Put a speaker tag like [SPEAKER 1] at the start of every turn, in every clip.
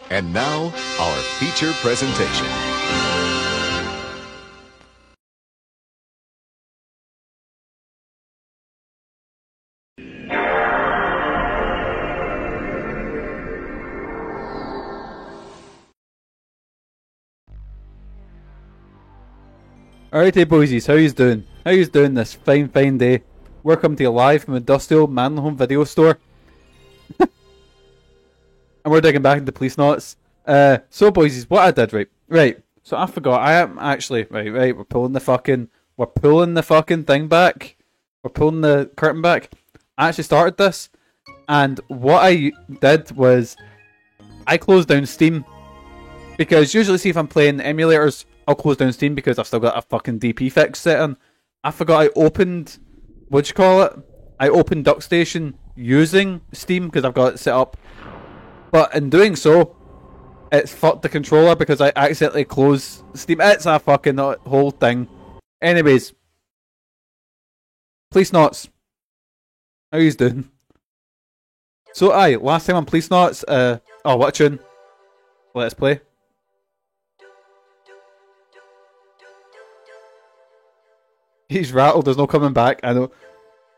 [SPEAKER 1] And now, our feature presentation.
[SPEAKER 2] Alrighty boysies, how yous doing? How yous doing this fine day? Welcome to you live from Industrial Manhome Video Store. And we're digging back into Police Knots. So boysies, what I did, right, so I forgot, I am actually, we're pulling the fucking thing back. We're pulling the curtain back. I actually started this, and what I did was, I closed down Steam. Because usually, see if I'm playing emulators, I'll close down Steam because I've still got a fucking DP fix set in. I forgot I opened, I opened DuckStation using Steam because I've got it set up. But in doing so, it's fucked the controller because I accidentally closed Steam. It's a fucking whole thing. Anyways, Police Knots. How you doing? So last time on Police Knots, oh, what a tune. Let's play. He's rattled, there's no coming back, I know.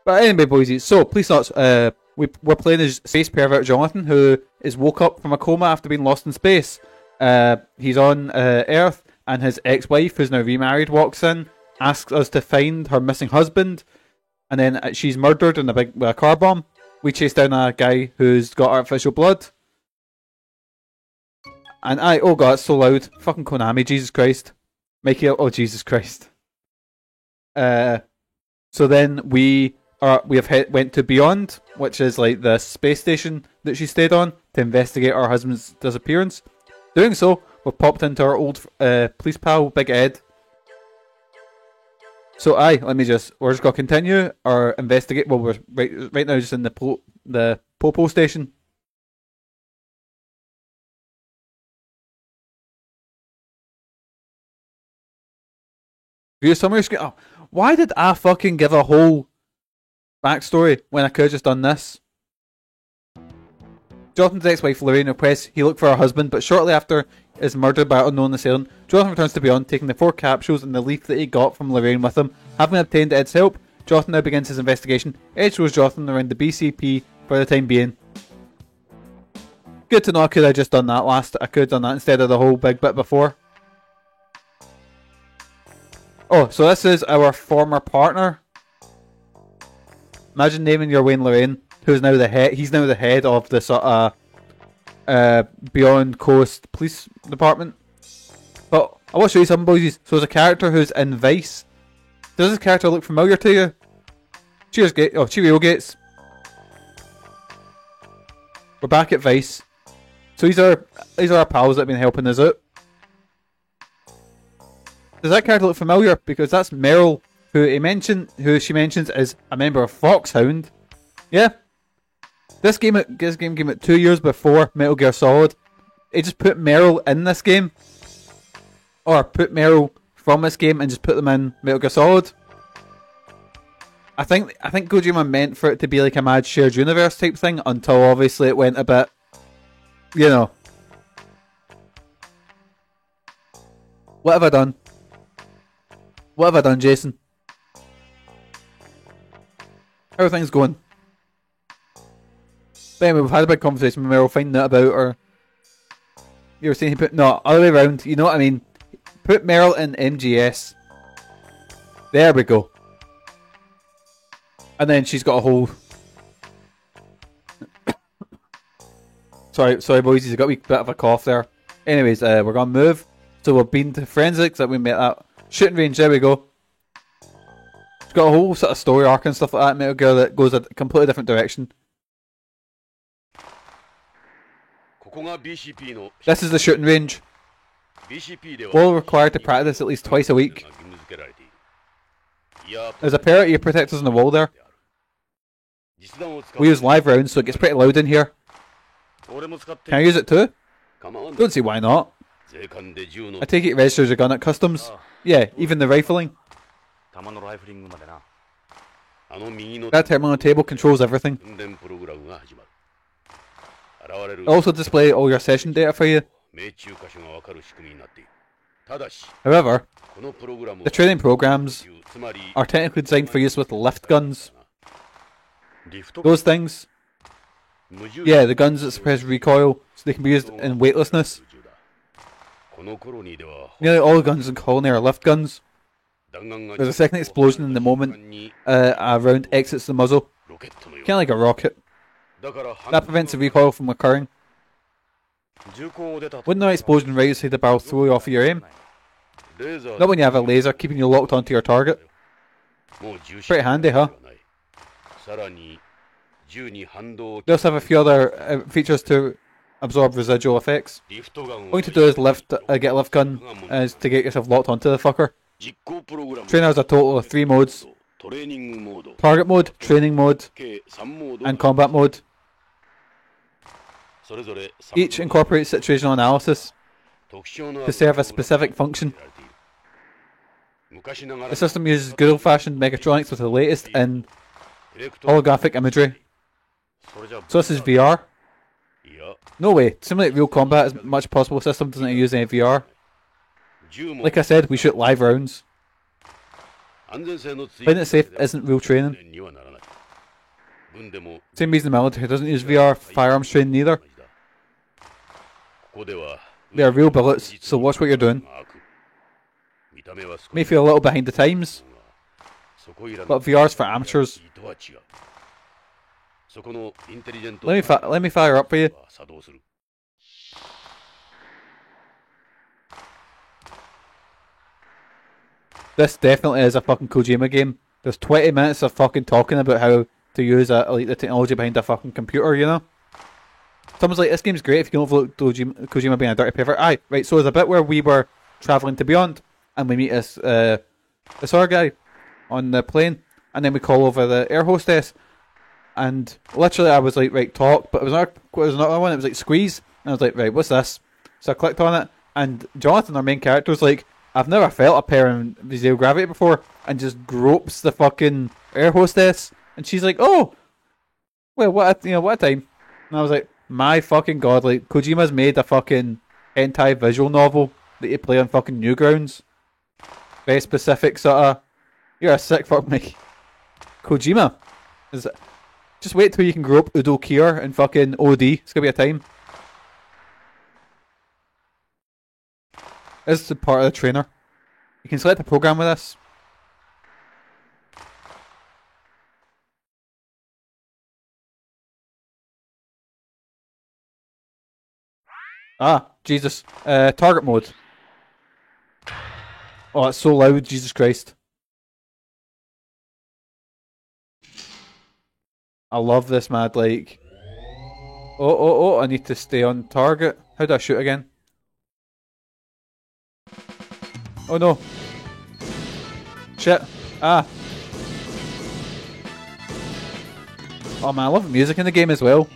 [SPEAKER 2] But anyway, boys, so, Police Knots, we're playing as space pervert Jonathan, who is woke up from a coma after being lost in space. He's on Earth, and his ex-wife, who's now remarried, walks in, asks us to find her missing husband, and then she's murdered in a car bomb. We chase down a guy who's got artificial blood. And oh god, it's so loud. Fucking Konami, Jesus Christ. Mikey, oh Jesus Christ. So then went to Beyond, which is like the space station that she stayed on to investigate our husband's disappearance. Doing so, we've popped into our old police pal, Big Ed. So we're just gonna continue our investigate. Well, we're right now just in the Popo station. View summary screen. Oh, why did I fucking give a whole backstory when I could have just done this? Jonathan's ex-wife Lorraine requests he look for her husband, but shortly after is murdered by an unknown assailant. Jonathan returns to Beyond, taking the 4 capsules and the leaf that he got from Lorraine with him. Having obtained Ed's help, Jonathan now begins his investigation. Ed shows Jonathan around the BCP for the time being. Good to know I could have just done that I could have done that instead of the whole big bit before. Oh, so this is our former partner. Imagine naming your Wayne Lorraine, who's now the head. He's now the head of the sort of Beyond Coast Police Department. But I want to show you something, boys. So there's a character who's in Vice. Does this character look familiar to you? Cheers, Gates. Oh, cheerio, Gates. We're back at Vice. So these are our pals that have been helping us out. Does that character look familiar? Because that's Meryl, who she mentions is a member of Foxhound. Yeah. This game came out 2 years before Metal Gear Solid. They just put Meryl in this game. Or put Meryl from this game and just put them in Metal Gear Solid. I think Kojima meant for it to be like a mad shared universe type thing until obviously it went a bit, you know. What have I done? What have I done, Jason? How are things going? But anyway, we've had a big conversation with Meryl, finding out about her. You were saying he put... No, other way around. You know what I mean? Put Meryl in MGS. There we go. And then she's got a whole... sorry boys, he's got a wee bit of a cough there. Anyways, we're going to move. So we've been to Forensics that we met at... Shooting range, there we go. It's got a whole sort of story arc and stuff like that, Metal Gear, that goes a completely different direction. This is the shooting range. All required to practice at least twice a week. There's a pair of ear protectors on the wall there. We use live rounds, so it gets pretty loud in here. Can I use it too? Don't see why not. I take it registers your gun at customs. Yeah, even the rifling. That terminal on the table controls everything. also display all your session data for you. However, the training programs are technically designed for use with lift guns. Those things, yeah, the guns that suppress recoil, so they can be used in weightlessness. Nearly all guns in Colony are lift guns. There's a second explosion in the moment a round exits the muzzle, kind of like a rocket. That prevents the recoil from occurring. Wouldn't that explosion right inside the barrel throw you off of your aim? Not when you have a laser keeping you locked onto your target. Pretty handy, huh? They also have a few other features to absorb residual effects. All you need to do is get a lift gun is to get yourself locked onto the fucker. Trainer has a total of 3 modes: target mode, training mode, and combat mode. Each incorporates situational analysis to serve a specific function. The system uses good old-fashioned Mechatronics with the latest in holographic imagery. So this is VR? No way. To simulate real combat as much as possible, the system doesn't use any VR. Like I said, we shoot live rounds. Playing it safe isn't real training. Same reason the military doesn't use VR firearms training either. They are real bullets, so watch what you're doing. May feel a little behind the times, but VR's for amateurs. Let me fire up for you. This definitely is a fucking Kojima game. There's 20 minutes of fucking talking about how to use the technology behind a fucking computer, you know? Someone's like, this game's great if you don't vote Kojima being a dirty pervert. Aye, right, so there's a bit where we were travelling to Beyond, and we meet this other guy on the plane, and then we call over the air hostess, and literally I was like, right, talk, but it was another one, it was like, squeeze, and I was like, right, what's this? So I clicked on it, and Jonathan, our main character, was like, I've never felt a pair in zero gravity before, and just gropes the fucking air hostess, and she's like, oh, well, what a time. And I was like, my fucking god, like, Kojima's made a fucking hentai visual novel that you play on fucking Newgrounds. Very specific sort of, you're a sick fuck, Mike. Kojima. Just wait till you can grope Udo Kier in fucking OD. It's gonna be a time. This is the part of the trainer. You can select a program with this. Ah, Jesus. Target mode. Oh, it's so loud, Jesus Christ. I love this, mad, like... Oh, I need to stay on target. How do I shoot again? Oh no. Shit. Ah. Oh man, I love the music in the game as well.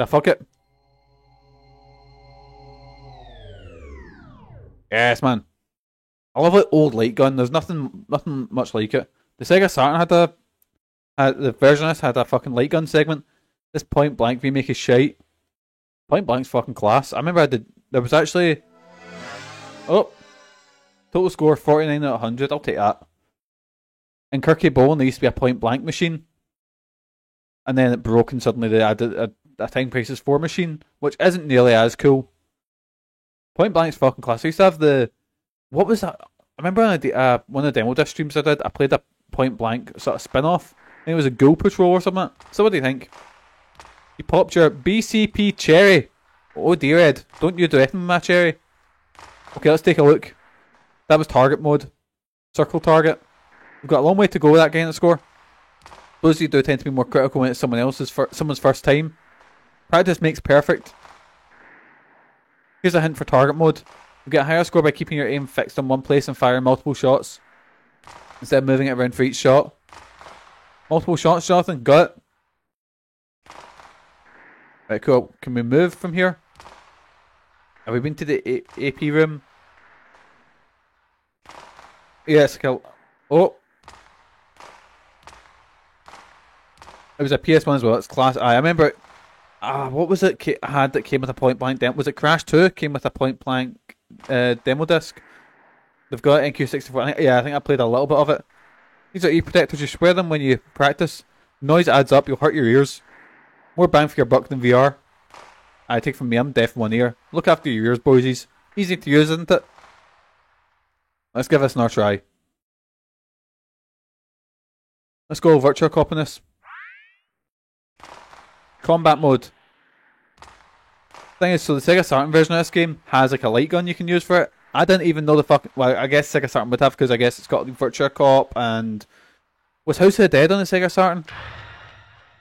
[SPEAKER 2] Fuck it. Yes, man. I love it. Old light gun. There's nothing much like it. The Sega Saturn the version of this had a fucking light gun segment. This Point Blank remake is shite. Point Blank's fucking class. I remember there was actually... Oh! Total score 49 out of 100. I'll take that. In Kirky Bowling there used to be a Point Blank machine. And then it broke and suddenly they added a Time Crisis 4 machine, which isn't nearly as cool. Point Blank's fucking class. I used to have the... What was that? I remember on one of the demo disc streams I did, I played a Point Blank sort of spin-off. I think it was a Ghoul Patrol or something. So what do you think? You popped your BCP Cherry. Oh dear, Ed. Don't you do anything with my cherry. Okay, let's take a look. That was target mode. Circle target. We've got a long way to go with that getting the score. Those of you do tend to be more critical when it's someone's first time. Practice makes perfect. Here's a hint for target mode. You get a higher score by keeping your aim fixed on one place and firing multiple shots, instead of moving it around for each shot. Multiple shots, Jonathan? Got it? Right, cool. Can we move from here? Have we been to the AP room? Yes, kill. Oh! It was a PS1 as well. It's class. I remember What was it had that came with a point blank demo? Was it Crash 2? Came with a point blank demo disc. They've got NQ64. Yeah, I think I played a little bit of it. These are ear protectors. You wear them when you practice. Noise adds up. You'll hurt your ears. More bang for your buck than VR. I take from me, I'm deaf in one ear. Look after your ears, boysies. Easy to use, isn't it? Let's give this another try. Let's go Virtua Cop on this. Combat mode. Thing is, so the Sega Saturn version of this game has like a light gun you can use for it. I didn't even know the fucking. Well, I guess Sega Saturn would have because I guess it's got Virtua Cop and was House of the Dead on the Sega Saturn.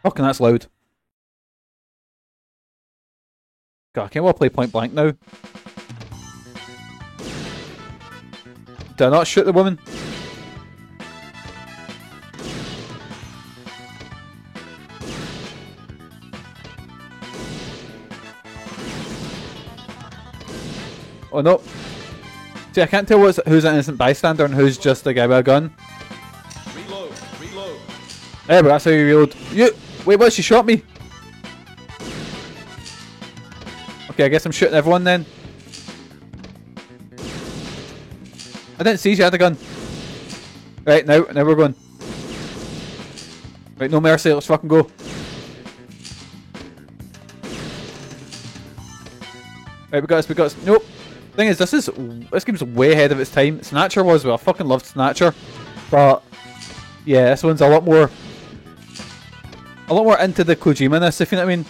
[SPEAKER 2] Fucking that's loud. God, I can't well play Point Blank now. Did I not shoot the woman? Oh no. See, I can't tell who's an innocent bystander and who's just the guy with a gun.
[SPEAKER 1] Reload.
[SPEAKER 2] Yeah, but that's how you reload. Wait, what? She shot me. Okay, I guess I'm shooting everyone then. I didn't see she had a gun. Right, now we're going. Right, no mercy, let's fucking go. Right, we got this. Nope. Thing is, this game's way ahead of its time. Snatcher was, well, I fucking loved Snatcher. But, yeah, this one's a lot more into the Kojima in this, if you know what I mean.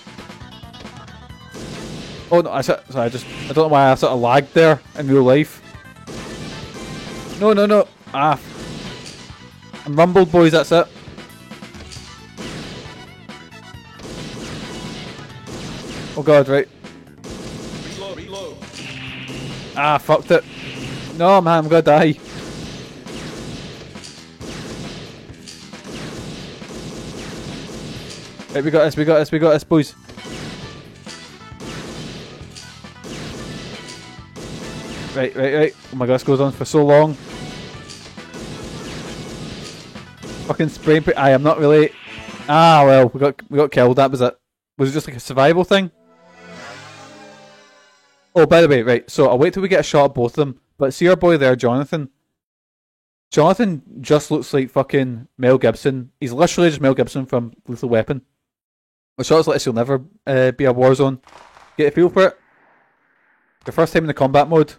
[SPEAKER 2] Oh no, I don't know why I sort of lagged there in real life. No. I'm rumbled, boys, that's it. Oh god, right.
[SPEAKER 1] Reload.
[SPEAKER 2] Fucked it. No, man, I'm gonna die. Right, we got this, boys. Right. Oh my god, this goes on for so long. Fucking spray paint. I am not really. Well, we got killed. That was it. Was it just like a survival thing? Oh, by the way, right. So I'll wait till we get a shot of both of them. But see our boy there, Jonathan. Jonathan just looks like fucking Mel Gibson. He's literally just Mel Gibson from Lethal Weapon. With shots like this, you'll never be a war zone. Get a feel for it. Your first time in the combat mode.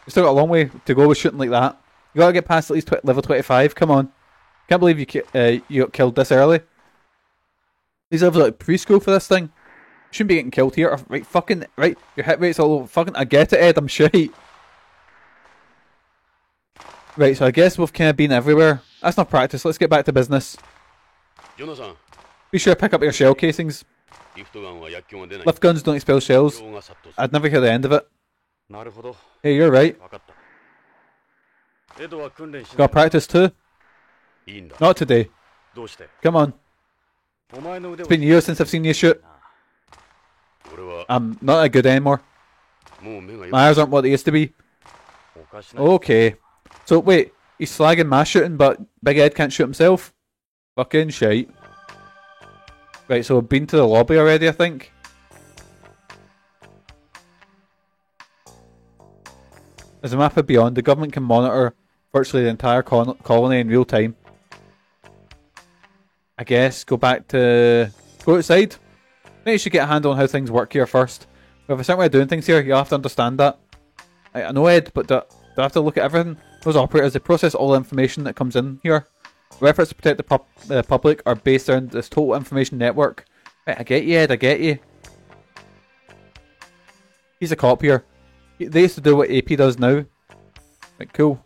[SPEAKER 2] You still got a long way to go with shooting like that. You gotta get past at least level 25. Come on. Can't believe you got killed this early. These levels are like preschool for this thing. You shouldn't be getting killed here. Right, fucking right. Your hit rate's all over. Fucking. I get it, Ed. I'm shite. Right, so I guess we've kind of been everywhere. That's not practice. Let's get back to business. Be sure to pick up your shell casings. Lift guns don't expel shells. I'd never hear the end of it. Hey, you're right. Got practice too? Not today. Come on. It's been years since I've seen you shoot. I'm not that good anymore. My eyes aren't what they used to be. Okay. So wait, he's slagging my shooting, but Big Ed can't shoot himself? Fucking shite. Right, so we've been to the lobby already, I think. As a map of Beyond, the government can monitor virtually the entire colony in real time. I guess go outside. I think you should get a handle on how things work here first. We have a certain way of doing things here, you have to understand that. I know, Ed, but do I have to look at everything? Those operators, they process all the information that comes in here. Our efforts to protect the public are based around this total information network. Right, I get you, Ed, I get you. He's a cop here. They used to do what AP does now. Right, cool.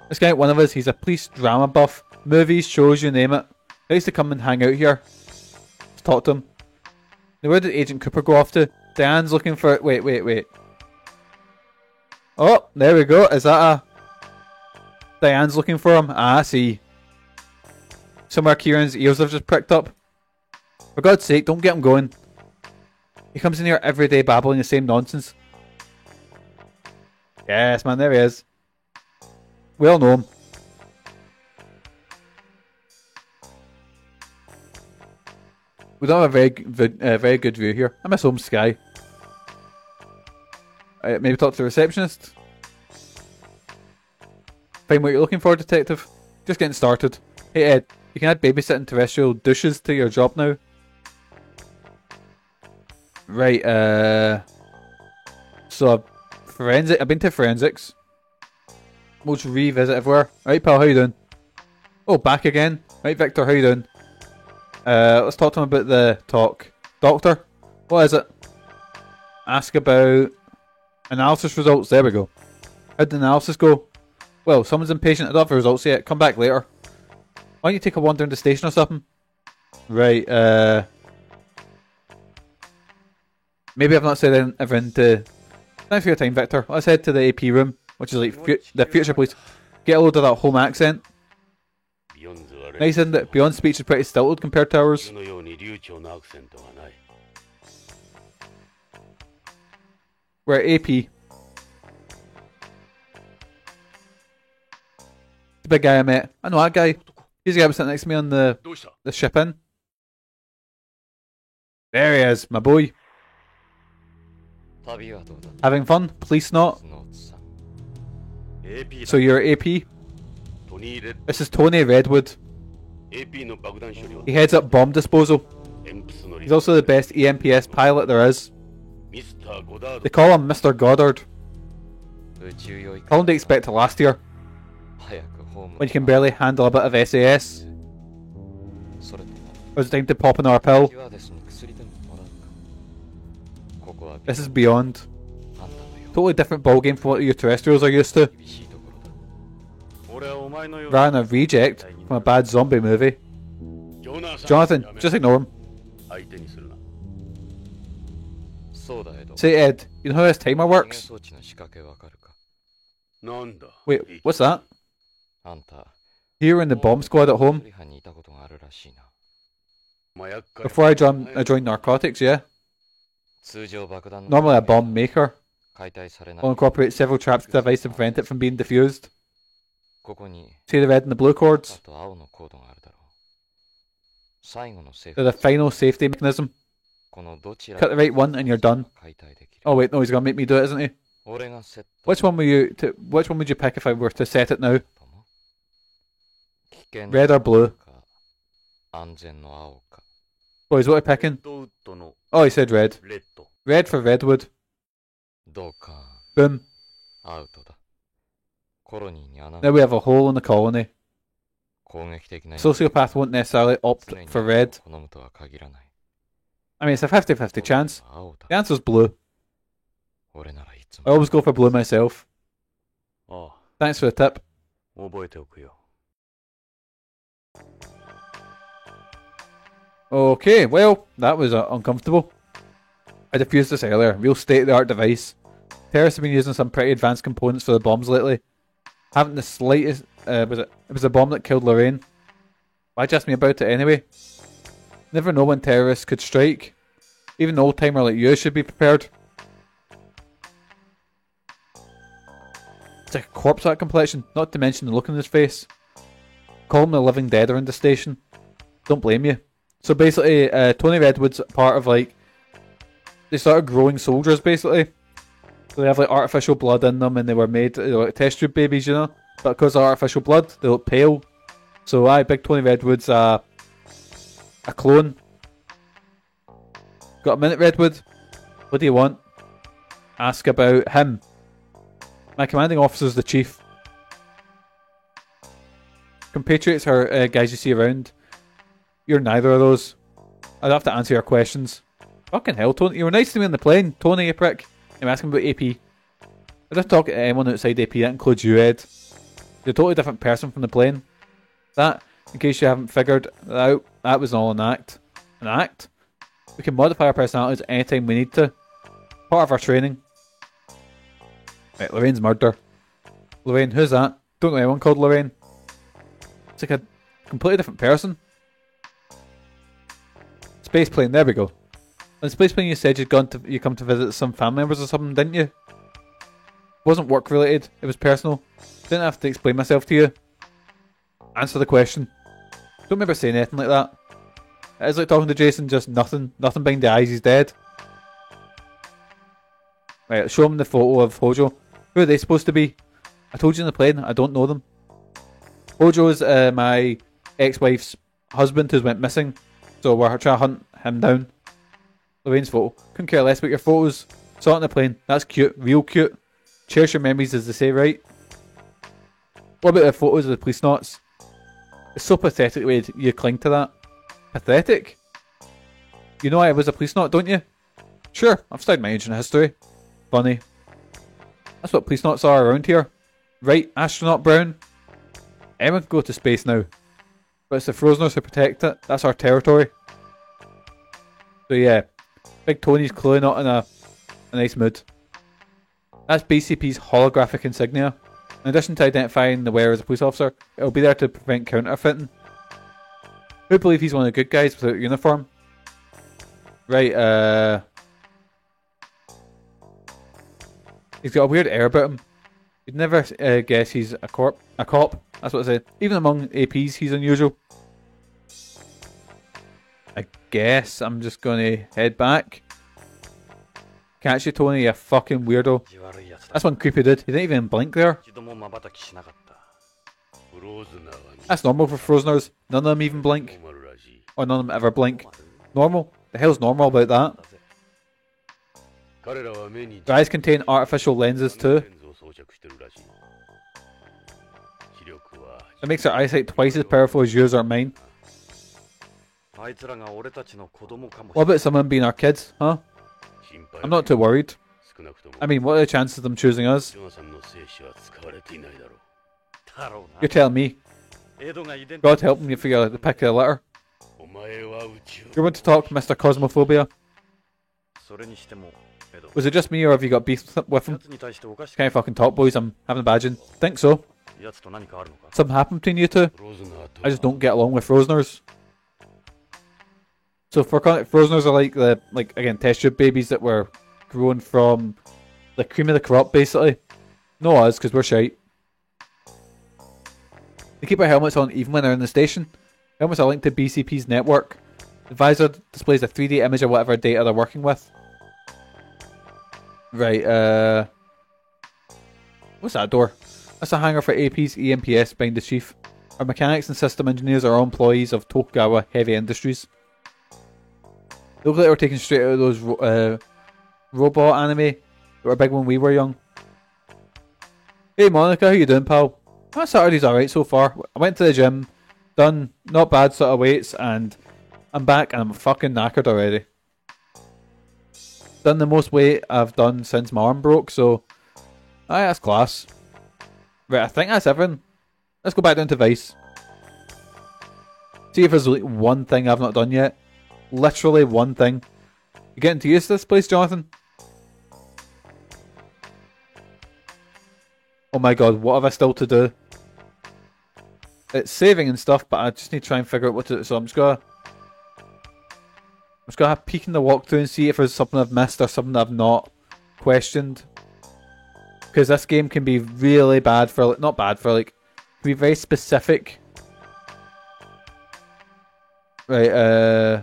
[SPEAKER 2] This guy, one of us, he's a police drama buff. Movies, shows, you name it. He used to come and hang out here. Let's talk to him. Now, where did Agent Cooper go off to? Diane's looking for... Wait. Oh, there we go. Is that a... Diane's looking for him? I see. Somewhere Kieran's ears have just pricked up. For God's sake, don't get him going. He comes in here every day babbling the same nonsense. Yes, man, there he is. We all know him. We don't have a very good view here. I miss home sky. Maybe talk to the receptionist. Find what you're looking for, detective. Just getting started. Hey Ed, you can add babysitting terrestrial douches to your job now. Right, so forensic. I've been to forensics. We'll just revisit everywhere. Right, pal, how you doing? Oh, back again. Right, Victor, how you doing? Let's talk to him about the talk. Doctor, what is it? Ask about analysis results. There we go. How'd the analysis go? Well, someone's impatient. I don't have the results yet. Come back later. Why don't you take a wander in the station or something? Right, maybe I've not said everything to... Thanks for your time, Victor. Let's head to the AP room, which is like the future police. Get a load of that home accent. Nice, isn't it? Beyond speech is pretty stilted compared to ours. We're at AP. The big guy I met. I know that guy. He's the guy who was sitting next to me on the ship in. There he is, my boy. Having fun? Police not? So you're AP? This is Tony Redwood. He heads up bomb disposal. He's also the best EMPS pilot there is. They call him Mr. Goddard. How long do you expect to last here? When you can barely handle a bit of SAS? Or is it time to pop another pill? This is beyond. Totally different ballgame from what your terrestrials are used to. Rather than a reject from a bad zombie movie. Jonathan, just ignore him. Say Ed, you know how this timer works? Wait, what's that? You were in the bomb squad at home? Before I joined narcotics, yeah? Normally a bomb maker. Will incorporate several traps to device to prevent it from being defused. See the red and the blue cords? They're the final safety mechanism. Cut the right one and you're done. Oh wait, no, he's gonna make me do it, isn't he? Which one would you pick if I were to set it now? Red or blue? Boys, what are you picking? Oh, he said red. Red for Redwood. Boom. Now we have a hole in the colony. Sociopath won't necessarily opt for red. I mean, it's a 50-50 chance. The answer's blue. I always go for blue myself. Thanks for the tip. Okay, well, that was uncomfortable. I defused this earlier. Real state-of-the-art device. Terrorists have been using some pretty advanced components for the bombs lately. Haven't the slightest... It was a bomb that killed Lorraine. Why ask me about it anyway? Never know when terrorists could strike. Even an old-timer like you should be prepared. It's like a corpse that complexion, not to mention the look on his face. Call him the living dead around the station. Don't blame you. So basically, Tony Redwood's part of like... They started growing soldiers basically. So they have like artificial blood in them and they were made like test tube babies, you know. But because of artificial blood, they look pale. So Big Tony Redwood's a clone. Got a minute, Redwood? What do you want? Ask about him. My commanding officer's the chief. Compatriots are guys you see around. You're neither of those. I'd have to answer your questions. Fucking hell, Tony. You were nice to me on the plane, Tony, you prick. I'm asking about AP. I just talk to anyone outside AP, that includes you, Ed. You're a totally different person from the plane. That, in case you haven't figured that out, that was all an act. An act? We can modify our personalities anytime we need to. Part of our training. Right, Lorraine's murder. Lorraine, who's that? Don't know anyone called Lorraine. It's like a completely different person. Space plane, there we go. On Space Plane you said you come to visit some family members or something, didn't you? It wasn't work related, it was personal. Didn't have to explain myself to you. Answer the question. Don't remember saying anything like that. It's like talking to Jason, just nothing behind the eyes, he's dead. Right, show him the photo of Hojo. Who are they supposed to be? I told you in the plane, I don't know them. Hojo is my ex-wife's husband who's went missing. So we're trying to hunt him down. Lorraine's photo. Couldn't care less about your photos. Saw it on the plane. That's cute. Real cute. Cherish your memories, as they say, right? What about the photos of the police knots? It's so pathetic the way you cling to that. Pathetic? You know I was a police knot, don't you? Sure, I've studied my ancient history. Funny. That's what police knots are around here. Right, astronaut Brown? Anyone can go to space now. But it's the Frozeners who protect it. That's our territory. So yeah, Big Tony's clearly not in a nice mood. That's BCP's holographic insignia. In addition to identifying the wearer as a police officer, it'll be there to prevent counterfeiting. Who believe he's one of the good guys without a uniform? Right, he's got a weird air about him. You'd never guess he's a cop. That's what I say. Even among APs, he's unusual. I guess I'm just gonna head back. Catch you, Tony, you fucking weirdo. That's one creepy dude. He didn't even blink there. That's normal for Frozeners. None of them even blink. Or none of them ever blink. Normal? The hell's normal about that? Their eyes contain artificial lenses too. It makes their eyesight twice as powerful as yours or mine. What about someone being our kids, huh? I'm not too worried. I mean, what are the chances of them choosing us? You're telling me. God help me figure out the pick of the litter. You want to talk, Mr. Cosmophobia? Was it just me, or have you got beef with him? Can't fucking talk, boys. I'm having a badging. Think so. Something happened between you two? I just don't get along with Frozeners. So for Frozeners are like the again test tube babies that were grown from the cream of the crop, basically. No us, because we're shite. They keep our helmets on even when they're in the station. Helmets are linked to BCP's network. The visor displays a 3D image of whatever data they're working with. Right, what's that door? That's a hangar for AP's EMPS behind the chief. Our mechanics and system engineers are all employees of Tokugawa Heavy Industries. They look like they were taken straight out of those robot anime that were big when we were young. Hey Monica, how you doing, pal? My Saturday's alright so far. I went to the gym, done not bad sort of weights, and I'm back and I'm fucking knackered already. Done the most weight I've done since my arm broke, so aye, that's class. Right, I think that's everything. Let's go back down to Vice. See if there's like one thing I've not done yet. Literally one thing. You getting to use this place, Jonathan? Oh my god, what have I still to do? It's saving and stuff, but I just need to try and figure out what to do. So I'm just gonna have a peek in the walkthrough and see if there's something I've missed or something I've not questioned. Because this game can be really bad for, not bad for, can be very specific. Right,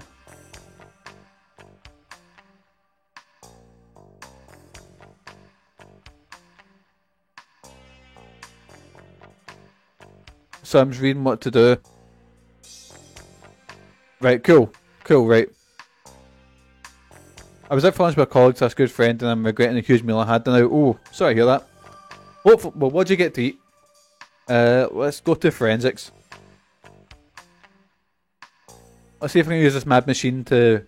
[SPEAKER 2] so I'm just reading what to do. Right, cool, right. I was out for lunch with a colleague, so that's a good friend, and I'm regretting the huge meal I had tonight. Oh, sorry to hear that. Well, what'd you get to eat? Let's go to forensics. Let's see if we can use this mad machine to...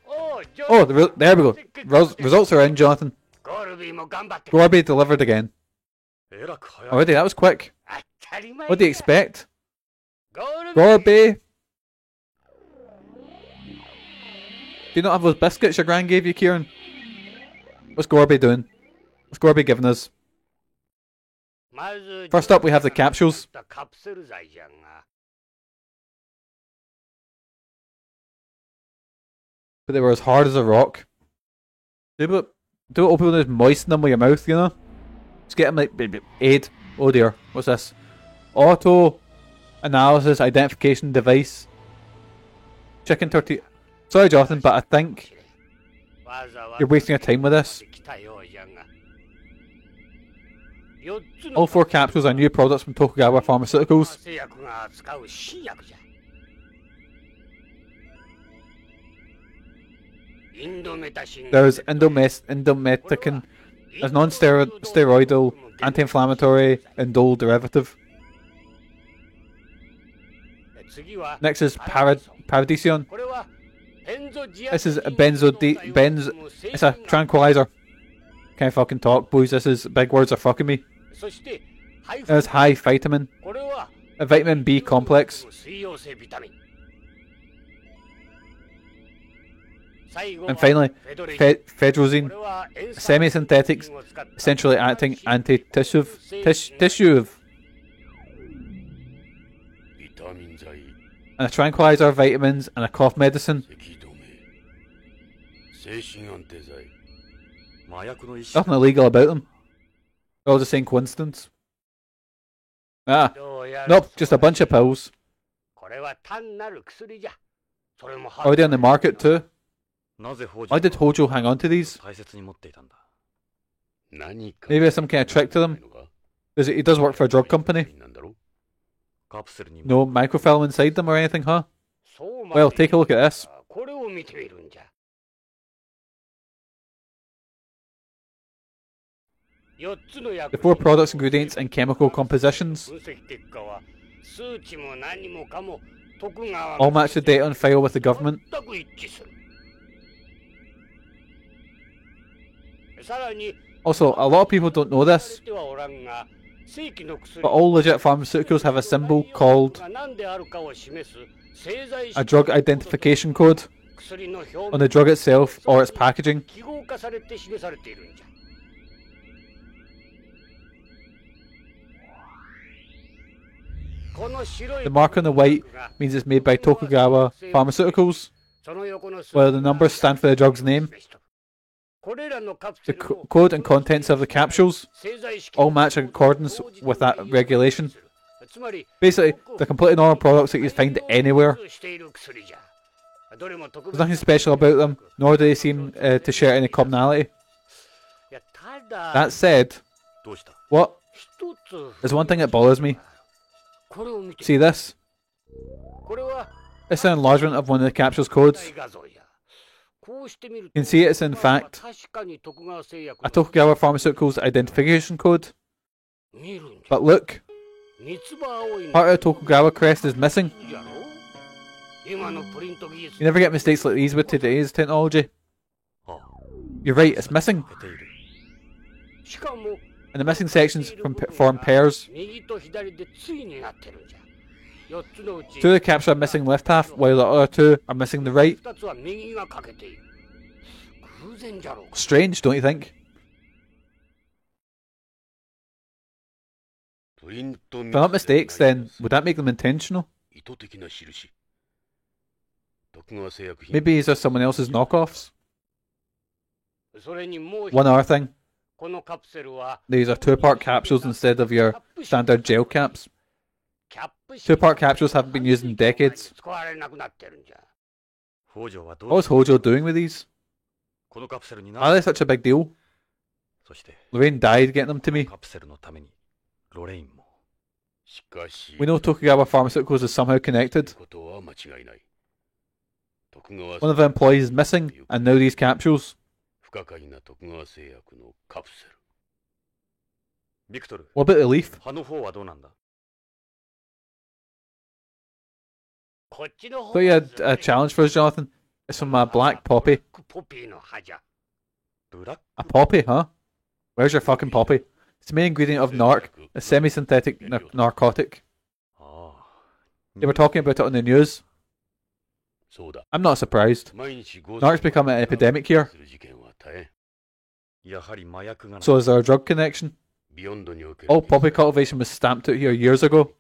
[SPEAKER 2] Oh, there we go. Results are in, Jonathan. Gorby delivered again. Already, that was quick. What do you expect? Gorby! Do you not have those biscuits your gran gave you, Kieran? What's Gorby doing? What's Gorby giving us? First up, we have the capsules. But they were as hard as a rock. Do it open and just moisten them with your mouth, you know? Just get them like aid. Oh dear, what's this? Auto analysis identification device. Chicken tortilla. Sorry, Jonathan, but I think you're wasting your time with this. All 4 capsules are new products from Tokugawa Pharmaceuticals. There's indomethacin, a non-steroidal, anti-inflammatory, indole derivative. Next is Paradisione. This is a it's a tranquilizer. Can't fucking talk, boys. This is big words are fucking me. There's high vitamin, a vitamin B complex. And finally, Fedrozine, a semi-synthetic, essentially acting anti-tissue, and a tranquilizer, vitamins, and a cough medicine. Nothing illegal about them. They're all the same coincidence. Ah, nope, just a bunch of pills. Already on the market too. Why did Hojo hang on to these? Maybe there's some kind of trick to them. He does work for a drug company. No microfilm inside them or anything, huh? Well, take a look at this. The 4 products, ingredients, and chemical compositions all match the data on file with the government. Also, a lot of people don't know this, but all legit pharmaceuticals have a symbol called a drug identification code on the drug itself or its packaging. The mark on the white means it's made by Tokugawa Pharmaceuticals, while the numbers stand for the drug's name. The code and contents of the capsules all match in accordance with that regulation. Basically, they're completely normal products that you find anywhere. There's nothing special about them, nor do they seem to share any commonality. That said, what? There's one thing that bothers me. See this? It's an enlargement of one of the capsule's codes. You can see it's in fact a Tokugawa Pharmaceuticals identification code. But look, part of the Tokugawa crest is missing. You never get mistakes like these with today's technology. You're right, it's missing. And the missing sections form pairs. 2 of the capsules are missing left half, while the other 2 are missing the right. Strange, don't you think? If they're not mistakes, then would that make them intentional? Maybe these are someone else's knockoffs. One other thing. These are 2-part capsules instead of your standard gel caps. 2-part capsules haven't been used in decades. What was Hojo doing with these? Are they such a big deal? Lorraine died getting them to me. We know Tokugawa Pharmaceuticals is somehow connected. One of the employees is missing, and now these capsules. What about the leaf? Thought you had a challenge for us, Jonathan. It's from a black poppy. A poppy, huh? Where's your fucking poppy? It's the main ingredient of Narc, a semi-synthetic narcotic. They were talking about it on the news. I'm not surprised. Narc's become an epidemic here. So is there a drug connection? All poppy cultivation was stamped out here years ago.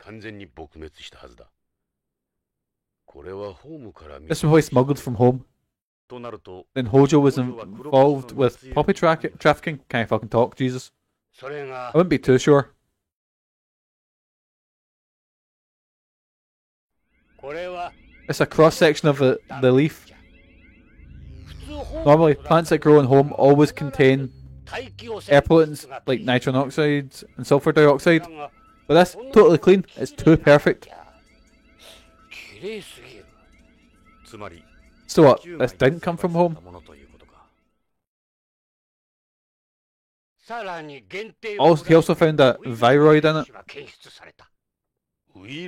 [SPEAKER 2] This was probably smuggled from home. Then Hojo was involved with poppy trafficking. Can't fucking talk, Jesus. I wouldn't be too sure. It's a cross section of the leaf. Normally, plants that grow in home always contain air pollutants like nitrogen oxides and sulfur dioxide. But that's totally clean. It's too perfect. So what? This didn't come from home? Also, he also found a viroid in it.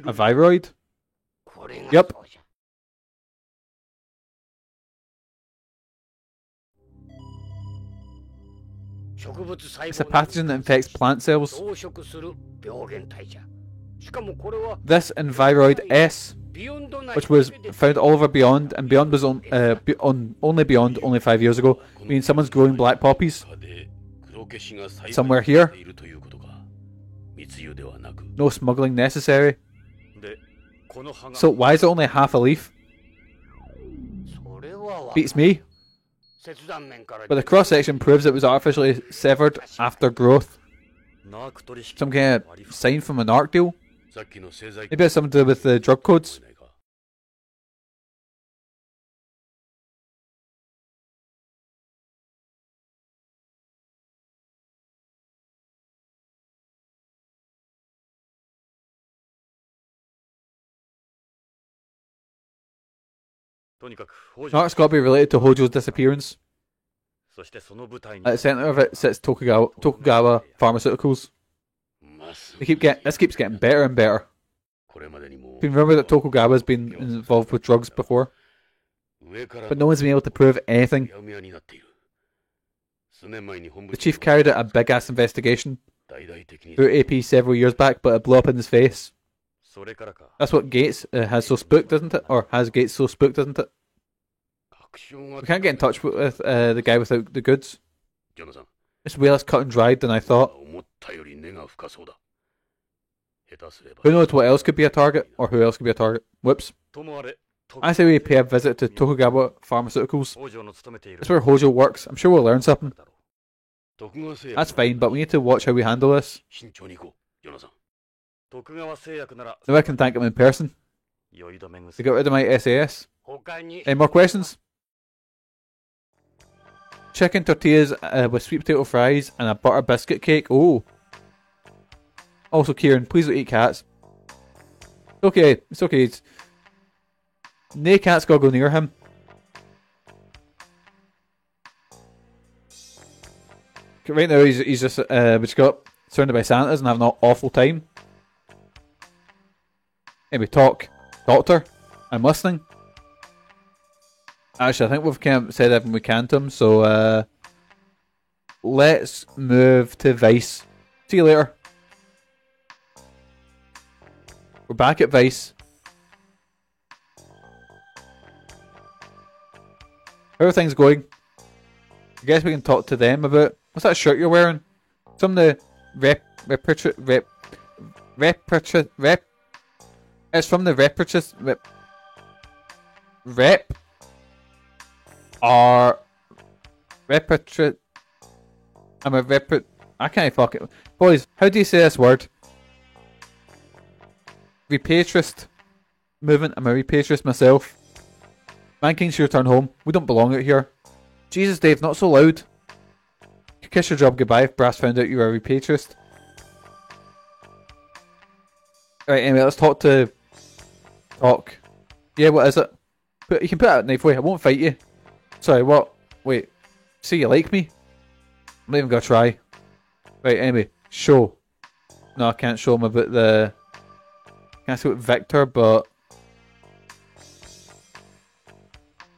[SPEAKER 2] A viroid? Yep. It's a pathogen that infects plant cells. This Enviroid S, which was found all over Beyond, and Beyond was only Beyond only 5 years ago, means someone's growing black poppies somewhere here. No smuggling necessary. So why is it only half a leaf? Beats me. But the cross section proves it was artificially severed after growth. Some kind of sign from an art deal. Maybe it's something to do with the drug codes. Art's got to be related to Hojo's disappearance. At the centre of it sits Tokugawa Pharmaceuticals. This keeps getting better and better. You can remember that Tokugawa has been involved with drugs before, but no one's been able to prove anything. The chief carried out a big ass investigation through AP several years back, but it blew up in his face. That's what Gates has so spooked, isn't it? Or has Gates so spooked, isn't it? We can't get in touch with the guy without the goods. It's way less cut and dried than I thought. Who knows what else could be a target, or who else could be a target? Whoops. I say we pay a visit to Tokugawa Pharmaceuticals. That's where Hojo works. I'm sure we'll learn something. That's fine, but we need to watch how we handle this. Now I can thank him in person to get rid of my SAS. Any more questions? Chicken tortillas with sweet potato fries and a butter biscuit cake. Oh. Also, Kieran, please don't eat cats. Okay, it's okay. No cats gotta go near him. Right now, he's just got surrounded by Santas and having an awful time. Anyway, talk. Doctor, I'm listening. Actually, I think we've kind of said everything we can to him, so let's move to Vice. See you later. We're back at Vice. How are things going? I guess we can talk to them about... What's that shirt you're wearing? Some of the It's from the I can't fuck it. Boys, how do you say this word? Repatriist movement. I'm a repatriist myself. Man King should return home. We don't belong out here. Jesus, Dave, not so loud. You kiss your job goodbye if Brass found out you were a repatriist. Right, anyway, let's talk. Yeah, what is it? You can put out a knife away. I won't fight you. Sorry, what? Wait. See, you like me? I'm not even gonna try. Right, anyway, show. No, I can't show him about the... Can't see what Victor, but...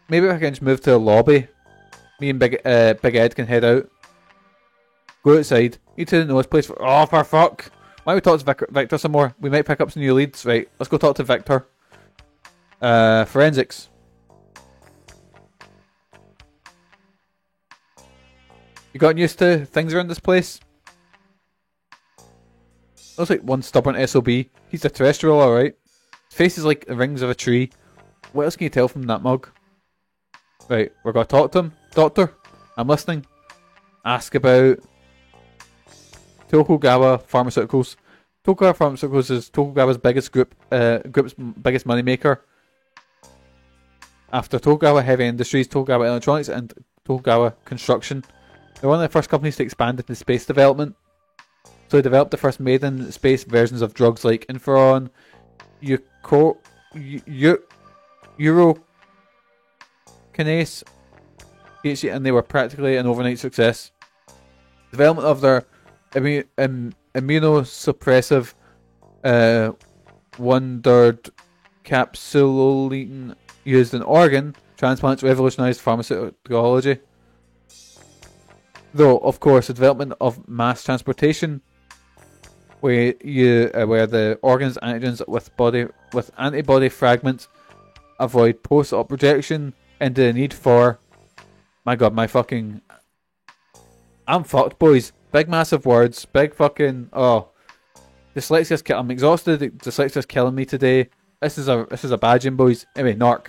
[SPEAKER 2] Maybe I can just move to the lobby. Me and Big Ed can head out. Go outside. Need to know this place for... Oh, for fuck! Why don't we talk to Victor some more? We might pick up some new leads. Right, let's go talk to Victor. Forensics. You gotten used to things around this place? Looks like one stubborn SOB. He's a terrestrial, alright. His face is like the rings of a tree. What else can you tell from that mug? Right, we're gonna talk to him. Doctor, I'm listening. Ask about Tokugawa Pharmaceuticals. Tokugawa Pharmaceuticals is Tokugawa's biggest group's biggest moneymaker. After Tokugawa Heavy Industries, Tokugawa Electronics, and Tokugawa Construction. They're one of the first companies to expand into space development. So they developed the first maiden-space versions of drugs like Inferon, Urokinase, and they were practically an overnight success. Development of their immunosuppressive wondered capsuline used in organ transplants revolutionized pharmacology. Though, of course, the development of mass transportation, where the organs antigens with antibody fragments avoid post-op rejection, and the need for, my god, I'm fucked, boys. Big massive words, big fucking dyslexia's I'm exhausted. Dyslexia's killing me today. This is a badging, boys. Anyway, Narc.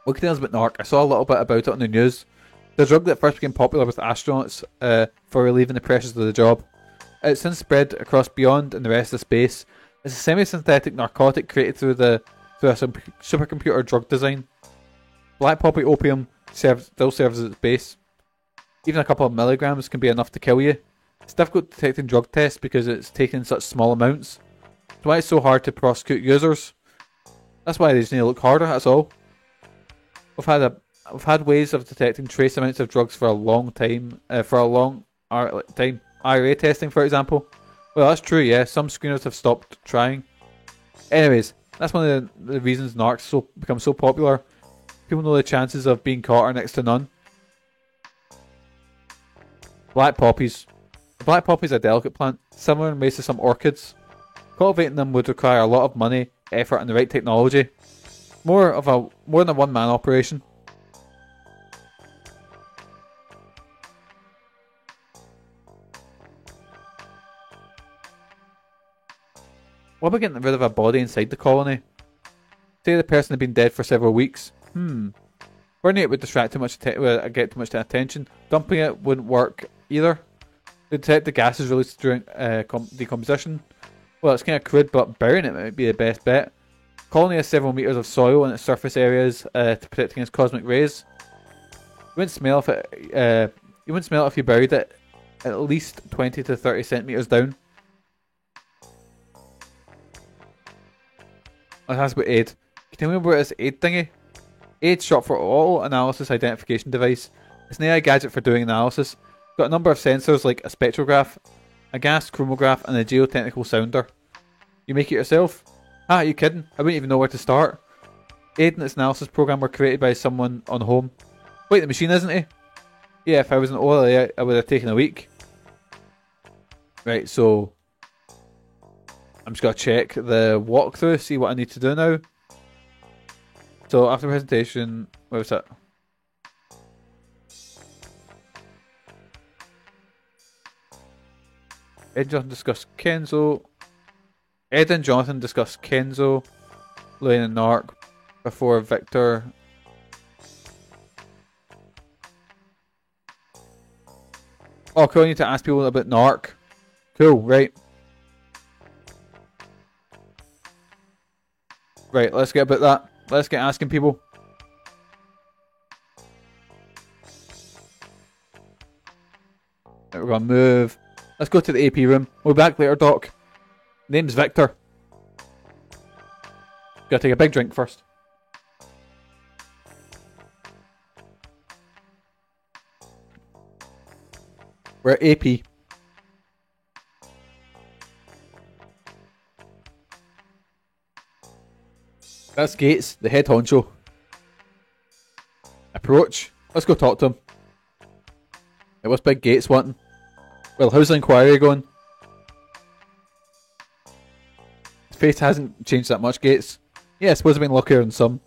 [SPEAKER 2] What can you tell us about Narc? I saw a little bit about it on the news. The drug that first became popular with astronauts for relieving the pressures of the job. It's since spread across beyond and the rest of space. It's a semi-synthetic narcotic created through a supercomputer drug design. Black poppy opium still serves as its base. Even a couple of milligrams can be enough to kill you. It's difficult detecting drug tests because it's taken in such small amounts. That's why it's so hard to prosecute users. That's why they just need to look harder, that's all. We've had ways of detecting trace amounts of drugs for a long time. IRA testing, for example. Well, that's true, yeah. Some screeners have stopped trying. Anyways, that's one of the reasons Narc's become so popular. People know the chances of being caught are next to none. Black poppies. The black poppy is a delicate plant, similar in ways to some orchids. Cultivating them would require a lot of money, effort, and the right technology. More than a one-man operation. What about getting rid of a body inside the colony? Say the person had been dead for several weeks. Burning it would distract too much, get too much attention. Dumping it wouldn't work either. To detect the gases released during decomposition. Well, it's kind of crude, but burying it might be the best bet. Colony has several meters of soil in its surface areas to protect against cosmic rays. You wouldn't smell if you buried it at least 20 to 30 centimeters down. Let's ask about AID. Can you tell me about this AID thingy? AID's short for Auto Analysis Identification Device. It's an AI gadget for doing analysis. It's got a number of sensors like a spectrograph, a gas chromograph, and a geotechnical sounder. You make it yourself? Ah, are you kidding? I wouldn't even know where to start. AID and its analysis program were created by someone on home. Wait, the machine isn't he? Yeah, if I was an OLA, I would have taken a week. Right, so I'm just going to check the walkthrough, see what I need to do now. So after the presentation, where was that? Ed and Jonathan discuss Kenzo. Ed and Jonathan discuss Kenzo, Lane and Narc before Victor. Oh, cool, I need to ask people about Narc. Cool, right. Right, let's get about that. Let's get asking people. Right, we're going to move. Let's go to the AP room. We'll be back later, Doc. Name's Victor. Gotta take a big drink first. We're at AP. That's Gates, the head honcho. Approach. Let's go talk to him. Hey, what's Big Gates wanting? Well, how's the inquiry going? His face hasn't changed that much, Gates. Yeah, I suppose I've been luckier than some.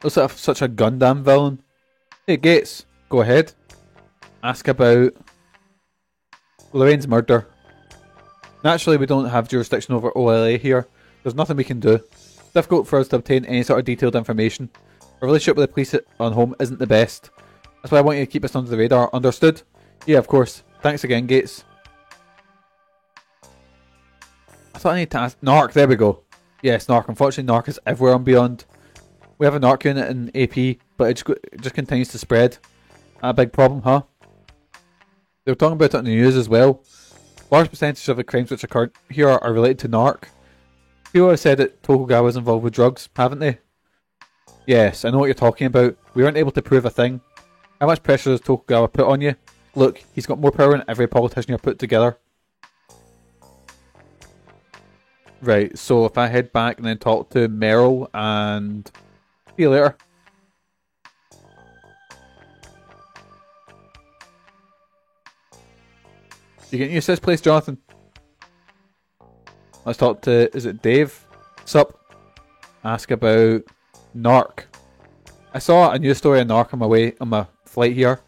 [SPEAKER 2] Looks like such a Gundam villain. Hey, Gates, go ahead. Ask about Lorraine's murder. Naturally, we don't have jurisdiction over OLA here. There's nothing we can do. It's difficult for us to obtain any sort of detailed information. Our relationship with the police on home isn't the best. That's why I want you to keep us under the radar. Understood? Yeah, of course. Thanks again, Gates. I thought I need to ask... Narc, there we go. Yes, Narc. Unfortunately, Narc is everywhere on Beyond. We have a Narc unit in AP. but it just continues to spread. A big problem, huh? They were talking about it on the news as well. Large percentage of the crimes which occurred here are related to narc. People have said that Tokugawa was involved with drugs, haven't they? Yes, I know what you're talking about. We weren't able to prove a thing. How much pressure does Tokugawa put on you? Look, he's got more power than every politician you've put together. Right, so if I head back and then talk to Meryl and... See you later. You getting used to this place, Jonathan? Let's talk to... Is it Dave? Sup? Ask about... Narc. I saw a news story on Narc on my flight here.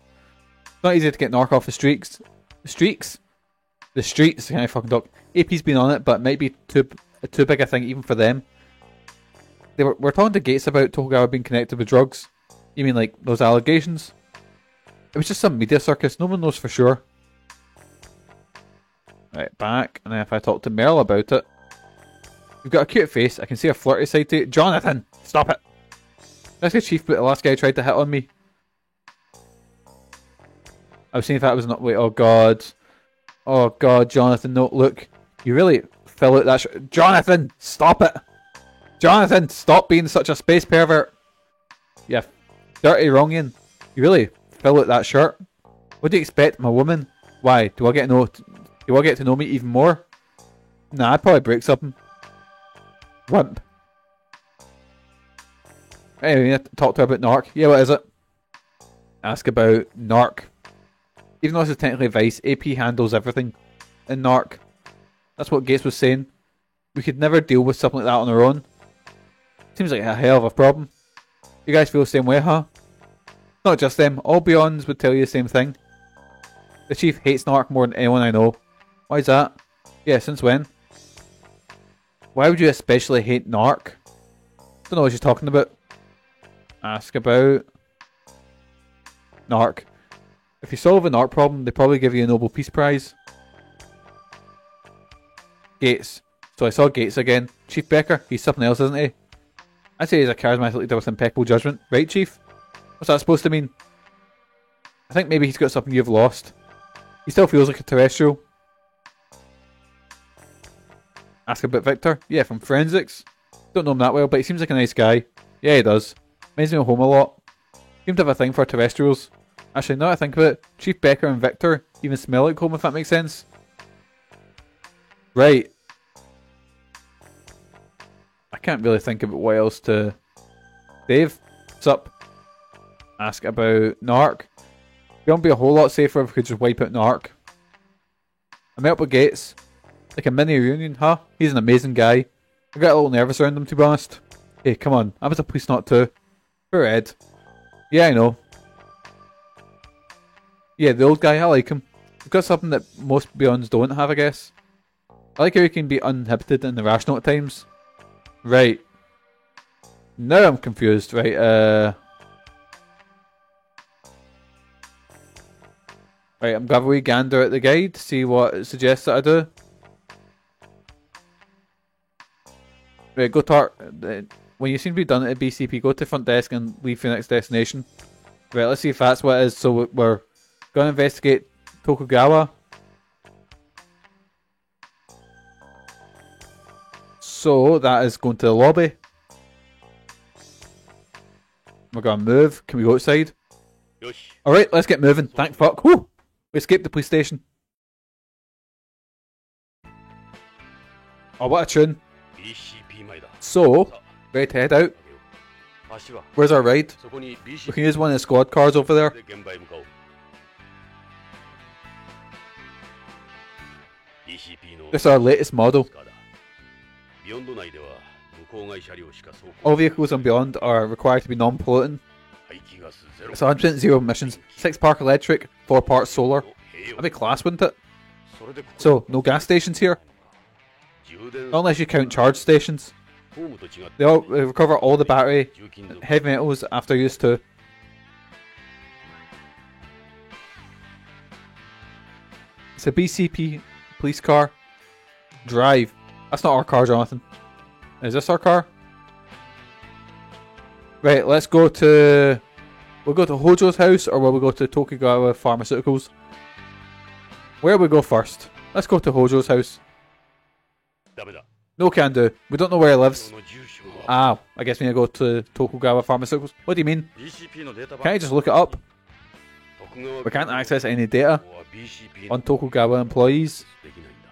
[SPEAKER 2] It's not easy to get Narc off the streaks. The streaks? The streets, kind of fucking talk. AP's been on it, but it might be too big a thing even for them. We're talking to Gates about Tokugawa being connected with drugs. You mean like those allegations? It was just some media circus, no one knows for sure. Right, back, and then if I talk to Merle about it. You've got a cute face, I can see a flirty side to you. Jonathan, stop it! That's the chief, but the last guy tried to hit on me. I was seeing if that was not... Wait, oh god. Oh god, Jonathan, no, look. You really fill out that Jonathan, stop it! Jonathan, stop being such a space pervert! Yeah, dirty wrongian. You really fill out that shirt? What do you expect from a woman? Why? Do I get to know me even more? Nah, I'd probably break something. Wimp. Anyway, talk to her about Narc. Yeah, what is it? Ask about Narc. Even though this is technically Vice, AP handles everything in Narc. That's what Gates was saying. We could never deal with something like that on our own. Seems like a hell of a problem. You guys feel the same way, huh? Not just them, all Beyonds would tell you the same thing. The chief hates Narc more than anyone I know. Why is that? Yeah, since when? Why would you especially hate Narc? Don't know what she's talking about. Ask about Narc. If you solve a Narc problem, they probably give you a Nobel Peace Prize. Gates. So I saw Gates again. Chief Becker, he's something else, isn't he? I'd say he's a charismatic leader with impeccable judgment. Right, Chief? What's that supposed to mean? I think maybe he's got something you've lost. He still feels like a terrestrial. Ask about Victor. Yeah, from Forensics. Don't know him that well, but he seems like a nice guy. Yeah, he does. Reminds me of home a lot. Seems to have a thing for terrestrials. Actually, now that I think about it, Chief Becker and Victor even smell like home, if that makes sense. Right. I can't really think about what else to... Dave, what's up? Ask about Narc. It won't be a whole lot safer if we could just wipe out Narc. I met up with Gates. Like a mini reunion, huh? He's an amazing guy. I got a little nervous around him, to be honest. Hey, come on. I was a police not too. Poor Ed. Yeah, I know. Yeah, the old guy, I like him. He's got something that most Beyonds don't have, I guess. I like how he can be uninhibited and irrational at times. Right. Now I'm confused, right? Right, I'm going to have a wee gander at the guide to see what it suggests that I do. Right, go to when you seem to be done at BCP, go to front desk and leave for your next destination. Right, let's see if that's what it is. So we're going to investigate Tokugawa. So that is going to the lobby. We're going to move. Can we go outside? Alright, let's get moving. Thank fuck. Whew! We escaped the police station. Oh, what a tune. So, ready to head out. Where's our ride? We can use one of the squad cars over there. This is our latest model. All vehicles on Beyond are required to be non-polluting. It's 100% zero emissions, 6 part electric, 4 parts solar. That'd be class, wouldn't it? So, no gas stations here? Not unless you count charge stations. They recover all the battery, heavy metals after use too. It's a BCP police car. Drive. That's not our car, Jonathan. Is this our car? Right, let's go to We'll go to Hojo's house, or will we go to Tokugawa Pharmaceuticals? Where will we go first? Let's go to Hojo's house.
[SPEAKER 3] ダメだ。
[SPEAKER 2] No can do. We don't know where he
[SPEAKER 3] そ
[SPEAKER 2] lives.
[SPEAKER 3] の住所は
[SPEAKER 2] Ah, I guess we need to go to Tokugawa Pharmaceuticals. What do you mean?
[SPEAKER 3] BCP のデータ
[SPEAKER 2] Can't you just look it up?
[SPEAKER 3] 徳川
[SPEAKER 2] We can't access any data
[SPEAKER 3] ここは BCP
[SPEAKER 2] on Tokugawa employees.
[SPEAKER 3] できないんだ。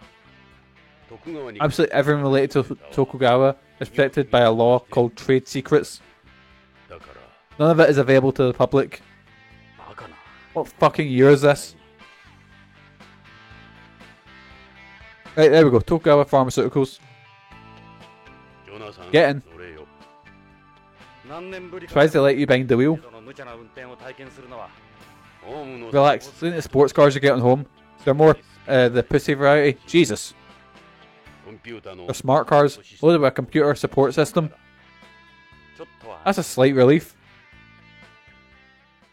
[SPEAKER 3] 徳川に
[SPEAKER 2] Absolutely everyone related to Tokugawa is protected by a law called trade secrets.
[SPEAKER 3] だから
[SPEAKER 2] None of it is available to the public.
[SPEAKER 3] バカな。
[SPEAKER 2] What fucking year is this? Right, there we go. Tokugawa Pharmaceuticals.
[SPEAKER 3] ジョナサン
[SPEAKER 2] Get in.
[SPEAKER 3] それよ。何年ぶりか
[SPEAKER 2] Surprised they let you behind the wheel.
[SPEAKER 3] その無茶な運転を体験するのはホームの
[SPEAKER 2] Relax. Listen to the sports cars you're getting home. They're more the pussy variety. Jesus.
[SPEAKER 3] コンピューターの
[SPEAKER 2] They're smart cars loaded with a computer support system.
[SPEAKER 3] ちょっとは
[SPEAKER 2] That's a slight relief.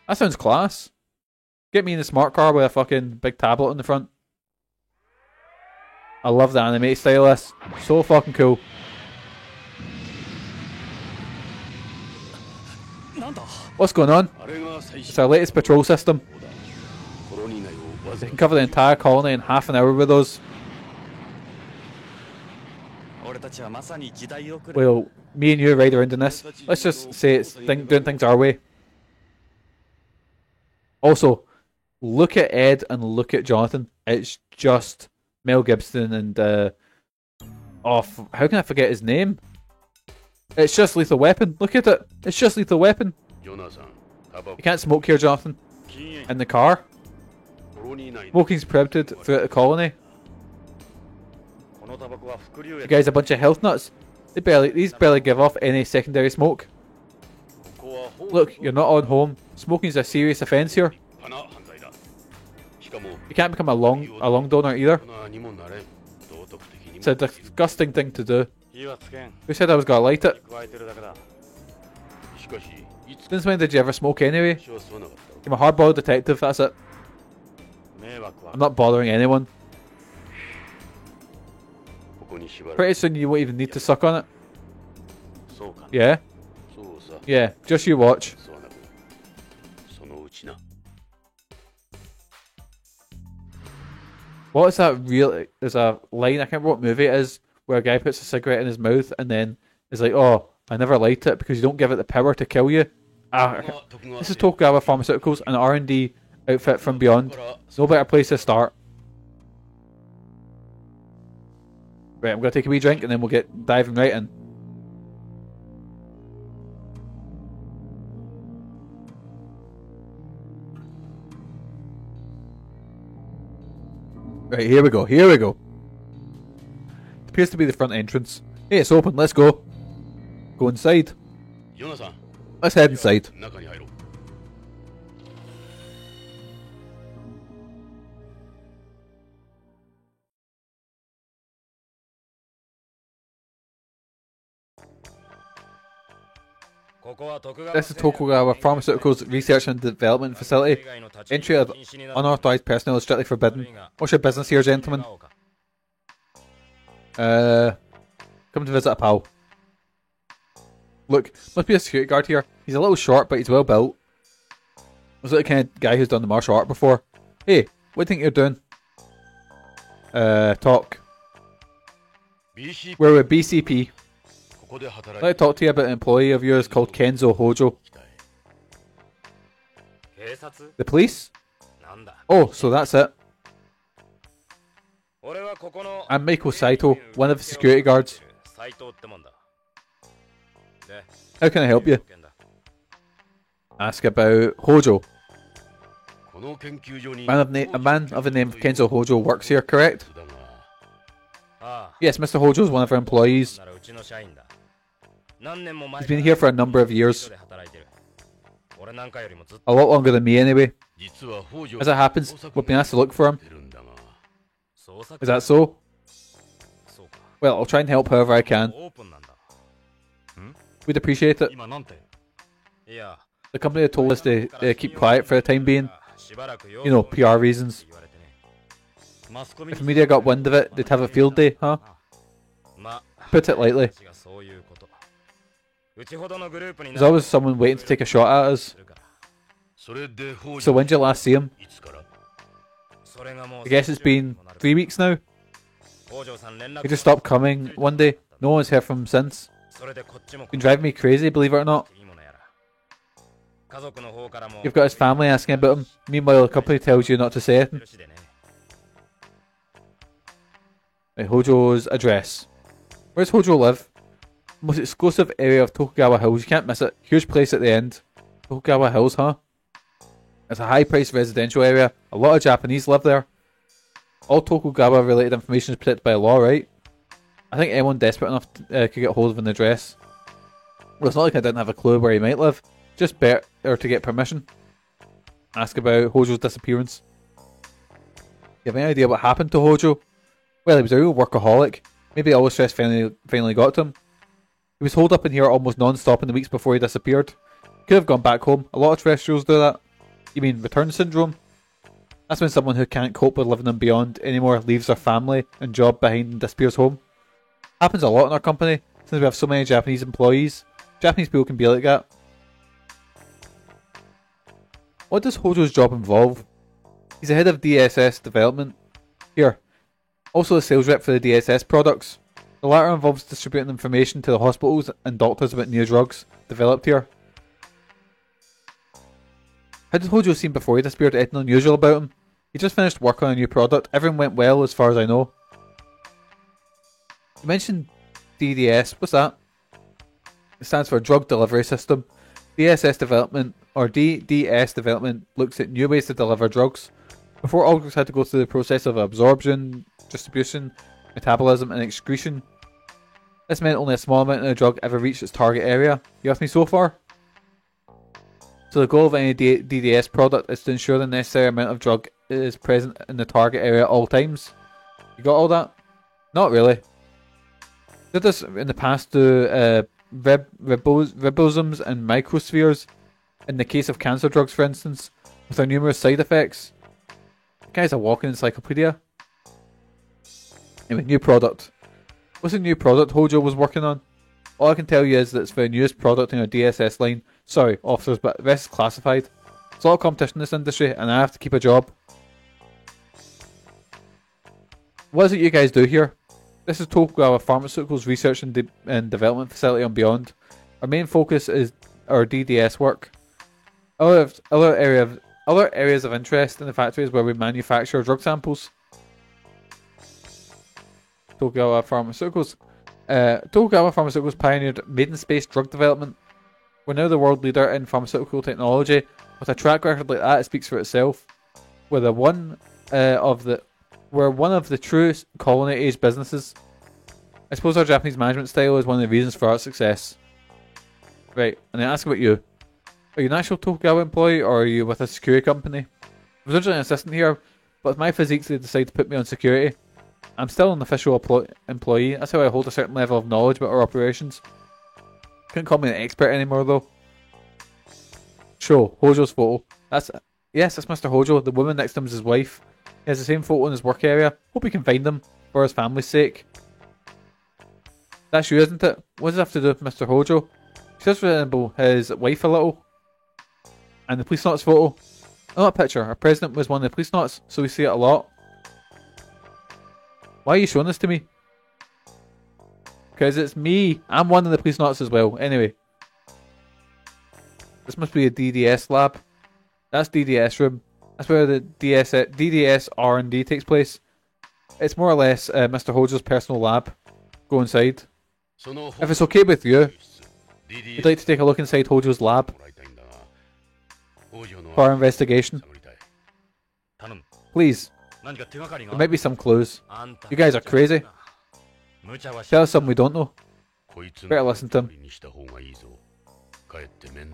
[SPEAKER 2] That sounds class. Get me in the smart car with a fucking big tablet on the front. I love the animated style of this. So fucking cool.
[SPEAKER 3] なんだ
[SPEAKER 2] What's going on?
[SPEAKER 3] あれが最
[SPEAKER 2] It's
[SPEAKER 3] 新
[SPEAKER 2] our latest patrol system.
[SPEAKER 3] コロニー内をわざ
[SPEAKER 2] They can cover the entire colony in half an hour with us.
[SPEAKER 3] 俺たちはまさに時代遅れ
[SPEAKER 2] Well, me and you ride around in this. Let's just say it's doing things our way. Also, look at Ed and look at Jonathan. It's just Mel Gibson and how can I forget his name? It's just Lethal Weapon. Look at it. It's just Lethal Weapon.
[SPEAKER 3] ジョナサンタバコ
[SPEAKER 2] You can't smoke here, Jonathan.
[SPEAKER 3] 禁煙
[SPEAKER 2] In the car.
[SPEAKER 3] コロニー内
[SPEAKER 2] Smoking's prohibited throughout the colony.
[SPEAKER 3] このタバコは副流
[SPEAKER 2] You
[SPEAKER 3] 薬
[SPEAKER 2] guys are a bunch of health nuts. These barely give off any secondary smoke.
[SPEAKER 3] ここはホーム
[SPEAKER 2] Look, you're not on home. Smoking is a serious offence here.
[SPEAKER 3] 立派な犯罪だしかも
[SPEAKER 2] You can't become a long donor either.
[SPEAKER 3] 大人にもなれん道徳的にも
[SPEAKER 2] It's a disgusting thing to do.
[SPEAKER 3] 火はつけん
[SPEAKER 2] Who said I was gonna light it?
[SPEAKER 3] 加えてるだけだしかしいつ
[SPEAKER 2] Since when did you ever smoke anyway?
[SPEAKER 3] 私は吸わなかったろ
[SPEAKER 2] I'm a hardboiled detective, that's it.
[SPEAKER 3] 迷惑は
[SPEAKER 2] I'm not bothering anyone.
[SPEAKER 3] ここに縛られ
[SPEAKER 2] Pretty soon you won't even need to suck on it.
[SPEAKER 3] そうかな
[SPEAKER 2] Yeah?
[SPEAKER 3] そうさ
[SPEAKER 2] Yeah, just you watch.
[SPEAKER 3] 吸わなくそのうちな
[SPEAKER 2] What is that real? There's a line, I can't remember what movie it is, where a guy puts a cigarette in his mouth and then is like, oh, I never light it because you don't give it the power to kill you. This is Tokugawa Pharmaceuticals, an R&D outfit from beyond. No better place to start. Right, I'm going to take a wee drink and then we'll get diving right in. Right, here we go, here we go. Appears to be the front entrance. Hey, it's open, let's go. Go inside.
[SPEAKER 3] ヨナさん
[SPEAKER 2] Let's head inside.
[SPEAKER 3] 中に入ろう
[SPEAKER 2] This is Tokugawa Pharmaceuticals Research and Development Facility. Entry of unauthorized personnel is strictly forbidden. What's your business here, gentlemen? Come to visit a pal. Look, must be a security guard here. He's a little short, but he's well built. Looks like the kind of guy who's done the martial art before. Hey, what do you think you're doing? Talk.
[SPEAKER 3] BCP
[SPEAKER 2] We're with BCP.
[SPEAKER 3] ここで働
[SPEAKER 2] I'd like to talk to you about an employee of yours called Kenzo Hojo.
[SPEAKER 3] きたい警察
[SPEAKER 2] The police?
[SPEAKER 3] なんだ
[SPEAKER 2] Oh, so that's it.
[SPEAKER 3] 俺はここの
[SPEAKER 2] I'm Michael Saito, one of the security guards.
[SPEAKER 3] 斉藤ってもんだで
[SPEAKER 2] How can I help you?
[SPEAKER 3] 条件だ
[SPEAKER 2] Ask about Hojo.
[SPEAKER 3] この研究所に
[SPEAKER 2] A man of the name of Kenzo Hojo works here, correct?
[SPEAKER 3] だが
[SPEAKER 4] ああ
[SPEAKER 2] Yes, Mr. Hojo is one of our employees.
[SPEAKER 4] ならうちの社員だ何年も前
[SPEAKER 2] He's been here for a number of years.
[SPEAKER 4] で働いてる俺なんかよりもずっと
[SPEAKER 2] A lot longer than me, anyway.
[SPEAKER 3] 実は北条
[SPEAKER 2] As it happens, we've been asked to look for him.
[SPEAKER 3] てるんだが
[SPEAKER 4] 捜索
[SPEAKER 2] Is that so?
[SPEAKER 4] そうか
[SPEAKER 2] Well, I'll try and help however I can.
[SPEAKER 4] オープンなんだ
[SPEAKER 2] We'd appreciate it.
[SPEAKER 4] 今なんていや
[SPEAKER 2] The company had told us to keep quiet for the time being.
[SPEAKER 4] しばらく
[SPEAKER 2] You know, PR reasons.
[SPEAKER 4] 言われてねマスコミ
[SPEAKER 2] If the media got wind of it, they'd have a field day, huh?
[SPEAKER 4] ま
[SPEAKER 2] Put it lightly.
[SPEAKER 4] 私がそういうことうちほどのグループに
[SPEAKER 2] There's always someone waiting to take a shot at us.
[SPEAKER 4] するから
[SPEAKER 2] So when did you last see him?
[SPEAKER 4] いつから？それがもう
[SPEAKER 2] I guess it's been 3 weeks now.
[SPEAKER 4] 北条さん連絡
[SPEAKER 2] He just stopped coming one day. No one's heard from him since.
[SPEAKER 4] それでこっちも
[SPEAKER 2] Been driving me crazy, believe it or not.
[SPEAKER 4] いいものやら家族の方からも
[SPEAKER 2] You've got his family asking about him. Meanwhile, the company tells you not to say anything.
[SPEAKER 4] でね
[SPEAKER 2] Right, Hojo's address. Where does Hojo live? Most exclusive area of Tokugawa Hills. You can't miss it. Huge place at the end. Tokugawa Hills, huh? It's a high-priced residential area. A lot of Japanese live there. All Tokugawa-related information is protected by law, right? I think anyone desperate enough could get hold of an address. Well, it's not like I didn't have a clue where he might live. Just better to get permission. Ask about Hojo's disappearance. You have any idea what happened to Hojo? Well, he was a real workaholic. Maybe all the stress finally got to him. He was holed up in here almost non-stop in the weeks before he disappeared. Could have gone back home. A lot of terrestrials do that. You mean return syndrome? That's when someone who can't cope with living in Beyond anymore leaves their family and job behind and disappears home. Happens a lot in our company, since we have so many Japanese employees. Japanese people can be like that. What does Hojo's job involve? He's the head of DSS development. Here. Also a sales rep for the DSS products. The latter involves distributing information to the hospitals and doctors about new drugs developed here. How did Hojo seem before he disappeared? Anything unusual about him? He just finished work on a new product. Everything went well as far as I know. You mentioned DDS. What's that? It stands for Drug Delivery System. DSS development, or DDS development, looks at new ways to deliver drugs. Before, all drugs had to go through the process of absorption, distribution, metabolism, and excretion. This meant only a small amount of the drug ever reached its target area. You asked me so far? So the goal of any DDS product is to ensure the necessary amount of drug is present in the target area at all times. You got all that? Not really. Did this in the past to ribosomes and microspheres, in the case of cancer drugs for instance, with their numerous side effects. The guy's a walking encyclopedia. Anyway, new product. What's the new product Hojo was working on? All I can tell you is that it's the newest product in our DSS line. Sorry, officers, but the rest is classified. There's a lot of competition in this industry, and I have to keep a job. What is it you guys do here? This is Tokugawa Pharmaceuticals Research and Development Facility on Beyond. Our main focus is our DDS work. Other areas of interest in the factory is where we manufacture drug samples. Tokugawa Pharmaceuticals. Tokugawa Pharmaceuticals pioneered maiden-space drug development. We're now the world leader in pharmaceutical technology. With a track record like that, it speaks for itself. We're one of the true colony-age businesses. I suppose our Japanese management style is one of the reasons for our success. Right, and then ask about you. Are you an actual Tokugawa employee, or are you with a security company? I was originally an assistant here, but with my physique they decided to put me on security. I'm still an official employee. That's how I hold a certain level of knowledge about our operations. Couldn't call me an expert anymore though. Show Hojo's photo. That's Mr. Hojo. The woman next to him is his wife. He has the same photo in his work area. Hope you can find him for his family's sake. That's you, isn't it? What does it have to do with Mr. Hojo? He does resemble his wife a little. And the police knots photo. Oh, that picture. Our president was one of the police knots, so we see it a lot. Why are you showing this to me? Because it's me. I'm one of the police knots as well. Anyway. This must be a DDS lab. That's DDS room. That's where the DDS R&D takes place. It's more or less Mr. Hojo's personal lab. Go inside. If it's okay with you, we'd like to take a look inside Hojo's lab for our investigation. Please. There might be some clues. You guys are crazy. Tell us something we don't know. Better listen to him.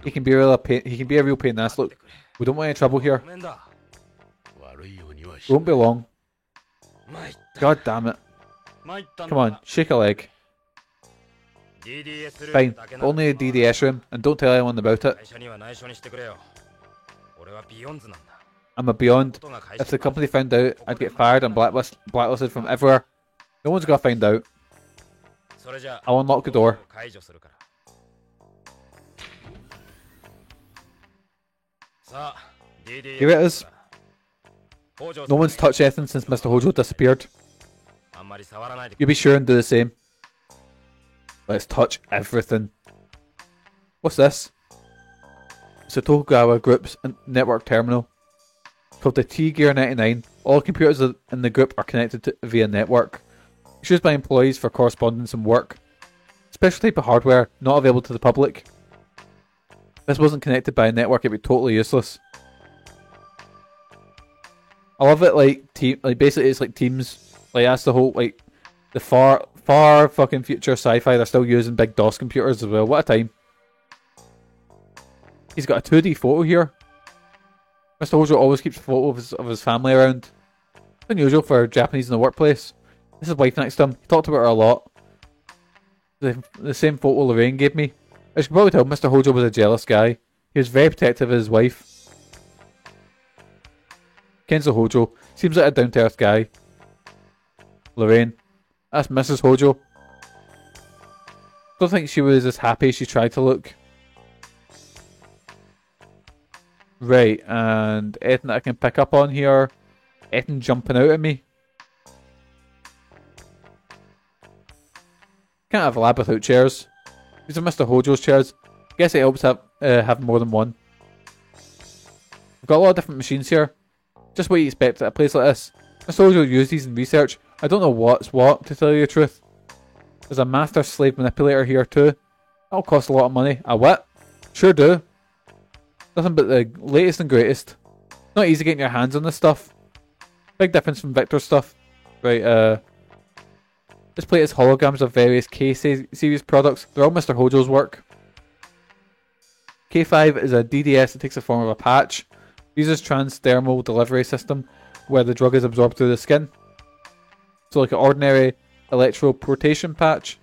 [SPEAKER 2] He can be a real pain in the ass. Look, we don't want any trouble here. We won't be long. God damn it. Come on, shake a leg. Fine, only a DDS room, and don't tell anyone about it. I'm a Beyond. If the company found out, I'd get fired and blacklisted from everywhere. No one's gonna find out. I'll unlock the door.
[SPEAKER 4] さあ DDS
[SPEAKER 2] Here it is.
[SPEAKER 4] 北条さん
[SPEAKER 2] No one's touched anything since Mr. Hojo disappeared.
[SPEAKER 4] あんまり触らないで
[SPEAKER 2] You be sure and do the same. Let's touch everything. What's this? It's a Tokugawa Group's network terminal called the T-Gear 99. All computers in the group are connected via network. It's used by employees for correspondence and work. Special type of hardware not available to the public. If this wasn't connected by a network, it'd be totally useless. I love it, like basically it's like Teams. Like that's the whole the far fucking future sci-fi. They're still using big DOS computers as well. What a time! He's got a 2D photo here. Mr. Hojo always keeps a photo of his family around. It's unusual for Japanese in the workplace. This is his wife next to him. He talked about her a lot. The same photo Lorraine gave me. As you can probably tell, Mr. Hojo was a jealous guy. He was very protective of his wife. Kenzo Hojo seems like a down-to-earth guy. Lorraine. That's Mrs. Hojo. Don't think she was as happy as she tried to look. Right, and anything that I can pick up on here? Anything jumping out at me? Can't have a lab without chairs. These are Mr. Hojo's chairs. Guess it helps have more than one. We've got a lot of different machines here. Just what you expect at a place like this. Mr. Hojo used these in research. I don't know what's what, to tell you the truth. There's a master slave manipulator here too. That'll cost a lot of money. A what? Sure do. Nothing but the latest and greatest. Not easy getting your hands on this stuff. Big difference from Victor's stuff. Right, this plate is holograms of various K-series products. They're all Mr. Hojo's work. K5 is a DDS that takes the form of a patch. Uses transdermal delivery system where the drug is absorbed through the skin. So like an ordinary electroporation patch.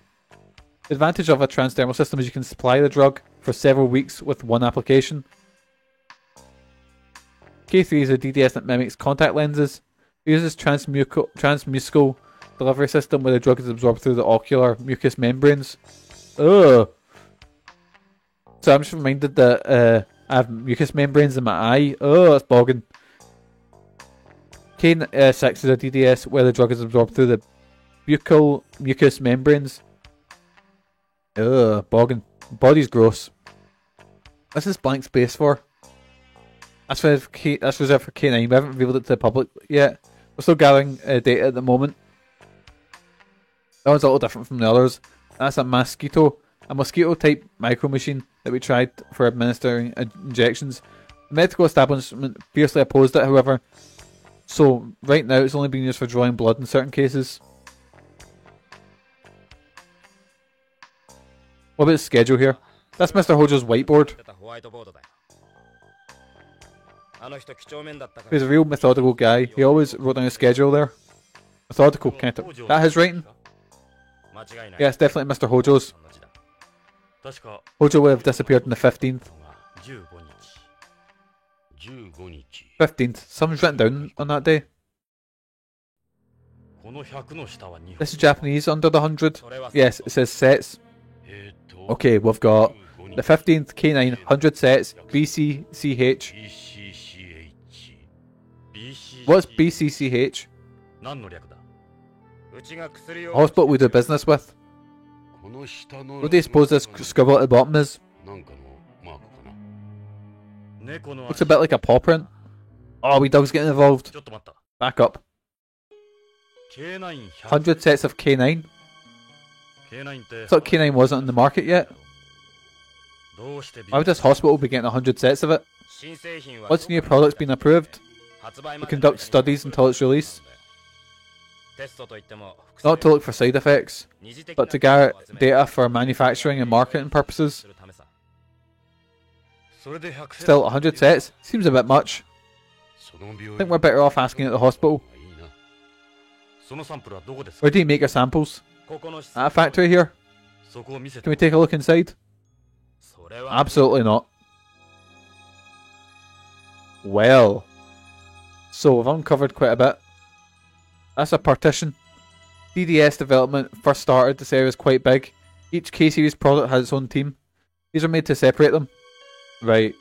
[SPEAKER 2] The advantage of a transdermal system is you can supply the drug for several weeks with one application. K3 is a DDS that mimics contact lenses. It uses transmucal delivery system where the drug is absorbed through the ocular mucous membranes. Ugh. So I'm just reminded that I have mucous membranes in my eye. Oh, that's bogging. K6 is a DDS where the drug is absorbed through the buccal mucous membranes. Ugh, bogging. Body's gross. What's this blank space for? That's reserved for K9. We haven't revealed it to the public yet. We're still gathering data at the moment. That one's a little different from the others. That's a mosquito type micro machine that we tried for administering injections. The medical establishment fiercely opposed it, however. So right now it's only being used for drawing blood in certain cases. What about the schedule here? That's Mr. Hojo's whiteboard. He's a real methodical guy. He always wrote down a schedule there. Methodical, can't it? That his writing? Yeah, it's definitely Mr. Hojo's. Hojo would have disappeared on the 15th. 15th. Something's written down on that day. This is Japanese under the 100. Yes, it says sets. Okay, we've got the 15th K9 100 sets BCCH. What's BCCH? A hospital we do business with. What do you suppose this scribble at the bottom is? Looks a bit like a paw print. Oh, we dogs getting involved. Back up. 100 sets of K9. I thought K9 wasn't on the market yet. Why would this hospital be getting 100 sets of it? Once new product's been approved, we conduct studies until its release. Not to look for side effects, but to gather data for manufacturing and marketing purposes. Still, 100 sets seems a bit much. I think we're better off asking at the hospital. Where do you make your samples? At a factory here? Can we take a look inside? Absolutely not. Well, so we've uncovered quite a bit. That's a partition. DDS development first started, this area is quite big. Each K-series product has its own team. These are made to separate them. Right.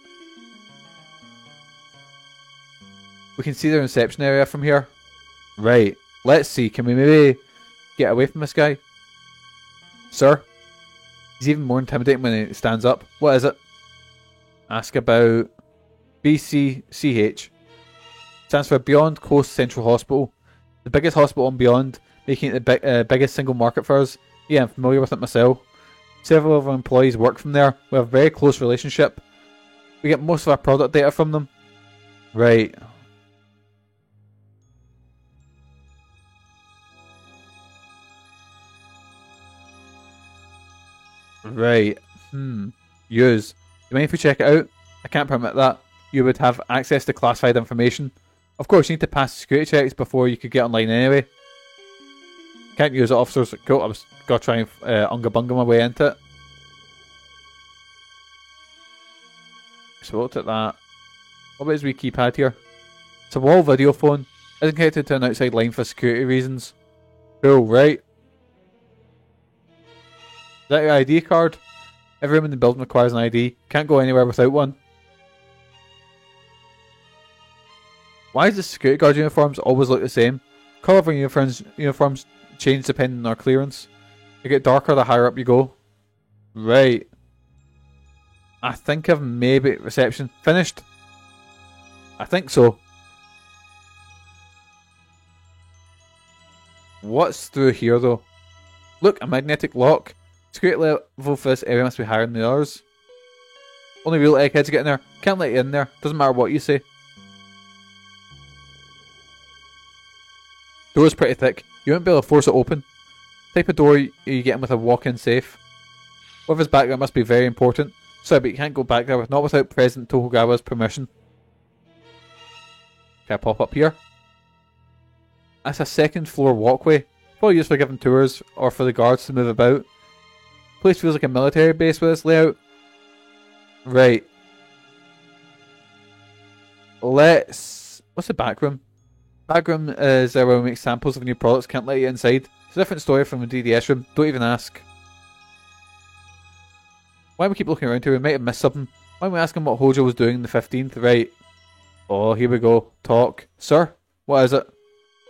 [SPEAKER 2] We can see the reception area from here. Right. Let's see. Can we maybe get away from this guy? Sir? He's even more intimidating when he stands up. What is it? Ask about BCCH. Stands for Beyond Coast Central Hospital. The biggest hospital on Beyond, making it the biggest single market for us. Yeah, I'm familiar with it myself. Several of our employees work from there. We have a very close relationship. We get most of our product data from them. Right. Right. Use. Do you mind if we check it out? I can't permit that. You would have access to classified information. Of course, you need to pass security checks before you could get online anyway. Can't use it, officers. Cool, I was gonna try and unga bunga my way into it. So we'll take that. What about his wee keypad here? It's a wall video phone. Isn't connected to an outside line for security reasons. Cool, right? Is that your ID card? Every room in the building requires an ID. Can't go anywhere without one. Why does the security guard uniforms always look the same? Colour of our uniforms change depending on our clearance. They get darker the higher up you go. Right. I think I've maybe... Reception. Finished? I think so. What's through here though? Look, a magnetic lock. Security level for this area must be higher than the others. Only real eggheads get in there. Can't let you in there. Doesn't matter what you say. Door's pretty thick. You won't be able to force it open. Type of door you get in with a walk-in safe. Whoever's back there must be very important. Sorry, but you can't go back there not without President Tokugawa's permission. Can I pop up here? That's a second floor walkway. Probably used for giving tours or for the guards to move about. Place feels like a military base with this layout. Right. What's the back room? Back room is where we make samples of new products. Can't let you inside. It's a different story from the DDS room. Don't even ask. Why do we keep looking around here? We might have missed something. Why don't we ask him what Hojo was doing on the 15th? Right. Oh, here we go. Talk. Sir, what is it?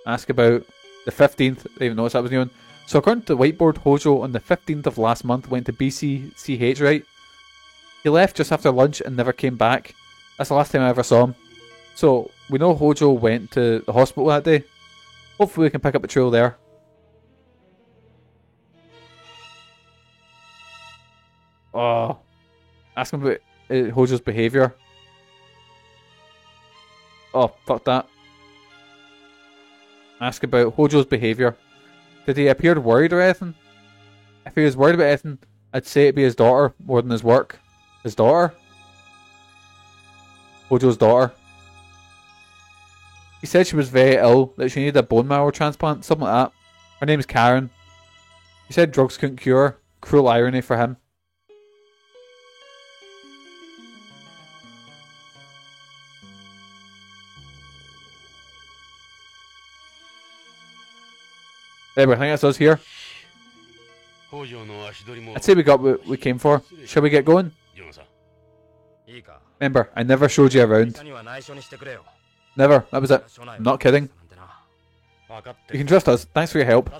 [SPEAKER 2] Ask about the 15th. I didn't even notice that was new one. So according to the whiteboard, Hojo on the 15th of last month went to BCCH, right? He left just after lunch and never came back. That's the last time I ever saw him. So we know Hojo went to the hospital that day. Hopefully we can pick up a trail there. Oh. Ask him about Hojo's behaviour. Oh, fuck that. Ask about Hojo's behaviour. Did he appear worried or anything? If he was worried about anything, I'd say it'd be his daughter more than his work. His daughter? Hojo's daughter. He said she was very ill, that she needed a bone marrow transplant, something like that. Her name's Karen. He said drugs couldn't cure her. Cruel irony for him. There, I think that's us here. I'd say we got what we came for. Shall we get going? Remember, I never showed you around. Never, that was it. I'm not kidding. You can trust us. Thanks for your help.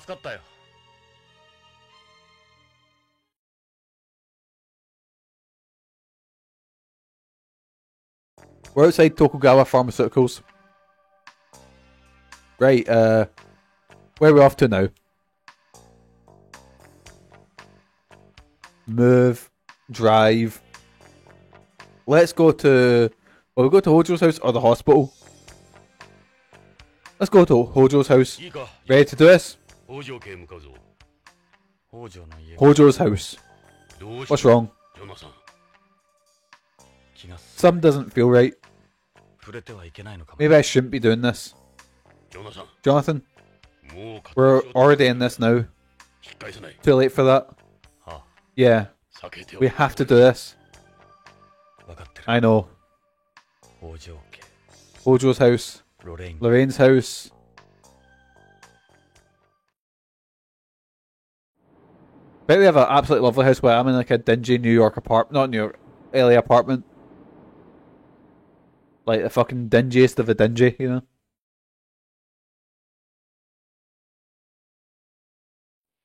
[SPEAKER 2] We're outside Tokugawa Pharmaceuticals. Right, where are we off to now? Move. Drive. Let's go to... Will we go to Hojo's house or the hospital? Let's go to Hojo's house. Ready to do this? Hojo's house. What's wrong? Something doesn't feel right. Maybe I shouldn't be doing this. Jonathan? We're already in this now. Too late for that. Yeah. We have to do this. I know. Hojo's house. Lorraine's house. Bet we have an absolutely lovely house where I'm in like a dingy New York apartment. Not New York, LA apartment. like the fucking dingiest of the dingy, you know.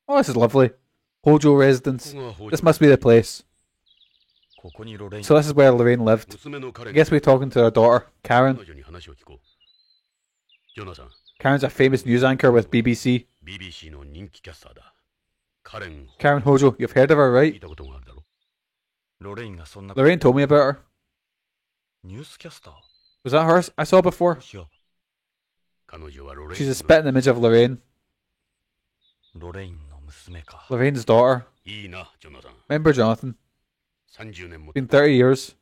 [SPEAKER 2] Oh, this is lovely. Hojo residence. This must be the place.
[SPEAKER 4] ここにロレイン
[SPEAKER 2] So this is where Lorraine lived.
[SPEAKER 1] 娘のカレ
[SPEAKER 2] I
[SPEAKER 1] ン
[SPEAKER 2] guess we're talking to her daughter, Karen.
[SPEAKER 1] 彼女に話を聞こう。ジョナサン、
[SPEAKER 2] Karen's a famous news anchor with BBC.
[SPEAKER 1] BBC の人気キャスターだ。カレン、
[SPEAKER 2] Karen Hojo, you've heard of her,
[SPEAKER 1] 聞い
[SPEAKER 2] right?
[SPEAKER 1] たことがあるだろ。
[SPEAKER 4] ロレインがそんな
[SPEAKER 2] Lorraine told me about her.
[SPEAKER 4] ニュースキャスター
[SPEAKER 2] Was that her I saw before?
[SPEAKER 4] ロシア
[SPEAKER 1] 彼女はロレイン
[SPEAKER 2] She's a spitting image of Lorraine.
[SPEAKER 4] ロレインの娘か
[SPEAKER 2] Lorraine's daughter.
[SPEAKER 1] いいな、ジョナサン。
[SPEAKER 2] Remember Jonathan?
[SPEAKER 1] 30年も
[SPEAKER 2] Been 30 years.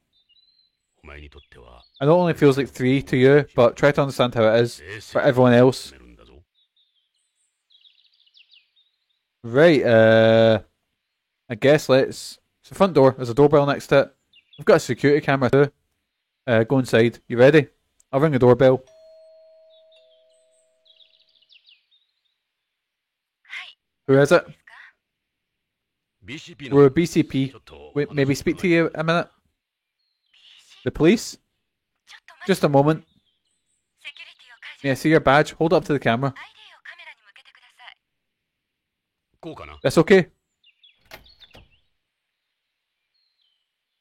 [SPEAKER 1] お前にとっては
[SPEAKER 2] I know it only feels like 3 to you, but try to understand how it is for everyone else.
[SPEAKER 1] めるんだぞ。
[SPEAKER 2] Right, I guess let's... It's the front door. There's a doorbell next to it. We've got a security camera too. Go inside. You ready? I'll ring the doorbell. Who is it?
[SPEAKER 1] BCP
[SPEAKER 2] We're
[SPEAKER 1] の
[SPEAKER 2] BCP.
[SPEAKER 1] ちょっと
[SPEAKER 2] Wait, maybe speak to you a minute? The police? Just a moment. Yeah, see your badge? Hold it up to the camera.
[SPEAKER 1] こうかな。
[SPEAKER 2] That's okay.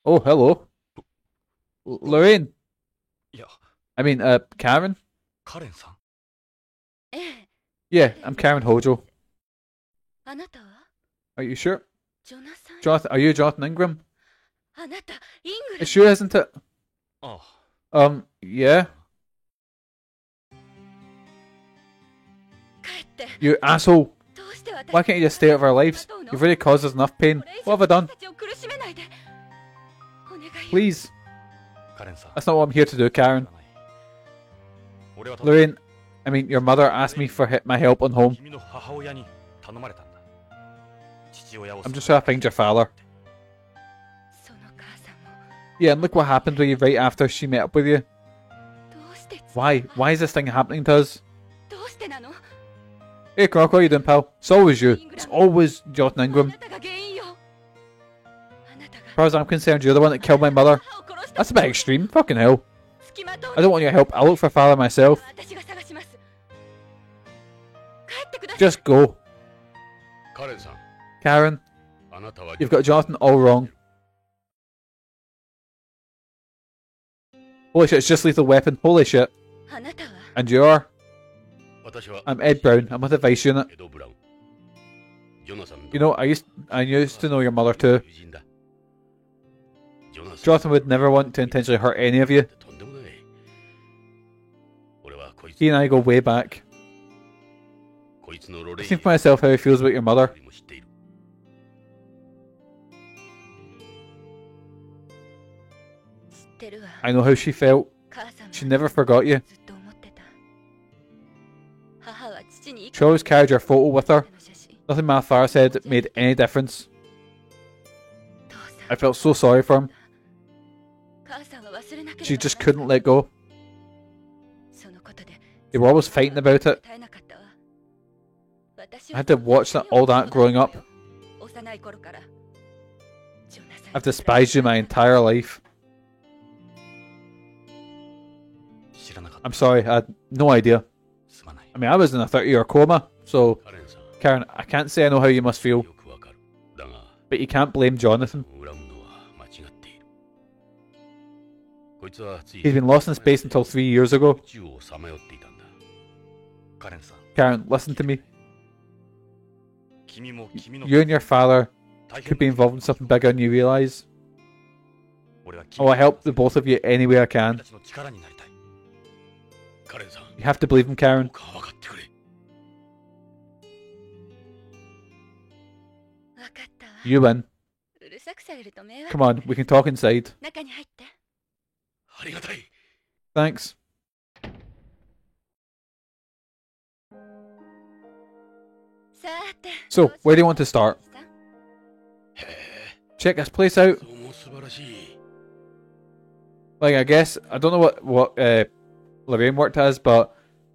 [SPEAKER 2] Oh, hello. Lorraine.
[SPEAKER 4] いや
[SPEAKER 2] I mean, Karen?
[SPEAKER 4] カレンさん
[SPEAKER 2] Yeah, I'm Karen Hojo.
[SPEAKER 5] あなたは
[SPEAKER 2] Are you sure?
[SPEAKER 5] ジョナサン
[SPEAKER 2] Jonathan, are you Jonathan Ingram?
[SPEAKER 5] あなたイングラ
[SPEAKER 2] It sure isn't it?
[SPEAKER 4] あ
[SPEAKER 2] Yeah.
[SPEAKER 5] 帰って
[SPEAKER 2] You asshole.
[SPEAKER 5] どうして私
[SPEAKER 2] Why can't you just stay out of our lives? You've already caused us enough pain.
[SPEAKER 5] これ以上
[SPEAKER 2] What have I done?
[SPEAKER 5] 私たちを苦しめないでお願いよ
[SPEAKER 2] Please.
[SPEAKER 4] カレンさん
[SPEAKER 2] That's not what I'm here to do, Karen.
[SPEAKER 4] 俺は
[SPEAKER 2] Lorraine, I mean, your mother asked me for my help on home.
[SPEAKER 4] 君の母親に頼まれたんだ父親を
[SPEAKER 2] I'm just trying to find your father.
[SPEAKER 5] その母さんも
[SPEAKER 2] Yeah, and look what happened to you right after she met up with you.
[SPEAKER 5] どうして
[SPEAKER 2] Why? Why is this thing happening to us?
[SPEAKER 5] どうしてなの
[SPEAKER 2] Hey, Croc, what are you doing, pal? It's always you. It's always Jonathan
[SPEAKER 5] あ
[SPEAKER 2] Ingram.
[SPEAKER 5] なたが原因よあなたが
[SPEAKER 2] As far as I'm concerned, you're the one that killed my mother.
[SPEAKER 5] 母を殺した
[SPEAKER 2] That's a bit extreme. Fucking hell.
[SPEAKER 5] 付きまとう
[SPEAKER 2] I don't want your help. I'll look for father myself.
[SPEAKER 5] 私が探します帰ってください
[SPEAKER 2] Just go.
[SPEAKER 1] カレンさん、
[SPEAKER 2] Karen,
[SPEAKER 1] あなたは
[SPEAKER 2] you've got Jonathan all wrong. Holy shit, it's just lethal weapon. Holy shit.
[SPEAKER 5] あなたは
[SPEAKER 2] And you're?
[SPEAKER 1] 私は
[SPEAKER 2] I'm Ed Brown. I'm with the Vice Unit.
[SPEAKER 1] エド・ブラウン。ジョナサンの
[SPEAKER 2] You know, I used to know your mother too.
[SPEAKER 1] 友人だ。ジョナサン
[SPEAKER 2] Jonathan would never want to intentionally hurt any of you.
[SPEAKER 1] とんでもない。俺はこいつ
[SPEAKER 2] He and I go way back.
[SPEAKER 1] こいつのロレ
[SPEAKER 2] I've
[SPEAKER 1] イ
[SPEAKER 2] seen for myself how he feels about your mother.
[SPEAKER 1] よりも知っている。
[SPEAKER 5] 知ってるわ
[SPEAKER 2] I know how she felt.
[SPEAKER 5] 母さん
[SPEAKER 2] She never forgot you.
[SPEAKER 5] ずっと思ってた母は父に
[SPEAKER 2] She always carried your photo with her.
[SPEAKER 5] の写真
[SPEAKER 2] Nothing my father said made any difference.
[SPEAKER 5] 父さん
[SPEAKER 2] I felt so sorry for him.
[SPEAKER 5] 母さんは忘れなければ
[SPEAKER 2] She just couldn't let go.
[SPEAKER 5] そのことで
[SPEAKER 2] They were always fighting about it.
[SPEAKER 5] 耐えなかったわ
[SPEAKER 2] I had to watch all that growing up.
[SPEAKER 5] 幼い頃からジョナサン
[SPEAKER 2] I've despised you my entire life.
[SPEAKER 4] 知らなかった
[SPEAKER 2] I'm sorry, I had no idea.
[SPEAKER 4] すまない
[SPEAKER 2] I mean, I was in a 30-year coma, so
[SPEAKER 1] カレンさん、
[SPEAKER 2] Karen, I can't say I know how you must feel,
[SPEAKER 1] よくわかる。だが、
[SPEAKER 2] but you can't blame Jonathan.
[SPEAKER 1] 恨むのは間違っている。こいつはつい
[SPEAKER 2] He's been lost in space until 3 years ago.
[SPEAKER 1] 宇宙をさまよっていたんだ。
[SPEAKER 4] カレンさん
[SPEAKER 2] Karen, listen to me.
[SPEAKER 4] 君も君の
[SPEAKER 2] You and your father
[SPEAKER 4] 大
[SPEAKER 2] could
[SPEAKER 4] 変
[SPEAKER 2] be
[SPEAKER 4] な
[SPEAKER 2] involved in something bigger than you realize.
[SPEAKER 4] 俺は
[SPEAKER 2] Oh, I help the both of you any way I
[SPEAKER 4] 君
[SPEAKER 2] can.
[SPEAKER 4] たちの力になりたい
[SPEAKER 1] カレンさん、
[SPEAKER 2] You have to believe him,
[SPEAKER 1] どう
[SPEAKER 2] Karen.
[SPEAKER 1] か分かってくれ。
[SPEAKER 5] わかったわ
[SPEAKER 2] You win.
[SPEAKER 5] うるさくされると迷惑
[SPEAKER 2] Come on, we can talk inside.
[SPEAKER 5] 中に入って
[SPEAKER 1] ありがたい。
[SPEAKER 2] Thanks.
[SPEAKER 5] さて
[SPEAKER 2] So, where do you want to start?
[SPEAKER 1] へえ、
[SPEAKER 2] Check this place out.
[SPEAKER 1] そうも素晴らしい。
[SPEAKER 2] Like, I guess, I don't know what Lorraine worked as, but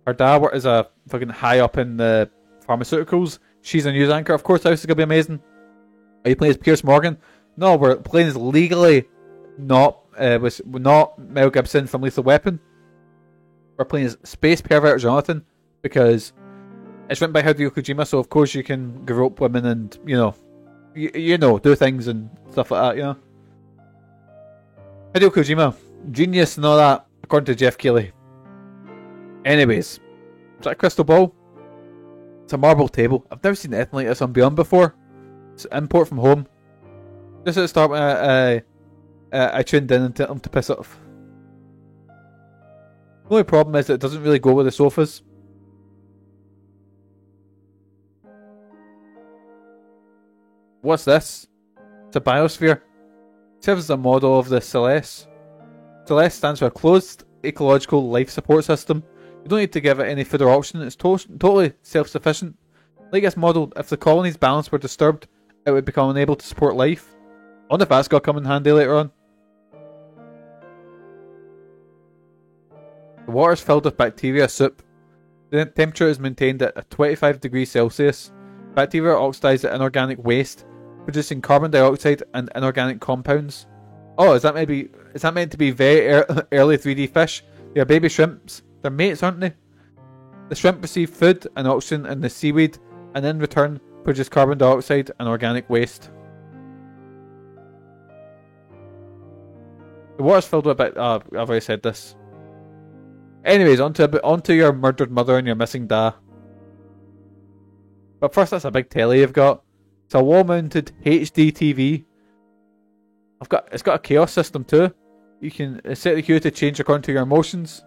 [SPEAKER 2] her dad worked as a fucking high up in the pharmaceuticals. She's a news anchor. Of course, the house is going to be amazing. Are you playing as Pierce Morgan? No, we're playing as legally not was not Mel Gibson from Lethal Weapon. We're playing as Space Pervert Jonathan because it's written by Hideo Kojima, so of course you can grope women and, you know, do things and stuff like that, you know. Hideo Kojima, genius and all that, according to Jeff Keighley. Anyways, is that a crystal ball? It's a marble table. I've never seen anything like this on Beyond before. It's an import from home. Just at the start when I tuned in and tell them to piss off. The only problem is that it doesn't really go with the sofas. What's this? It's a biosphere. It serves as a model of the Celeste. Celeste stands for a closed ecological life support system. You don't need to give it any food or oxygen. It's totally self-sufficient. Like this model, if the colony's balance were disturbed, it would become unable to support life. I wonder if that's got to come in handy later on. The water is filled with bacteria soup. The temperature is maintained at 25 degrees Celsius. Bacteria oxidize the inorganic waste, producing carbon dioxide and inorganic compounds. Oh, is that meant to be very early 3D fish? They are baby shrimps. They're mates, aren't they? The shrimp receive food and oxygen in the seaweed, and in return produce carbon dioxide and organic waste. The water's filled with I've already said this. Anyways, onto your murdered mother and your missing dad. But first, that's a big telly you've got. It's a wall-mounted HD TV. It's got a chaos system too. You can set the cue to change according to your emotions,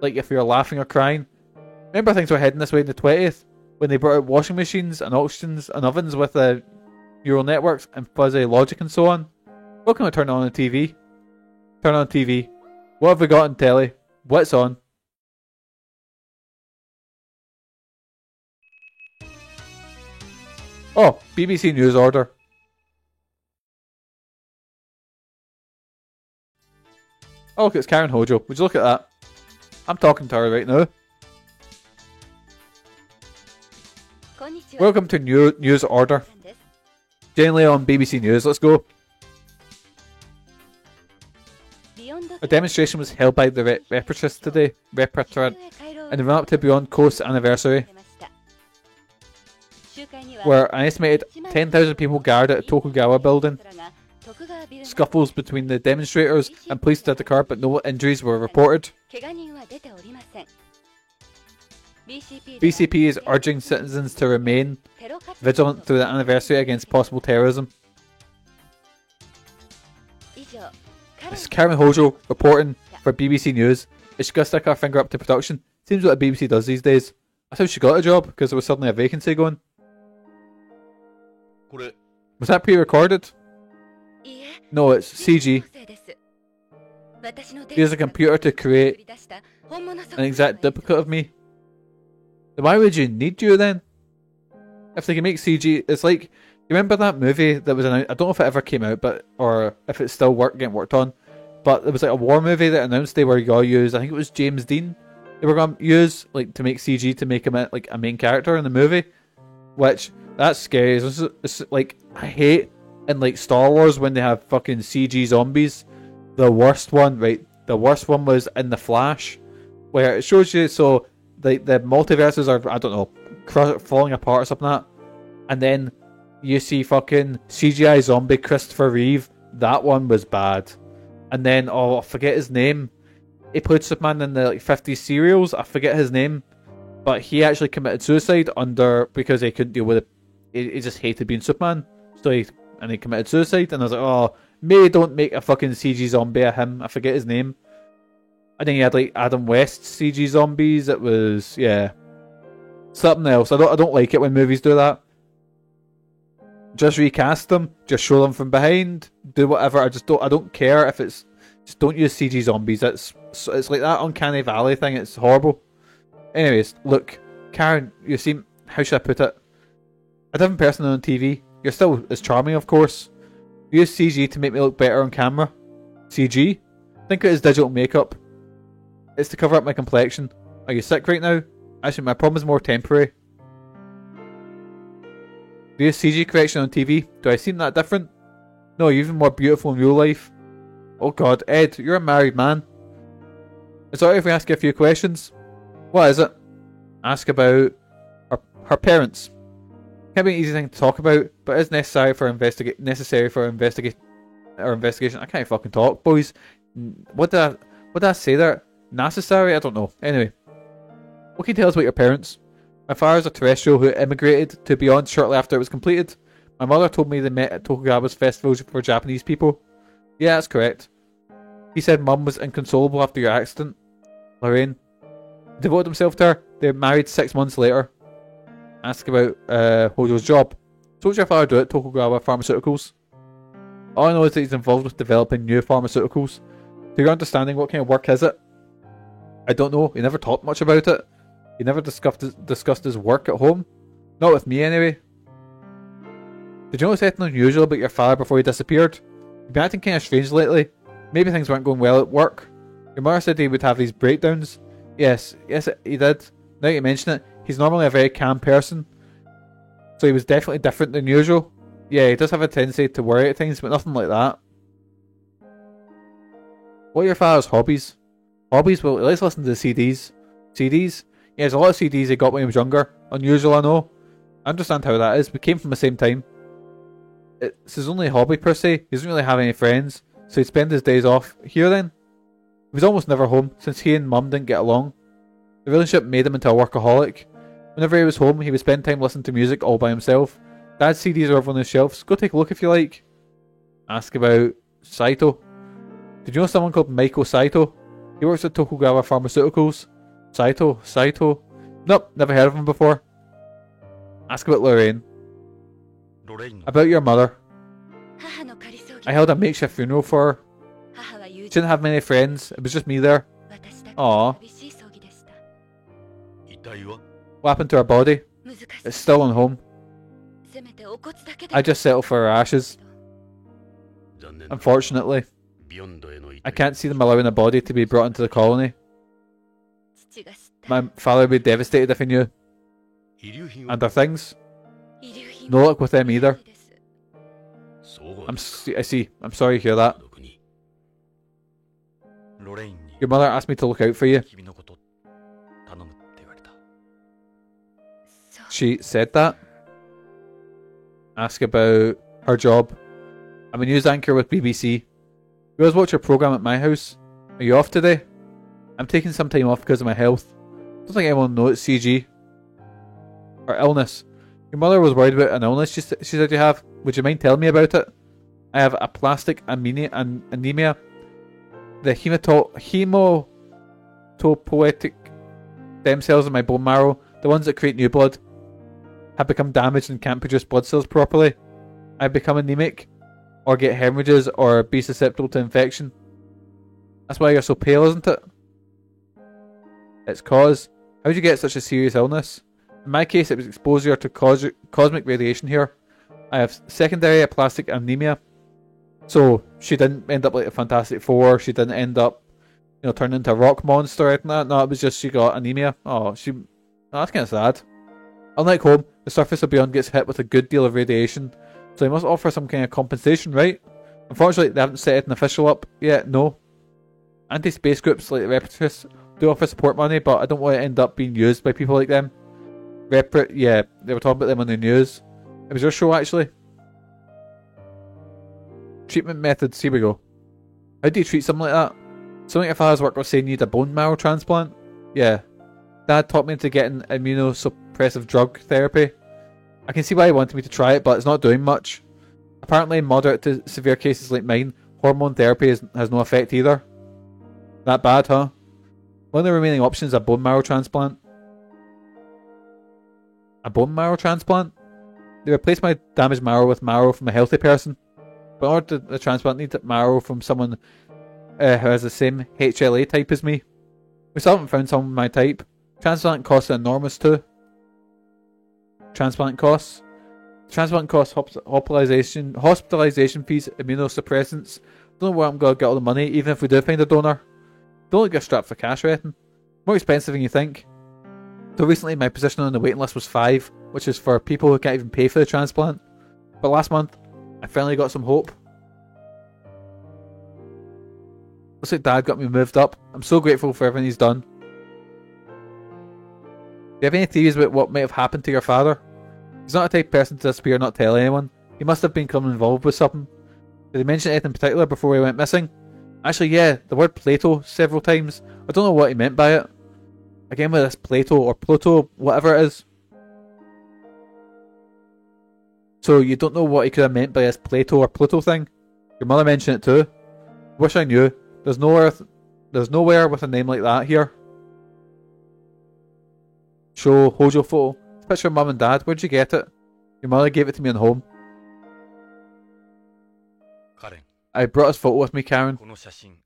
[SPEAKER 2] like if you're laughing or crying. Remember things were heading this way in the 20th when they brought out washing machines and auctions and ovens with neural networks and fuzzy logic and so on. Welcome to Turn On the TV. Turn on TV. What have we got on telly? What's on? Oh, BBC News Order. Oh, look, it's Karen Hojo. Would you look at that? I'm talking to her right now. Welcome to News Order. Generally on BBC News. Let's go. A demonstration was held by the Repatrists today, in the run-up to Beyond Coast's anniversary, where an estimated 10,000 people gathered at a Tokugawa building. Scuffles between the demonstrators and police did occur, but no injuries were reported. BCP is urging citizens to remain vigilant through the anniversary against possible terrorism. This is Karen Hojo reporting for BBC News. Is she going to stick her finger up to production? Seems what the BBC does these days. That's how she got a job, because there was suddenly a vacancy going. Was that pre-recorded? No, it's CG. Use a computer to create an exact duplicate of me. Then why would you need you then? If they can make CG, it's like, you remember that movie that was announced? I don't know if it ever came out, or if it's still getting worked on. But there was like a war movie that announced they were going to use, I think it was James Dean. They were going to use like to make CG to make him like a main character in the movie, which that's scary. It's like, I hate in like Star Wars when they have fucking CG zombies. The worst one, right? The worst one was in The Flash, where it shows you so the multiverses are, I don't know, falling apart or something like that, and then you see fucking CGI zombie Christopher Reeve. That one was bad. And then, oh, I forget his name. He played Superman in the like 50s serials. I forget his name, but he actually committed suicide because he couldn't deal with it. He just hated being Superman, so he committed suicide. And I was like, oh, maybe don't make a fucking CG zombie of him. I forget his name. And then you had like Adam West CG zombies. It was, yeah, something else. I don't like it when movies do that. Just recast them, just show them from behind, do whatever. I don't care if it's, just don't use CG zombies. It's like that Uncanny Valley thing. It's horrible. Anyways, look, Karen, you seem, how should I put it, a different person on TV. You're still as charming, of course. Use CG to make me look better on camera. CG? Think of it as digital makeup. It's to cover up my complexion. Are you sick right now? Actually, my problem is more temporary. Do you use CG correction on TV? Do I seem that different? No, you're even more beautiful in real life. Oh god, Ed, you're a married man. It's alright if we ask you a few questions. What is it? Ask about her parents. Can't be an easy thing to talk about, but it's necessary for investigation. I can't fucking talk, boys. What did I say there? Necessary? I don't know. Anyway, what can you tell us about your parents? My father is a terrestrial who immigrated to Beyond shortly after it was completed. My mother told me they met at Tokugawa's festival for Japanese people. Yeah, that's correct. He said Mum was inconsolable after your accident. Lorraine devoted himself to her. They were married 6 months later. Ask about Hojo's job. So what's your father do at Tokugawa Pharmaceuticals? All I know is that he's involved with developing new pharmaceuticals. To your understanding, what kind of work is it? I don't know. He never talked much about it. He never discussed his work at home. Not with me, anyway. Did you notice anything unusual about your father before he disappeared? He's been acting kind of strange lately. Maybe things weren't going well at work. Your mother said he would have these breakdowns. Yes, he did. Now you mention it, he's normally a very calm person. So he was definitely different than usual. Yeah, he does have a tendency to worry at things, but nothing like that. What are your father's hobbies? Hobbies? Well, let's listen to the CDs. CDs? Yeah, there's a lot of CDs he got when he was younger. Unusual, I know. I understand how that is. We came from the same time. It's his only hobby per se. He doesn't really have any friends, so he'd spend his days off here then. He was almost never home, since he and Mum didn't get along. The relationship made him into a workaholic. Whenever he was home, he would spend time listening to music all by himself. Dad's CDs are over on the shelves. Go take a look if you like. Ask about Saito. Did you know someone called Maiko Saito? He works at Tokugawa Pharmaceuticals. Saito. Nope, never heard of him before. Ask about Lorraine. About your mother. I held a makeshift funeral for her. She didn't have many friends. It was just me there. Aww. What happened to her body? It's still on home. I just settled for her ashes. Unfortunately, I can't see them allowing a body to be brought into the colony. My father would be devastated if he knew. And their things? No luck with them either. I see. I'm sorry to hear that. Your mother asked me to look out for you. She said that. Ask about her job. I'm a news anchor with BBC. You always watch your programme at my house. Are you off today? I'm taking some time off because of my health. Don't think anyone will know it's CG. Or illness. Your mother was worried about an illness she said you have. Would you mind telling me about it? I have aplastic anemia. The hematopoietic stem cells in my bone marrow, the ones that create new blood, have become damaged and can't produce blood cells properly. I've become anemic, or get hemorrhages, or be susceptible to infection. That's why you're so pale, isn't it? It's cause. How did you get such a serious illness? In my case, it was exposure to cosmic radiation here. I have secondary aplastic anemia. So, she didn't end up like the Fantastic Four. She didn't end up, turning into a rock monster or anything like that. No, it was just she got anemia. That's kind of sad. Unlike home, the surface of Beyond gets hit with a good deal of radiation. So they must offer some kind of compensation, right? Unfortunately, they haven't set an official up yet, no. Anti-space groups like the Reparatus do offer support money, but I don't want to end up being used by people like them. Yeah, they were talking about them on the news. It was your show, actually. Treatment methods, here we go. How do you treat something like that? Something if father's work was saying you need a bone marrow transplant? Yeah. Dad taught me into getting immunosuppressive drug therapy. I can see why he wanted me to try it, but it's not doing much. Apparently, in moderate to severe cases like mine, hormone therapy has no effect either. That bad, huh? One of the remaining options is a bone marrow transplant. A bone marrow transplant? They replace my damaged marrow with marrow from a healthy person. But in order to the transplant, need marrow from someone who has the same HLA type as me. We still haven't found someone with my type. Transplant costs are enormous too. Transplant costs, hospitalization fees, immunosuppressants. Don't know where I'm going to get all the money, even if we do find a donor. Don't look, you're strapped for cash, Retton. More expensive than you think. So recently my position on the waiting list was 5, which is for people who can't even pay for the transplant. But last month, I finally got some hope. Looks like Dad got me moved up. I'm so grateful for everything he's done. Do you have any theories about what might have happened to your father? He's not a type of person to disappear and not tell anyone. He must have become involved with something. Did he mention anything in particular before he went missing? Actually, yeah, the word Plato several times. I don't know what he meant by it. Again with this Plato or Pluto, whatever it is. So you don't know what he could have meant by this Plato or Pluto thing? Your mother mentioned it too. Wish I knew. There's nowhere with a name like that here. Show Hojo photo. It's a picture of Mum and Dad. Where'd you get it? Your mother gave it to me at home.
[SPEAKER 4] カレン、
[SPEAKER 2] I brought his photo with me, Karen.
[SPEAKER 4] この写真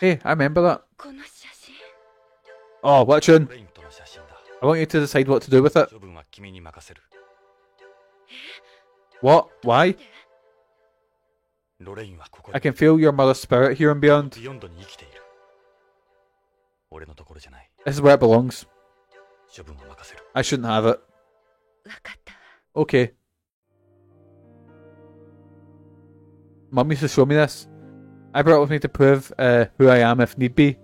[SPEAKER 2] Hey, I remember that.
[SPEAKER 5] この写真
[SPEAKER 2] Oh, what a tune.
[SPEAKER 4] ロレインとの写真だ。
[SPEAKER 2] I want you to decide what to do with it.
[SPEAKER 4] 処分は君に任せる。
[SPEAKER 2] What? Why?
[SPEAKER 4] ロレインはここ
[SPEAKER 2] I can feel your mother's spirit here and beyond.
[SPEAKER 4] ビヨンドに生きている。俺のところじゃない。
[SPEAKER 2] This is where it belongs.
[SPEAKER 4] 処分は任せる。
[SPEAKER 2] I shouldn't have it.
[SPEAKER 5] わかったわ
[SPEAKER 2] Okay. Mum used to show me this. I brought it with me to prove who I am if need be.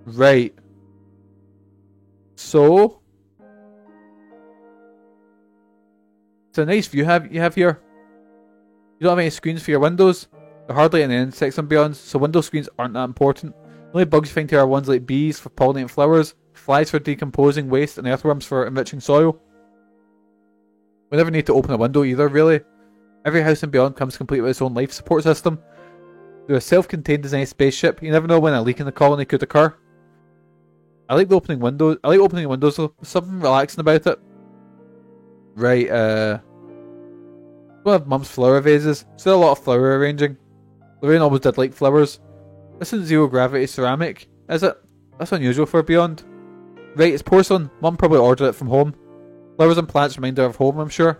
[SPEAKER 2] Right. So it's a nice view you have here. You don't have any screens for your windows. There are hardly any insects and beyond, so window screens aren't that important. The only bugs you find here are ones like bees for pollinating flowers, flies for decomposing waste, and earthworms for enriching soil. We never need to open a window either, really. Every house and beyond comes complete with its own life support system. Through a self-contained design spaceship, you never know when a leak in the colony could occur. I like opening windows. There's something relaxing about it. Right, one of Mum's flower vases. Still a lot of flower arranging. Lorraine always did like flowers. This isn't zero gravity ceramic, is it? That's unusual for Beyond. Right, it's porcelain. Mum probably ordered it from home. Flowers and plants remind her of home, I'm sure.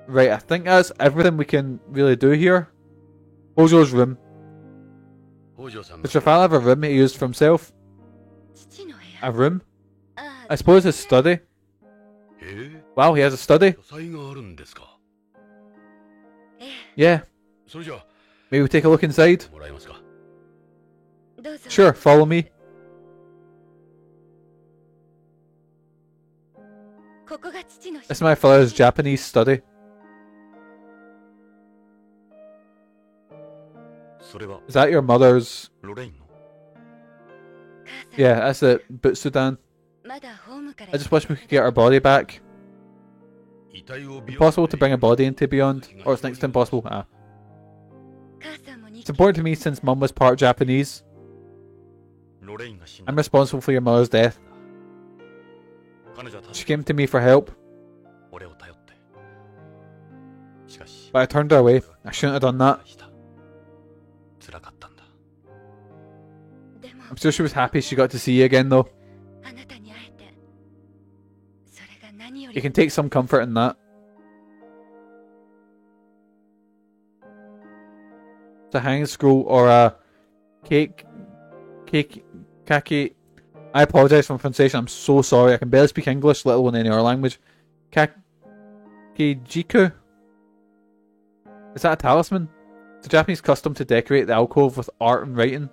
[SPEAKER 2] Right, I think that's everything we can really do here. Hojo's room.
[SPEAKER 1] 北条さん
[SPEAKER 2] Does your father have a room he used for himself?
[SPEAKER 5] 父の部
[SPEAKER 2] A
[SPEAKER 5] 屋
[SPEAKER 2] room?
[SPEAKER 5] あ
[SPEAKER 2] I suppose his study.
[SPEAKER 1] え
[SPEAKER 2] Wow, he has a study.
[SPEAKER 1] 書斎があるんですか
[SPEAKER 5] え
[SPEAKER 2] Yeah,
[SPEAKER 1] それじゃあ
[SPEAKER 2] maybe we take a look inside.
[SPEAKER 1] もらえますか
[SPEAKER 5] えどうぞ
[SPEAKER 2] Sure, follow me.
[SPEAKER 5] ここが父の
[SPEAKER 2] This is my father's Japanese study.
[SPEAKER 4] それは
[SPEAKER 2] Is that your mother's?
[SPEAKER 4] ロレインの。
[SPEAKER 5] 母さん
[SPEAKER 2] Yeah, that's it. Butsudan.
[SPEAKER 5] まだホームから
[SPEAKER 2] I just wish we could get our body back.
[SPEAKER 1] 遺体をビヨン
[SPEAKER 2] Impossible to bring a body into Beyond, or it's next to impossible. Ah.
[SPEAKER 5] 母さんも日
[SPEAKER 2] It's important to me since Mum was part Japanese.
[SPEAKER 4] ロレインが死んだ
[SPEAKER 2] I'm responsible for your mother's death.
[SPEAKER 4] 彼女は
[SPEAKER 2] She
[SPEAKER 4] 確か
[SPEAKER 2] came to me for help,
[SPEAKER 4] 俺を頼って。しかし
[SPEAKER 2] but I turned her away. I shouldn't have done that.
[SPEAKER 4] 辛かったんだ。
[SPEAKER 5] でも
[SPEAKER 2] I'm sure she was happy she got to see you again, though.
[SPEAKER 5] あなたに会えてそれが何よ
[SPEAKER 2] You
[SPEAKER 5] り
[SPEAKER 2] can take some comfort in that. It's a hang scroll or a kake. I apologise for my pronunciation. I'm so sorry. I can barely speak English, let alone any other language. Kakejiku? Is that a talisman? It's a Japanese custom to decorate the alcove with art and writing.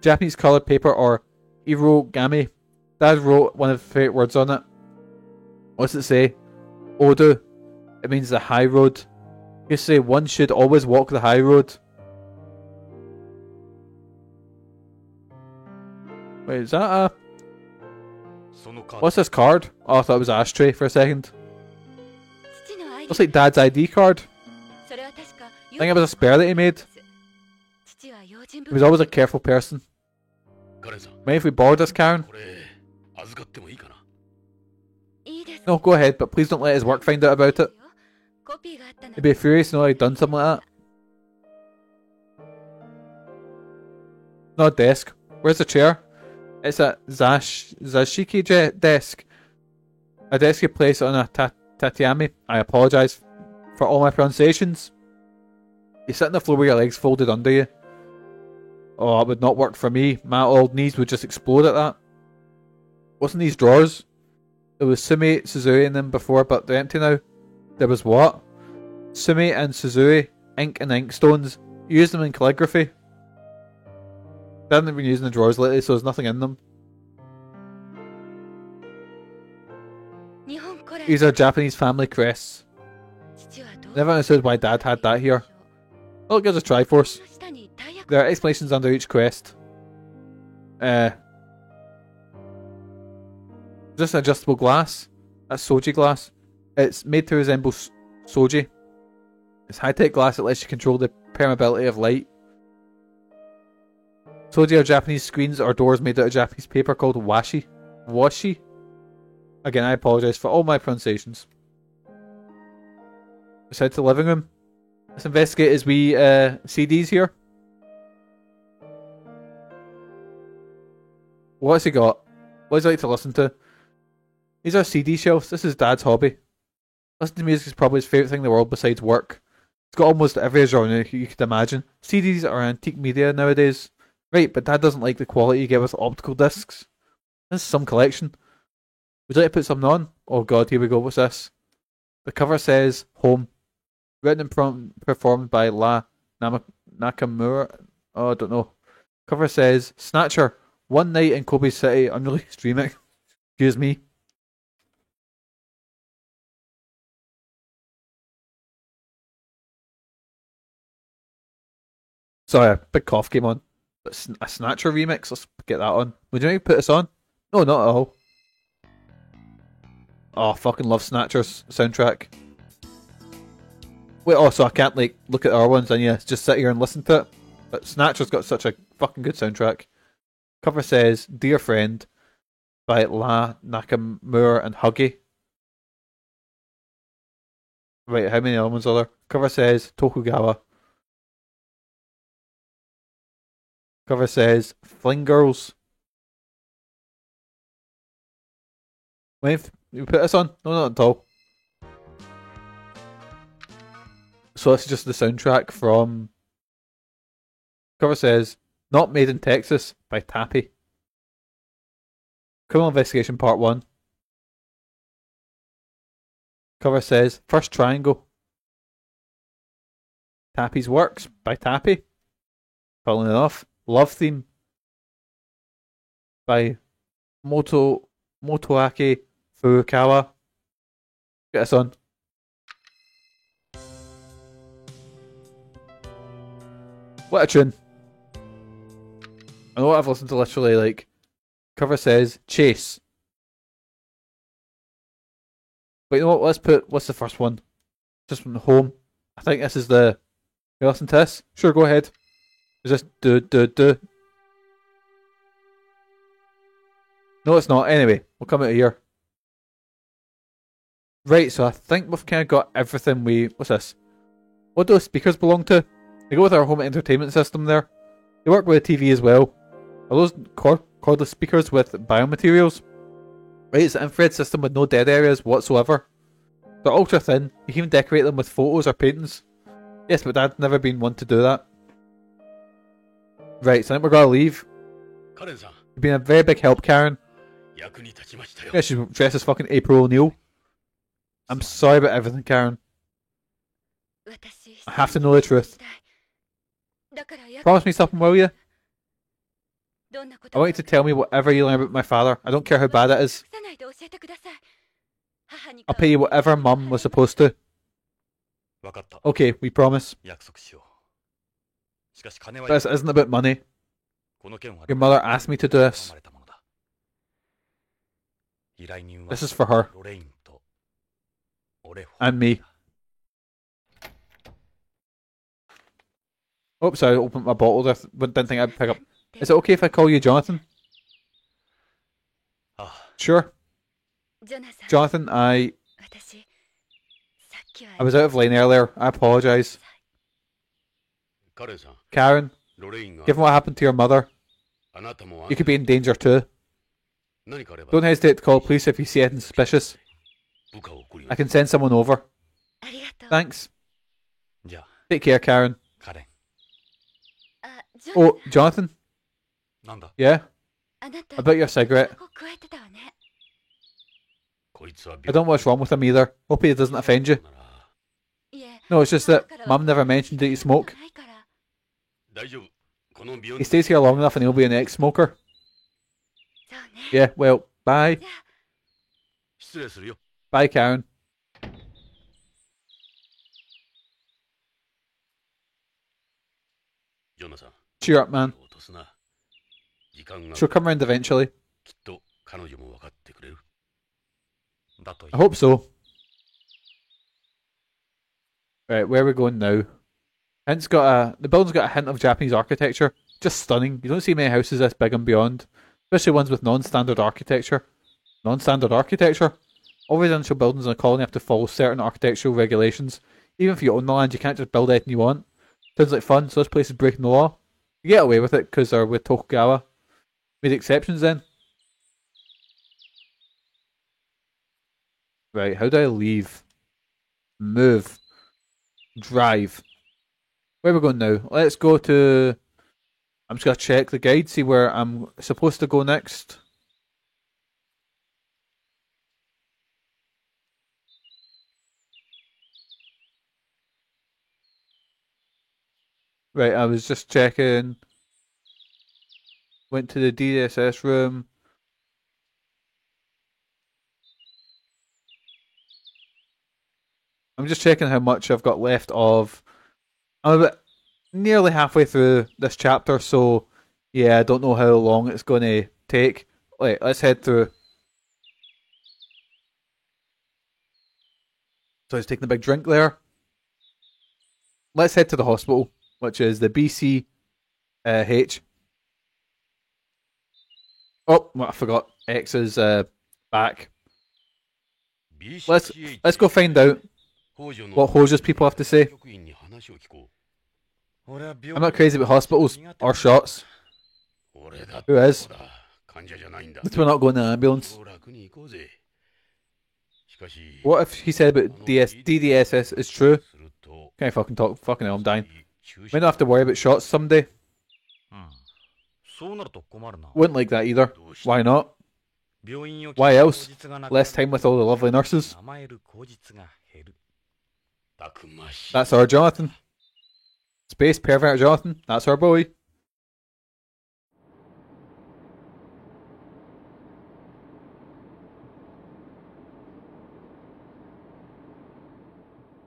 [SPEAKER 2] Japanese coloured paper or irogami. Dad wrote one of his favourite words on it. What's it say? Odu. It means the high road. You say one should always walk the high road. Wait, is that a...
[SPEAKER 4] そのカード
[SPEAKER 2] What's this card? Oh, I thought it was an ashtray for a second.
[SPEAKER 5] 父の愛
[SPEAKER 2] Looks like Dad's ID card.
[SPEAKER 5] それは確か
[SPEAKER 2] I think it was a spare that he made.
[SPEAKER 5] 父は用心
[SPEAKER 2] He was always a careful person.
[SPEAKER 1] カレンさん
[SPEAKER 2] Maybe if we borrowed this, Karen?
[SPEAKER 1] これ預かってもいいかな
[SPEAKER 5] いいです
[SPEAKER 2] No, go ahead, but please don't let his work find out about it.
[SPEAKER 5] コピーがあったの
[SPEAKER 2] He'd be furious to know I'd done something like that. No desk. Where's the chair? It's a Zashiki desk. A desk you place on a tatami. I apologise for all my pronunciations. You sit on the floor with your legs folded under you. Oh, it would not work for me. My old knees would just explode at that. What's in these drawers? There was Sumi, Suzui in them before, but they're empty now. There was what? Sumi and Suzui, ink and ink stones. Use them in calligraphy. They haven't been using the drawers lately, so there's nothing in them.
[SPEAKER 5] 日本古来
[SPEAKER 2] These are Japanese family crests.
[SPEAKER 5] 父はどう
[SPEAKER 2] Never understood why Dad had that here. Oh, it gives us Triforce.
[SPEAKER 5] の下に大役
[SPEAKER 2] There are explanations under each crest. Just adjustable glass. That's Soji glass. It's made to resemble Soji. It's high-tech glass that lets you control the permeability of light. Soji are Japanese screens or doors made out of Japanese paper called washi. Washi? Again, I apologise for all my pronunciations. Let's head to the living room. Let's investigate his wee CDs here. What's he got? What does he like to listen to? These are CD shelves. This is Dad's hobby. Listening to music is probably his favourite thing in the world besides work. It's got almost every genre you could imagine. CDs are antique media nowadays. Right, but Dad doesn't like the quality you get with optical discs. This is some collection. Would you like to put something on? Oh god, here we go. What's this? The cover says Home. Written and performed by Nakamura. Oh, I don't know. Cover says Snatcher. One Night in Kobe City. Unreleased remix. Excuse me. Sorry, a big cough came on. But a Snatcher remix. Let's get that on. Would you like to put this on? No, not at all. Oh, I fucking love Snatcher's soundtrack. Wait, oh, so I can't like look at our ones and yeah, just sit here and listen to it. But Snatcher's got such a fucking good soundtrack. Cover says Dear Friend by La Nakamura and Huggy. Right, how many other ones are there? Cover says Tokugawa. Cover says Fling Girls. Wait, you put this on? No, not at all. So this is just the soundtrack from... Cover says Not Made in Texas by Tappy. Criminal Investigation Part 1. Cover says First Triangle. Tappy's Works by Tappy. Following enough. Love Theme by Motoaki Furukawa. Get us on. What a tune. I know I've listened to literally like cover says Chase. But you know what, what's the first one? Just from Home. I think this is the you listen to this? Sure, go ahead. Is this do? No, it's not. Anyway, we'll come out of here. Right, so I think we've kind of got everything we... What's this? What do those speakers belong to? They go with our home entertainment system there. They work with a TV as well. Are those cordless speakers with biomaterials? Right, it's an infrared system with no dead areas whatsoever. They're ultra thin. You can even decorate them with photos or paintings. Yes, but Dad's never been one to do that. Right, so I think we're gonna leave.
[SPEAKER 1] カレンさん、
[SPEAKER 2] You've been a very big help, Karen.
[SPEAKER 1] 役に立ちましたよ。
[SPEAKER 2] Yeah, she's dressed as fucking April O'Neil. I'm sorry about everything, Karen.
[SPEAKER 5] 私
[SPEAKER 2] I have to know the truth.
[SPEAKER 5] だから役
[SPEAKER 2] Promise me something, will you?
[SPEAKER 5] どんなこ
[SPEAKER 2] I
[SPEAKER 5] と
[SPEAKER 2] want you to tell me whatever you learn about my father. I don't care how bad it is.
[SPEAKER 5] 隠さないで教えてください。母に
[SPEAKER 2] I'll pay you whatever Mum was supposed to.
[SPEAKER 4] 分かった。
[SPEAKER 2] Okay, we promise.
[SPEAKER 4] 約束しよう。しかし金は
[SPEAKER 2] This isn't about money.
[SPEAKER 4] この件は
[SPEAKER 2] Your mother asked me to do
[SPEAKER 4] 頼
[SPEAKER 2] this.
[SPEAKER 4] まれたものだ。依頼人は
[SPEAKER 2] This is for her
[SPEAKER 4] ロレインと俺
[SPEAKER 2] and me. Oops, I opened my bottle there. Didn't think I'd pick up. Is it okay if I call you Jonathan?
[SPEAKER 4] ああ、
[SPEAKER 2] Sure.
[SPEAKER 5] ジョナサン
[SPEAKER 2] Jonathan, I
[SPEAKER 5] 私さっきは
[SPEAKER 2] was out of line earlier. I apologise.
[SPEAKER 1] カレンさん、
[SPEAKER 2] Karen,
[SPEAKER 1] ロレインが
[SPEAKER 2] given what happened to your mother,
[SPEAKER 1] あなたも
[SPEAKER 2] you could be in danger too.
[SPEAKER 1] 何かあれば
[SPEAKER 2] Don't hesitate to call police if you see anything suspicious.
[SPEAKER 1] 部下を送るよ
[SPEAKER 2] I。can send someone over.
[SPEAKER 5] ありがとう。
[SPEAKER 2] Thanks.
[SPEAKER 4] じゃあ、
[SPEAKER 2] Take care, Karen.
[SPEAKER 4] カレン。
[SPEAKER 5] あ、ジョナ
[SPEAKER 2] Oh, Jonathan?
[SPEAKER 4] なんだ
[SPEAKER 2] Yeah?
[SPEAKER 5] あなた
[SPEAKER 2] About your cigarette.
[SPEAKER 5] タバコ加えてたわね。
[SPEAKER 1] こいつは
[SPEAKER 2] I don't know what's wrong with him either. Hope he doesn't offend you.
[SPEAKER 5] いえ
[SPEAKER 2] No, it's just that Mum never mentioned that you smoke.
[SPEAKER 5] ないから。
[SPEAKER 1] 大丈夫。この病院
[SPEAKER 2] He stays here long enough and he'll be an ex-smoker.
[SPEAKER 5] そうね。
[SPEAKER 2] Yeah, well, bye.
[SPEAKER 5] じゃあ
[SPEAKER 1] 失礼するよ。
[SPEAKER 2] Bye, Karen.
[SPEAKER 1] ジョナサン。
[SPEAKER 2] Cheer up, man.
[SPEAKER 1] 落とすな。時間が
[SPEAKER 2] She'll come round eventually.
[SPEAKER 1] きっと彼女も分かってくれる。
[SPEAKER 4] だといい
[SPEAKER 2] I hope so. Right, where are we going now? The building's got a hint of Japanese architecture. Just stunning. You don't see many houses this big and beyond. Especially ones with non-standard architecture. Non-standard architecture? All residential buildings in a colony have to follow certain architectural regulations. Even if you own the land, you can't just build anything you want. Sounds like fun, so this place is breaking the law. You get away with it because they're with Tokugawa. Made exceptions then. Right, how do I leave? Move. Drive. Where are we going now? Let's go to... I'm just going to check the guide, see where I'm supposed to go next. Right, I was just checking. Went to the DSS room. I'm just checking how much I've got left of... I'm about nearly halfway through this chapter, so yeah, I don't know how long it's going to take. Right, let's head through. So he's taking a big drink there. Let's head to the hospital, which is the BCH. Oh, I forgot. X is back. Let's go find out what Hojo's people have to say. I'm not crazy about hospitals or shots. Who is? But we're not going in an ambulance. What if he said about DDSS is true? Can't fucking talk. Fucking hell, I'm dying. Might not have to worry about shots someday. Wouldn't like that either. Why not? Why else? Less time with all the lovely nurses. That's our Jonathan. Space pervert Jonathan. That's our boy.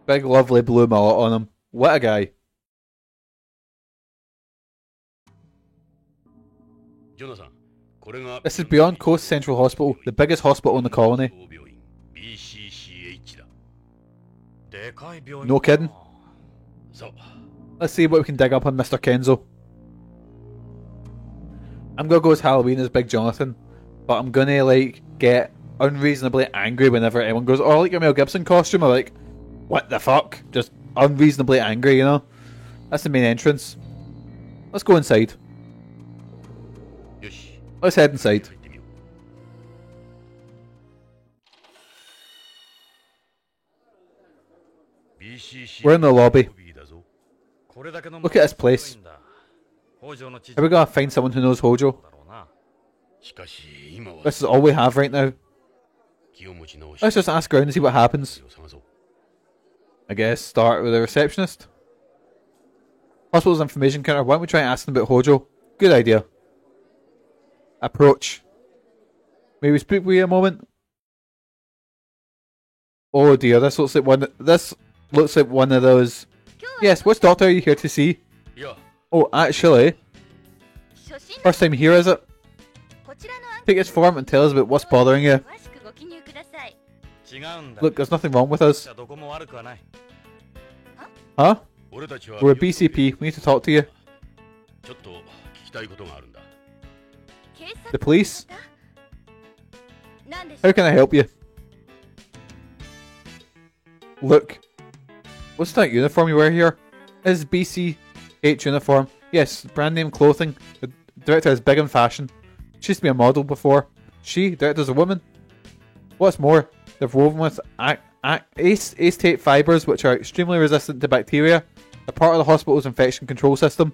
[SPEAKER 2] Big lovely blue mullet on him. What a guy. This is Beyond Coast Central Hospital, the biggest hospital in the colony. No kidding. Let's see what we can dig up on Mr. Kenzo. I'm gonna go as Halloween as Big Jonathan, but I'm gonna get unreasonably angry whenever anyone goes, "Oh, I like your Mel Gibson costume." I'm like, what the fuck? Just unreasonably angry, you know? That's the main entrance. Let's go inside. Let's head inside. We're in the lobby. Look at this place. Are we gonna find someone who knows Hojo? This is all we have right now. Let's just ask around and see what happens. I guess start with the receptionist. Hospital's information counter. Why don't we try and ask them about Hojo? Good idea. Approach. May we speak with you a moment? Oh dear, this looks like one of those. Yes, which doctor are you here to see? Oh, actually, first time here, is it? Take this form and tell us about what's bothering you. Look, there's nothing wrong with us. Huh? We're a BCP. We need to talk to you. The police? How can I help you? Look. What's that uniform you wear here? This is BCH uniform. Yes, brand name clothing. The director is big on fashion. She used to be a model before. She, director's a woman. What's more, they're woven with acetate fibres which are extremely resistant to bacteria. They're part of the hospital's infection control system.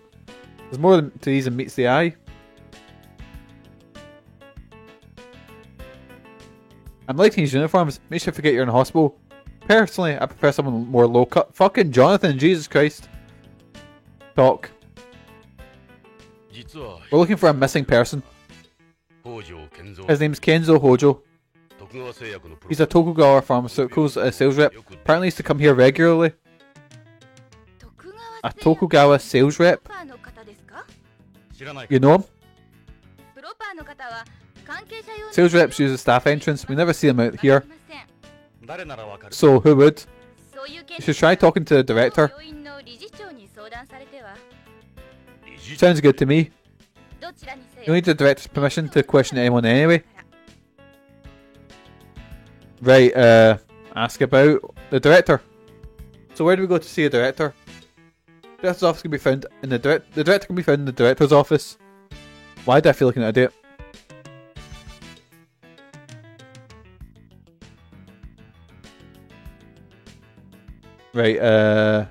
[SPEAKER 2] There's more to these than meets the eye. I'm liking these uniforms. Makes you forget you're in a hospital. Personally, I prefer someone more low cut. Fucking Jonathan, Jesus Christ. Talk.
[SPEAKER 1] 実は
[SPEAKER 2] We're looking for a missing person.
[SPEAKER 1] 北条健三
[SPEAKER 2] His name's Kenzo Hojo.
[SPEAKER 1] 徳川製薬のプロ
[SPEAKER 2] He's a Tokugawa Pharmaceuticals sales rep. Apparently used to come here regularly.
[SPEAKER 5] 徳
[SPEAKER 2] A
[SPEAKER 5] 川
[SPEAKER 2] Tokugawa sales
[SPEAKER 5] プロ
[SPEAKER 2] rep.
[SPEAKER 5] パーの方ですか？
[SPEAKER 4] 知らない
[SPEAKER 2] You know him?
[SPEAKER 5] プロパーの方は関係者用の
[SPEAKER 2] Sales reps use the staff entrance. We never see them out here.
[SPEAKER 4] 誰ならわかる
[SPEAKER 2] So who would?
[SPEAKER 5] そういう件
[SPEAKER 2] You should try talking to the director.
[SPEAKER 5] 病院の理事長に相談されては
[SPEAKER 2] Sounds good to me.
[SPEAKER 5] どちらにせ
[SPEAKER 2] You need the director's permission to question anyone anyway. Right, ask about the director. So where do we go to see a director? Director's office can be found in the director can be found in the director's office. Why do I feel like an idiot? Right,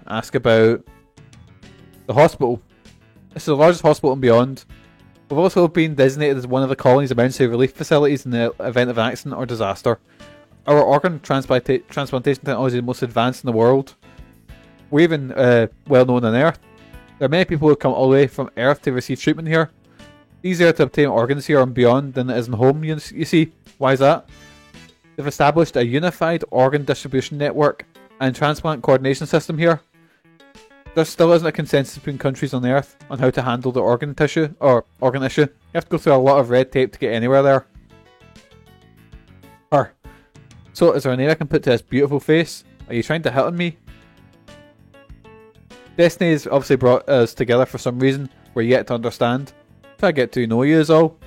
[SPEAKER 2] ask about the hospital. This is the largest hospital and beyond. We've also been designated as one of the colony's emergency relief facilities in the event of an accident or disaster. Our organ transplantation technology is the most advanced in the world. We're even well known on Earth. There are many people who come all the way from Earth to receive treatment here. Easier to obtain organs here and beyond than it is in home, you see. Why is that? They've established a unified organ distribution network and transplant coordination system here. There still isn't a consensus between countries on Earth on how to handle the organ issue. You have to go through a lot of red tape to get anywhere there. So, is there a name I can put to this beautiful face? Are you trying to hit on me? Destiny's obviously brought us together for some reason we're yet to understand. Try to get to know you is all.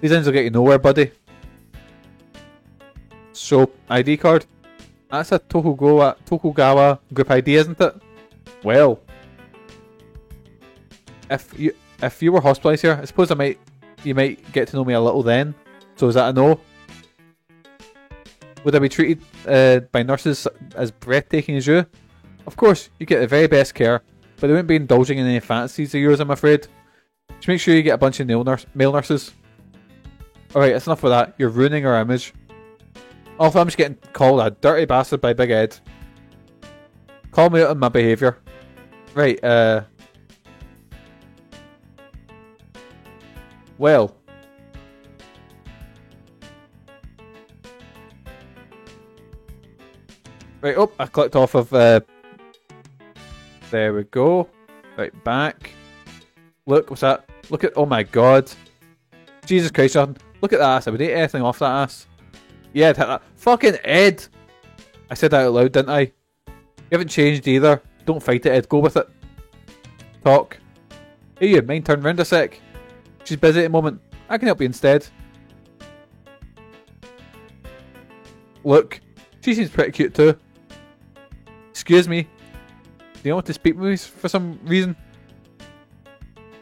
[SPEAKER 2] These ends will get you nowhere, buddy. So, ID card. That's a Tokugawa group ID, isn't it? Well, if you were hospitalised here, I suppose you might get to know me a little then. So is that a no? Would I be treated by nurses as breathtaking as you? Of course, you get the very best care, but they wouldn't be indulging in any fantasies of yours, I'm afraid. Just make sure you get a bunch of male nurses. Alright, that's enough of that. You're ruining our image. Also, I'm just getting called a dirty bastard by Big Ed. Call me out on my behaviour. Right, well. Right, oh, I clicked off of, there we go. Right, back. Look, what's that? Look at, oh my god. Jesus Christ, Jonathan. Look at that ass. I would eat anything off that ass. Yeah, I'd hit that. Fucking Ed! I said that out loud, didn't I? You haven't changed either. Don't fight it, Ed. Go with it. Talk. Hey you, mind turn round a sec. She's busy at the moment. I can help you instead. Look. She seems pretty cute too. Excuse me. Do you want to speak with me for some reason?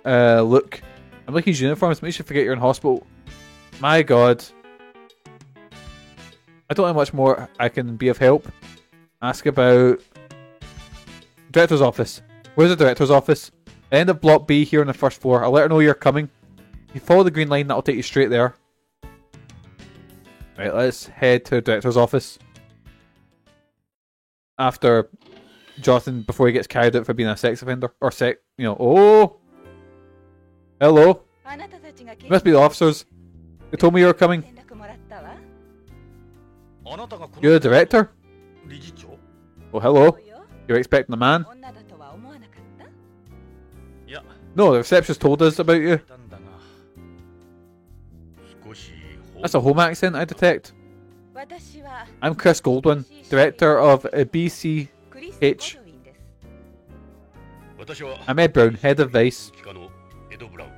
[SPEAKER 2] Look. I'm looking at his uniforms. Makes you forget you're in hospital. My god. I don't know how much more I can be of help. Ask about... Director's office. Where's the director's office? End of block B here on the first floor. I'll let her know you're coming. You follow the green line, that'll take you straight there. Right, let's head to the director's office. After Jonathan, before he gets carried out for being a sex offender. Or oh! Hello?
[SPEAKER 5] あなたたちが
[SPEAKER 2] You must be the officers. They told me you were coming.
[SPEAKER 5] 連絡もらったわ。
[SPEAKER 4] あなたがこの
[SPEAKER 2] You're the director?
[SPEAKER 4] 理事長
[SPEAKER 2] Oh, hello.
[SPEAKER 5] そうよ。
[SPEAKER 2] You're expecting a man?
[SPEAKER 5] 女だとは思わなかった？
[SPEAKER 4] いや
[SPEAKER 2] No, the receptionist told us about you.
[SPEAKER 4] たんだが
[SPEAKER 1] 少し
[SPEAKER 2] That's a home accent I detect.
[SPEAKER 5] 私は
[SPEAKER 2] I'm Chris Goldwyn, director of BC.
[SPEAKER 5] クリス・
[SPEAKER 2] H
[SPEAKER 5] ゴドウィンです。
[SPEAKER 1] 私は
[SPEAKER 2] I'm Ed Brown, head of Vice.
[SPEAKER 1] 機関のエド・ブラウン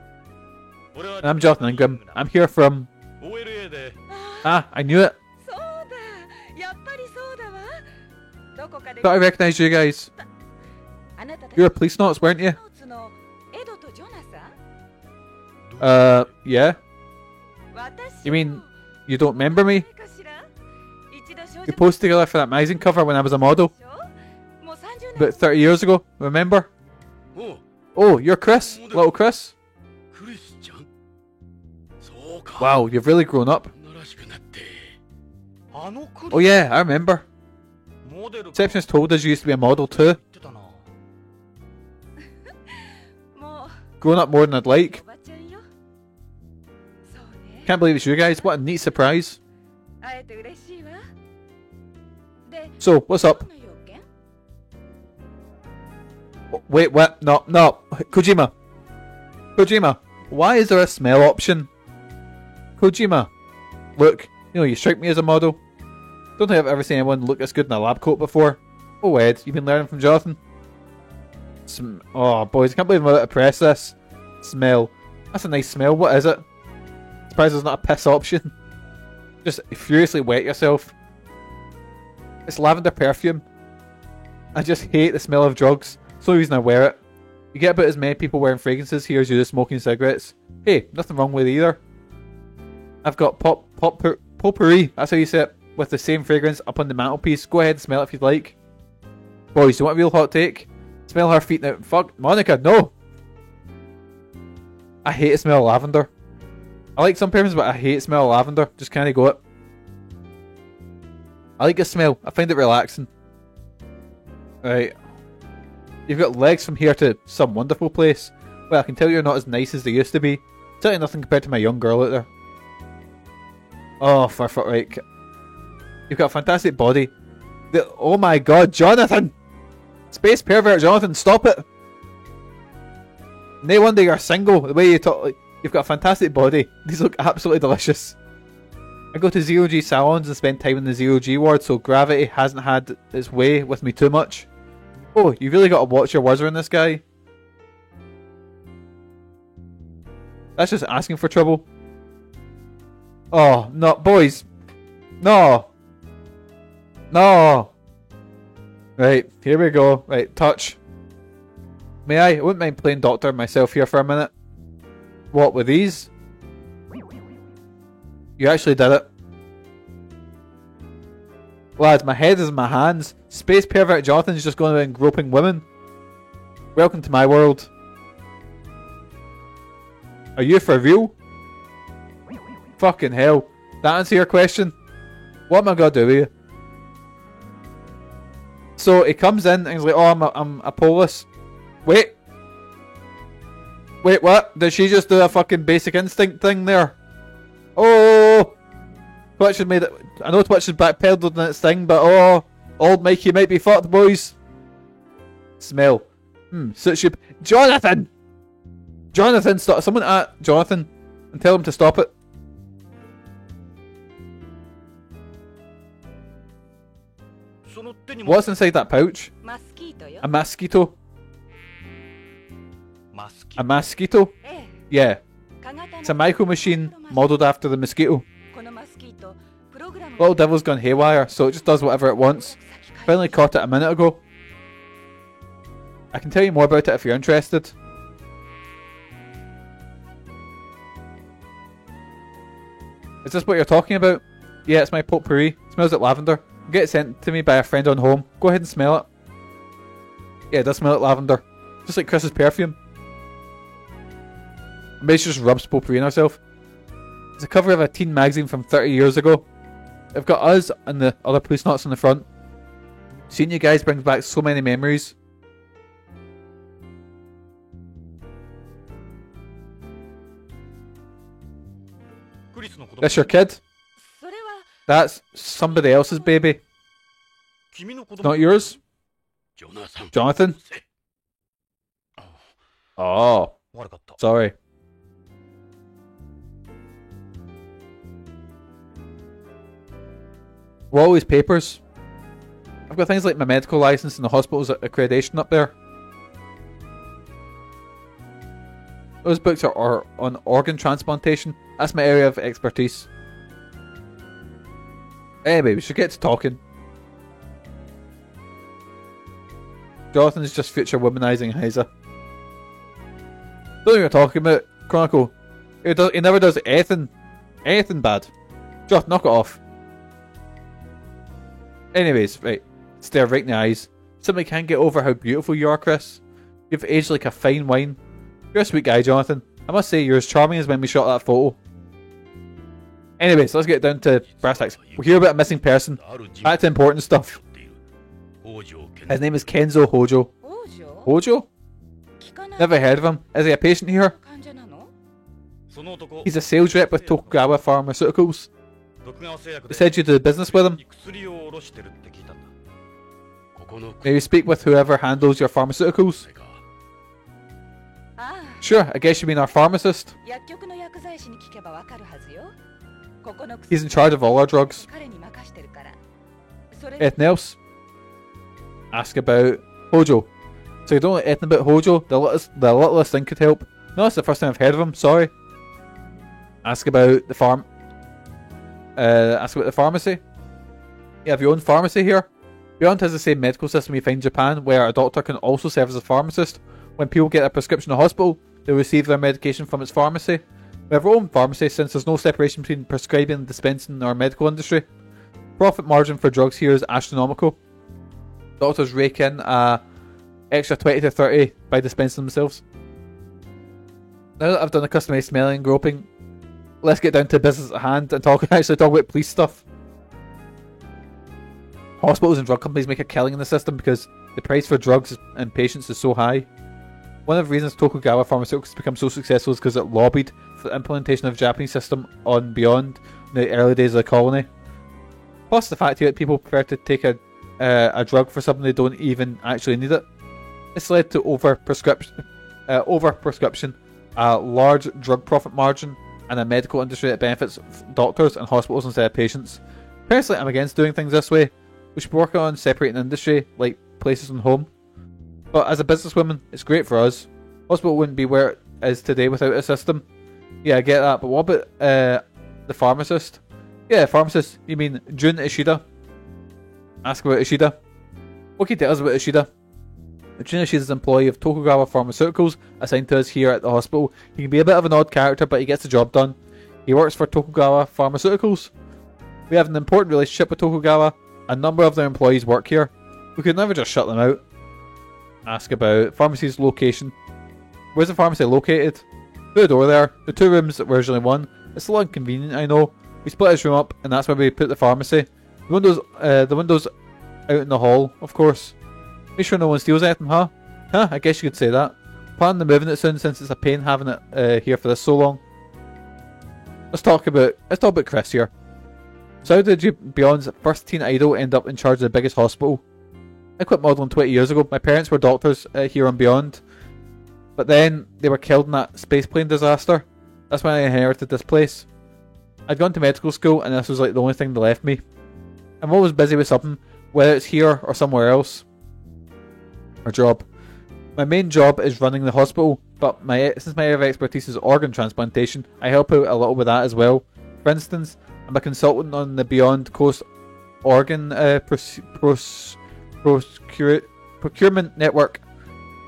[SPEAKER 4] 俺は
[SPEAKER 2] And I'm Jonathan Ingram. I'm here from...
[SPEAKER 4] OLA で
[SPEAKER 2] Ah, I knew it.
[SPEAKER 5] そうだ。やっぱりそうだわ。どこかで
[SPEAKER 2] But I recognise you guys.
[SPEAKER 5] あなたたち
[SPEAKER 2] You were police notes, weren't you?
[SPEAKER 5] ノーツのエドとジョナサン？
[SPEAKER 2] Yeah.
[SPEAKER 5] 私
[SPEAKER 2] You mean you don't remember me?
[SPEAKER 5] かしら？一度少女
[SPEAKER 2] We posted together for that magazine cover when I was a model
[SPEAKER 5] もう30
[SPEAKER 2] about 30 years ago. Remember?
[SPEAKER 1] おう
[SPEAKER 2] Oh, you're Chris, little Chris.
[SPEAKER 1] クリスちゃんそうか
[SPEAKER 2] Wow, you've really grown up.
[SPEAKER 1] 女らしくなって
[SPEAKER 4] あのクリ
[SPEAKER 2] Oh yeah, I remember.
[SPEAKER 4] モデルか
[SPEAKER 2] Receptionist told us you used to be a model too.
[SPEAKER 4] 言ってたな。
[SPEAKER 5] も
[SPEAKER 2] Grown up more than I'd
[SPEAKER 5] う
[SPEAKER 2] like.
[SPEAKER 5] おばちゃんよ。そうね。
[SPEAKER 2] Can't believe it's you guys. What a neat surprise.
[SPEAKER 5] 会えて嬉しいわ。で、
[SPEAKER 2] So, what's up?
[SPEAKER 5] どんな要件？
[SPEAKER 2] Oh, wait, what? No, no. Kojima. Kojima. Why is there a smell option? Kojima. Look, you know, you strike me as a model. Don't think I've ever seen anyone look this good in a lab coat before. Oh, Ed, you've been learning from Jonathan? Oh, boys, I can't believe I'm about to press this. Smell. That's a nice smell. What is it? Surprised there's not a piss option. Just furiously wet yourself. It's lavender perfume. I just hate the smell of drugs. It's the only reason I wear it. You get about as many people wearing fragrances here as you do smoking cigarettes. Hey, nothing wrong with it either. I've got potpourri, that's how you say it, with the same fragrance up on the mantelpiece. Go ahead and smell it if you'd like. Boys, do you want a real hot take? Smell her feet now. Fuck, Monica, no! I hate the smell of lavender. I like some perfumes, but I hate the smell of lavender. Just can't go it. I like the smell. I find it relaxing. Right. You've got legs from here to some wonderful place. Well, I can tell you're not as nice as they used to be. Certainly nothing compared to my young girl out there. Oh, for fuck, right. You've got a fantastic body. Oh my god, Jonathan! Space pervert Jonathan, stop it! No wonder you're single, the way you talk. Like, you've got a fantastic body. These look absolutely delicious. I go to Zero G salons and spend time in the Zero G ward, so gravity hasn't had its way with me too much. Oh, you really got to watch your words around this guy. That's just asking for trouble. Oh, no, boys. No. No. Right, here we go. Right, touch. May I? I wouldn't mind playing doctor myself here for a minute. What, with these? You actually did it. Lad, my head is in my hands. Space pervert Jonathan's just going around groping women. Welcome to my world. Are you for real? Fucking hell. That answer your question? What am I gonna do with you? So he comes in and he's like, oh, I'm a police. Wait. Wait, what? Did she just do a fucking Basic Instinct thing there? Oh! Twitch has made it. I know Twitch has backpedaled on its thing, but oh, old Mikey might be fucked, boys. Smell. Suits you. Jonathan! Jonathan, stop. Someone at Jonathan and tell him to stop it. What's inside that pouch?
[SPEAKER 5] マスキートよ。
[SPEAKER 2] A mosquito?
[SPEAKER 4] マスキ
[SPEAKER 2] A mosquito?
[SPEAKER 5] え
[SPEAKER 2] Yeah.
[SPEAKER 5] え。小型の
[SPEAKER 2] It's a micro machine modelled after the mosquito.
[SPEAKER 5] このマスキート、プログラム
[SPEAKER 2] Little devil's gone haywire, so it just does whatever it wants. Finally caught it a minute ago. I can tell you more about it if you're interested. Is this what you're talking about? Yeah, it's my potpourri. Smells like lavender. Get it sent to me by a friend on home. Go ahead and smell it. Yeah, it does smell like lavender. Just like Chris's perfume. Maybe she just rubs potpourri in herself. It's a cover of a teen magazine from 30 years ago. I've got us and the other police knots on the front. Seeing you guys brings back so many memories. That's your kid?
[SPEAKER 5] それは
[SPEAKER 2] That's somebody else's baby.
[SPEAKER 4] 君の子
[SPEAKER 2] It's
[SPEAKER 4] 供
[SPEAKER 2] not yours?
[SPEAKER 1] ジョナサン
[SPEAKER 2] Jonathan? Oh,
[SPEAKER 4] 悪かった
[SPEAKER 2] sorry. What are all these papers? I've got things like my medical license and the hospital's accreditation up there. Those books are on organ transplantation. That's my area of expertise. Anyway, we should get to talking. Jonathan's just future womanizing Heiza. Don't know what you're talking about, Chronicle. He never does anything bad. Just knock it off. Anyways, right. Stare right in the eyes. Simply can't get over how beautiful you are, Chris. You've aged like a fine wine. You're a sweet guy, Jonathan. I must say, you're as charming as when we shot that photo. Anyways, let's get down to brass tacks. We'll hear about a missing person. Back to important stuff. His name is Kenzo Hojo.
[SPEAKER 5] 王女
[SPEAKER 2] Hojo?
[SPEAKER 5] 聞かない
[SPEAKER 2] Never heard of him. Is he a patient here?
[SPEAKER 5] 患者なの
[SPEAKER 4] その男
[SPEAKER 2] He's a sales rep with Tokugawa Pharmaceuticals.
[SPEAKER 4] 徳川製薬
[SPEAKER 2] They said you do business with him.
[SPEAKER 4] 薬を卸してるって聞いたんだ。
[SPEAKER 1] ここの
[SPEAKER 2] Maybe speak with whoever handles your pharmaceuticals.
[SPEAKER 1] か
[SPEAKER 5] あ
[SPEAKER 2] Sure, I guess you mean our pharmacist.
[SPEAKER 5] あ薬局の薬剤師に聞けばわかるはずよここの
[SPEAKER 2] He's in charge of all our drugs.
[SPEAKER 5] 彼に任してるからそれ
[SPEAKER 2] Anything else? Ask about Hojo. So you don't know anything about Hojo? The littlest thing could help. No, it's the first time I've heard of him. Sorry. Ask about the farm. Ask about the pharmacy. You have your own pharmacy here. Beyond has the same medical system we find in Japan, where a doctor can also serve as a pharmacist. When people get a prescription in a hospital, they receive their medication from its pharmacy. We have our own pharmacy since there's no separation between prescribing and dispensing in our medical industry. Profit margin for drugs here is astronomical. Doctors rake in extra 20 to 30 by dispensing themselves. Now that I've done the customary smelling and groping, let's get down to business at hand and actually talk about police stuff. Hospitals and drug companies make a killing in the system because the price for drugs and patients is so high. One of the reasons Tokugawa Pharmaceuticals has become so successful is because it lobbied for the implementation of the Japanese system on Beyond in the early days of the colony. Plus the fact here that people prefer to take a drug for something they don't even actually need it. This led to over-prescription, a large drug profit margin, and a medical industry that benefits doctors and hospitals instead of patients. Personally, I'm against doing things this way. We should work on separating industry, like places and home. But as a businesswoman, it's great for us. Hospital wouldn't be where it is today without a system. Yeah, I get that, but what about the pharmacist? Yeah, pharmacist. You mean Jun Ishida? Ask about Ishida. What can you tell us about Ishida? Jun Ishida is an employee of Tokugawa Pharmaceuticals, assigned to us here at the hospital. He can be a bit of an odd character, but he gets the job done. He works for Tokugawa Pharmaceuticals. We have an important relationship with Tokugawa. A number of their employees work here. We could never just shut them out. Ask about pharmacy's location. Where's the pharmacy located? Through the door there. The two rooms that were originally one. It's a little inconvenient, I know. We split this room up, and that's where we put the pharmacy. The windows out in the hall, of course. Make sure no one steals anything, huh? Huh, I guess you could say that. Plan on moving it soon, since it's a pain having it here for this so long. Let's talk about Chris here. So how did Beyond's first teen idol end up in charge of the biggest hospital? I quit modelling 20 years ago. My parents were doctors here on Beyond. But then they were killed in that spaceplane disaster. That's when I inherited this place. I'd gone to medical school and this was like the only thing that left me. I'm always busy with something, whether it's here or somewhere else. Or job. My main job is running the hospital, but since my area of expertise is organ transplantation, I help out a little with that as well. For instance, I'm a consultant on the Beyond Coast Organ Procurement Network,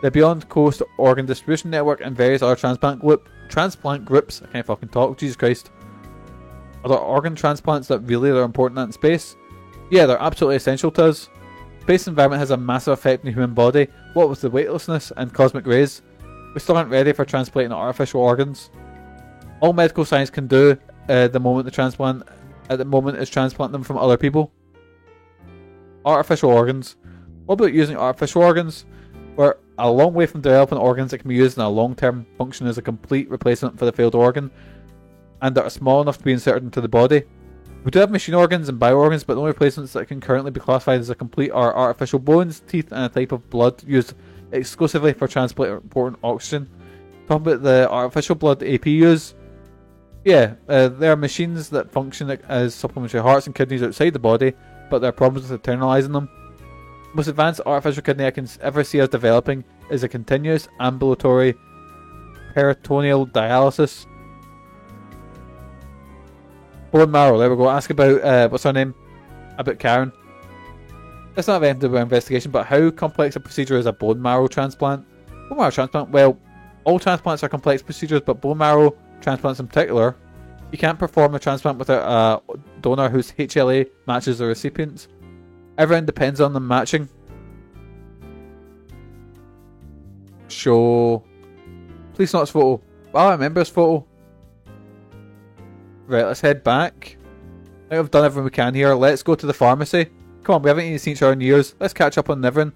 [SPEAKER 2] the Beyond Coast Organ Distribution Network, and various other transplant groups. I can't fucking talk, Jesus Christ. Are there organ transplants that really are important in space? Yeah, they're absolutely essential to us. Space environment has a massive effect on the human body, what with the weightlessness and cosmic rays. We still aren't ready for transplanting artificial organs. All medical science can do at the moment is transplant them from other people. Artificial organs. What about using artificial organs? We're a long way from developing organs that can be used in a long-term function as a complete replacement for the failed organ, and that are small enough to be inserted into the body. We do have machine organs and bio-organs, but the only replacements that can currently be classified as a complete are artificial bones, teeth, and a type of blood used exclusively for transporting oxygen. Talking about the artificial blood AP use. Yeah, there are machines that function as supplementary hearts and kidneys outside the body, but there are problems with internalising them. The most advanced artificial kidney I can ever see us developing is a continuous ambulatory peritoneal dialysis. Bone marrow, there we go. Ask about, what's her name? About Karen. Let's not have anything to do with our investigation, but how complex a procedure is a bone marrow transplant? Bone marrow transplant? Well, all transplants are complex procedures, but bone marrow transplants in particular, you can't perform a transplant without a donor whose HLA matches the recipient's. Everyone depends on them matching. Show. Police notice photo. Oh, I remember this photo. Right, let's head back. I think we've done everything we can here. Let's go to the pharmacy. Come on, we haven't even seen each other in years. Let's catch up on everything.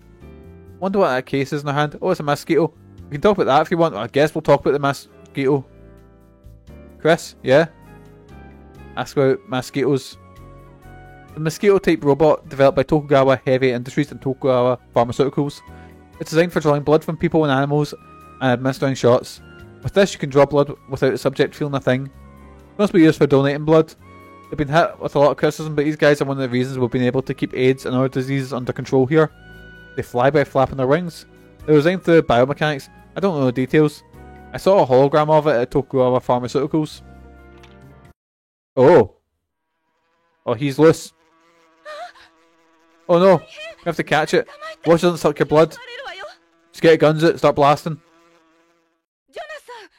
[SPEAKER 2] Wonder what that case is in our hand. Oh, it's a mosquito. We can talk about that if you want. I guess we'll talk about the mosquito. Chris, yeah? Ask about mosquitoes. The mosquito-type robot developed by Tokugawa Heavy Industries and Tokugawa Pharmaceuticals. It's designed for drawing blood from people and animals and administering shots. With this, you can draw blood without the subject feeling a thing. It must be used for donating blood. They've been hit with a lot of criticism, but these guys are one of the reasons we've been able to keep AIDS and other diseases under control here. They fly by flapping their wings. They were designed through biomechanics. I don't know the details. I saw a hologram of it at Tokugawa Pharmaceuticals. Oh. Oh, he's loose. Oh no. You have to catch it. Watch it doesn't suck your blood. Just get your guns out, start blasting.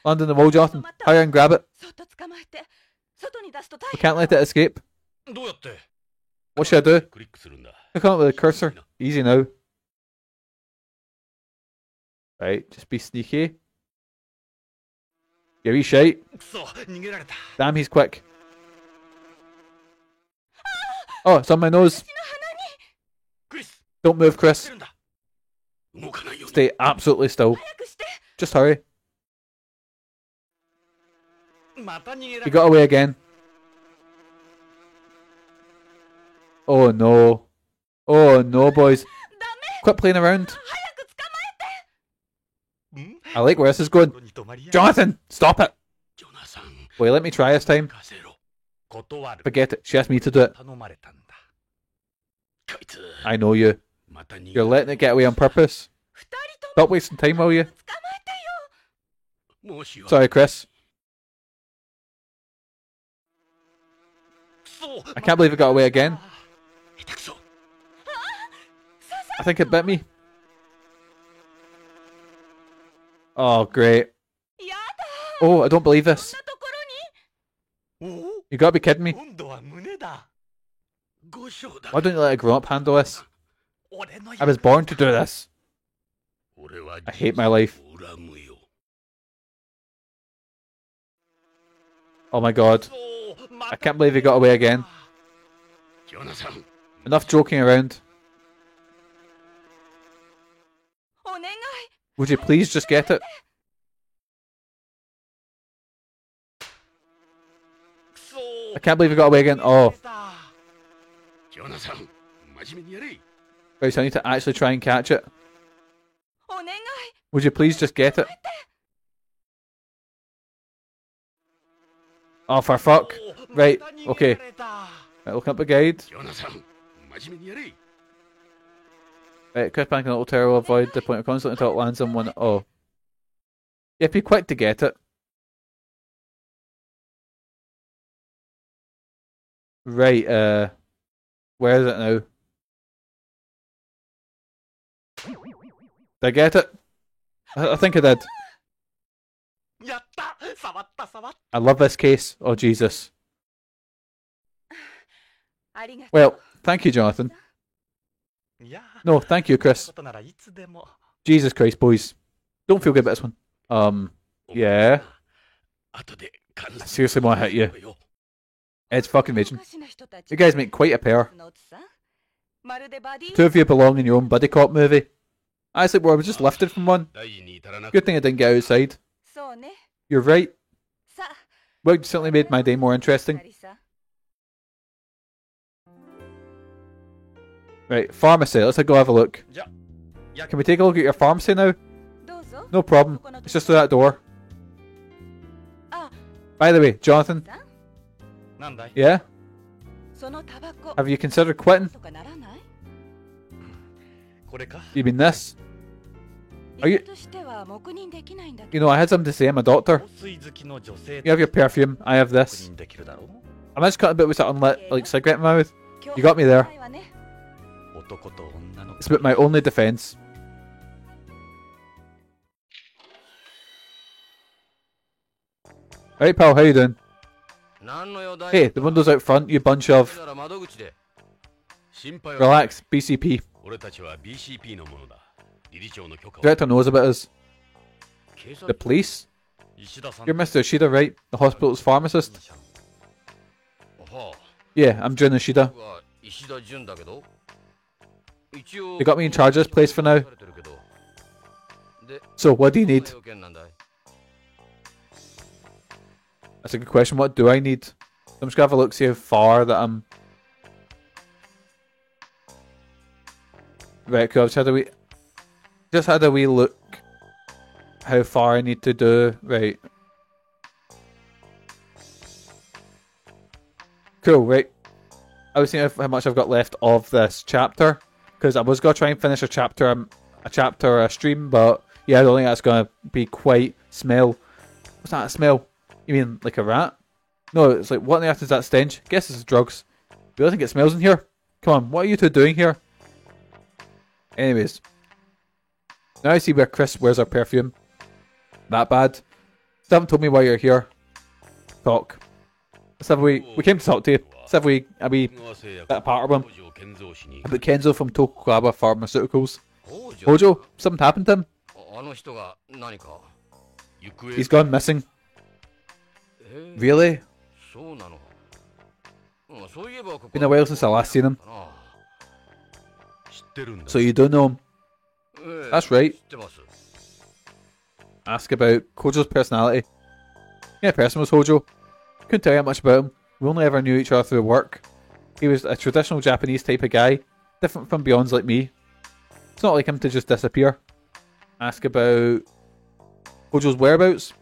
[SPEAKER 2] Land in the wall, Jonathan. Hurry and grab it. We can't let it escape.
[SPEAKER 4] どうやって
[SPEAKER 2] What should I do?
[SPEAKER 1] クリックするんだ。
[SPEAKER 2] Click on it with the cursor. Easy now. Right, just be sneaky. Give me shite.
[SPEAKER 4] くそ逃げられた
[SPEAKER 2] Damn, he's quick. Oh, it's on my nose.
[SPEAKER 4] クリス
[SPEAKER 2] Don't move,
[SPEAKER 4] 来
[SPEAKER 2] Chris.
[SPEAKER 4] てるんだ
[SPEAKER 1] 動かないように。
[SPEAKER 2] Stay absolutely still. Just hurry.
[SPEAKER 4] また逃げら
[SPEAKER 2] You
[SPEAKER 4] れた
[SPEAKER 2] got away again. Oh no. Oh no, boys. Quit playing around.
[SPEAKER 4] ん
[SPEAKER 2] I like where this is going.
[SPEAKER 4] ここに止まりや
[SPEAKER 2] Jonathan, stop it.
[SPEAKER 1] ジョナサン、
[SPEAKER 2] Wait, let me try this time.
[SPEAKER 1] 貸せろ。
[SPEAKER 4] 断る
[SPEAKER 2] Forget it. She asked me to do it.
[SPEAKER 4] 頼まれたんだ
[SPEAKER 1] こいつ、
[SPEAKER 2] I know you.
[SPEAKER 1] また逃げ
[SPEAKER 2] You're letting it get away on purpose. Stop wasting time, will you?
[SPEAKER 1] もしは
[SPEAKER 2] Sorry, Chris.
[SPEAKER 4] くそ
[SPEAKER 2] I can't believe it got away again.
[SPEAKER 1] 下手くそ。
[SPEAKER 2] I think it bit me. Oh, great. Oh, I don't believe this.
[SPEAKER 4] おお
[SPEAKER 2] You gotta be kidding me.
[SPEAKER 4] 今度は胸だ
[SPEAKER 1] 五章だ。
[SPEAKER 2] Why don't you let a grown up handle this?
[SPEAKER 4] 俺の
[SPEAKER 2] I was born to do this.
[SPEAKER 1] 俺は
[SPEAKER 2] I hate my life.
[SPEAKER 1] 恨むよ。
[SPEAKER 2] Oh my god.
[SPEAKER 4] そう
[SPEAKER 2] I can't believe he got away again.
[SPEAKER 1] ジョナサン、
[SPEAKER 2] Enough joking around. Would you please just get it?
[SPEAKER 4] くそ
[SPEAKER 2] I can't believe he got away again. Oh,
[SPEAKER 1] ジョナサン、真面目にやれ。
[SPEAKER 2] right, so I need to actually try and catch it. Would you please just get it? Oh, for fuck. Right, okay. Right, looking up the guide.
[SPEAKER 1] ジョナサン、真面目にやれ。
[SPEAKER 2] Right, Chris Bank and Little Tower will avoid the point of constantly until it lands on one. Oh. Yeah, be quick to get it. Right, where is it now? Did I get it? I think I did.
[SPEAKER 4] やった触った触っ
[SPEAKER 2] I love this case. Oh, Jesus.
[SPEAKER 5] ありがとう
[SPEAKER 2] Well, thank you, Jonathan.
[SPEAKER 4] たいや
[SPEAKER 2] No, thank you,
[SPEAKER 4] こ
[SPEAKER 2] Chris.
[SPEAKER 4] とならいつでも
[SPEAKER 2] Jesus Christ, boys. Don't feel good about this one. Yeah.
[SPEAKER 1] 後で感
[SPEAKER 2] I seriously want to hit you.
[SPEAKER 1] よ。
[SPEAKER 2] It's fucking amazing.
[SPEAKER 5] おかしな人たち
[SPEAKER 2] You guys make quite a pair.
[SPEAKER 5] のおっさんまるでバディ
[SPEAKER 2] Two of you belong in your own buddy cop movie. I said, well, I was just lifted from one.
[SPEAKER 1] 大事に至らなく
[SPEAKER 2] Good thing I didn't get outside.
[SPEAKER 5] そうね
[SPEAKER 2] You're right.
[SPEAKER 5] さ
[SPEAKER 2] Well, you certainly made my day more interesting.
[SPEAKER 5] 二人さ
[SPEAKER 2] Right, pharmacy. Let's go have a look.
[SPEAKER 4] じゃや
[SPEAKER 2] Can we take a look at your pharmacy now?
[SPEAKER 5] どうぞ
[SPEAKER 2] No problem. It's just through that door.
[SPEAKER 5] あ
[SPEAKER 2] By the way, Jonathan.
[SPEAKER 5] さん
[SPEAKER 4] なんだい
[SPEAKER 2] Yeah?
[SPEAKER 5] そのタバコ
[SPEAKER 2] Have you considered quitting?
[SPEAKER 5] とかならない
[SPEAKER 4] これか
[SPEAKER 2] You mean this? Are you-
[SPEAKER 5] 理由としては黙認できないんだ
[SPEAKER 2] You
[SPEAKER 5] け
[SPEAKER 2] know, I had something to say. I'm a doctor.
[SPEAKER 4] 香水好きの女性
[SPEAKER 2] You have your perfume. I have
[SPEAKER 4] 確
[SPEAKER 2] this.
[SPEAKER 4] 認できるだろう
[SPEAKER 2] I might just cut a bit with that unlit, like, cigarette in my mouth.
[SPEAKER 5] ど
[SPEAKER 2] You got me there.
[SPEAKER 5] ないわね
[SPEAKER 4] 男と女の
[SPEAKER 2] It's about my only defense. Alright, pal, how you doing?
[SPEAKER 1] 何の用だい
[SPEAKER 2] Hey, the window's out front, you bunch of...
[SPEAKER 1] なら窓口で。心配は
[SPEAKER 2] Relax, BCP.
[SPEAKER 1] 俺たちは BCP のものだ。理事長の許可を。
[SPEAKER 2] Director knows about us.
[SPEAKER 1] 警察
[SPEAKER 2] The police?
[SPEAKER 4] 石田さん
[SPEAKER 2] You're Mr. Ishida, right? The hospital's pharmacist? Yeah, I'm Jun Ishida. They got me in charge of this place for now. So, what do you need? That's a good question. What do I need? I'm just gonna have a look, see how far that I'm. Right, cool. Just had a wee look how far I need to do. Right. Cool, right. I was seeing how much I've got left of this chapter, because I was gonna try and finish a chapter or a stream, but yeah, I don't think that's gonna be quite smell. What's that smell? You mean like a rat? No, it's like, what on earth is that stench? Guess it's drugs. You really think it smells in here? Come on, what are you two doing here? Anyways, now I see where Chris wears our perfume. That bad. Still haven't told me why you're here. Talk. Let's have we came to talk to you. Let's have a wee bit of part of him. About Kenzo from Tokugawa Pharmaceuticals. Hojo, something happened to him. He's gone missing. Really? Been a while since I last seen him. So you don't know him? That's right. Ask about Hojo's personality. Yeah, person was Hojo. Couldn't tell you much about him. We only ever knew each other through work. He was a traditional Japanese type of guy, different from Beyond's like me. It's not like him to just disappear. Ask about Hojo's whereabouts.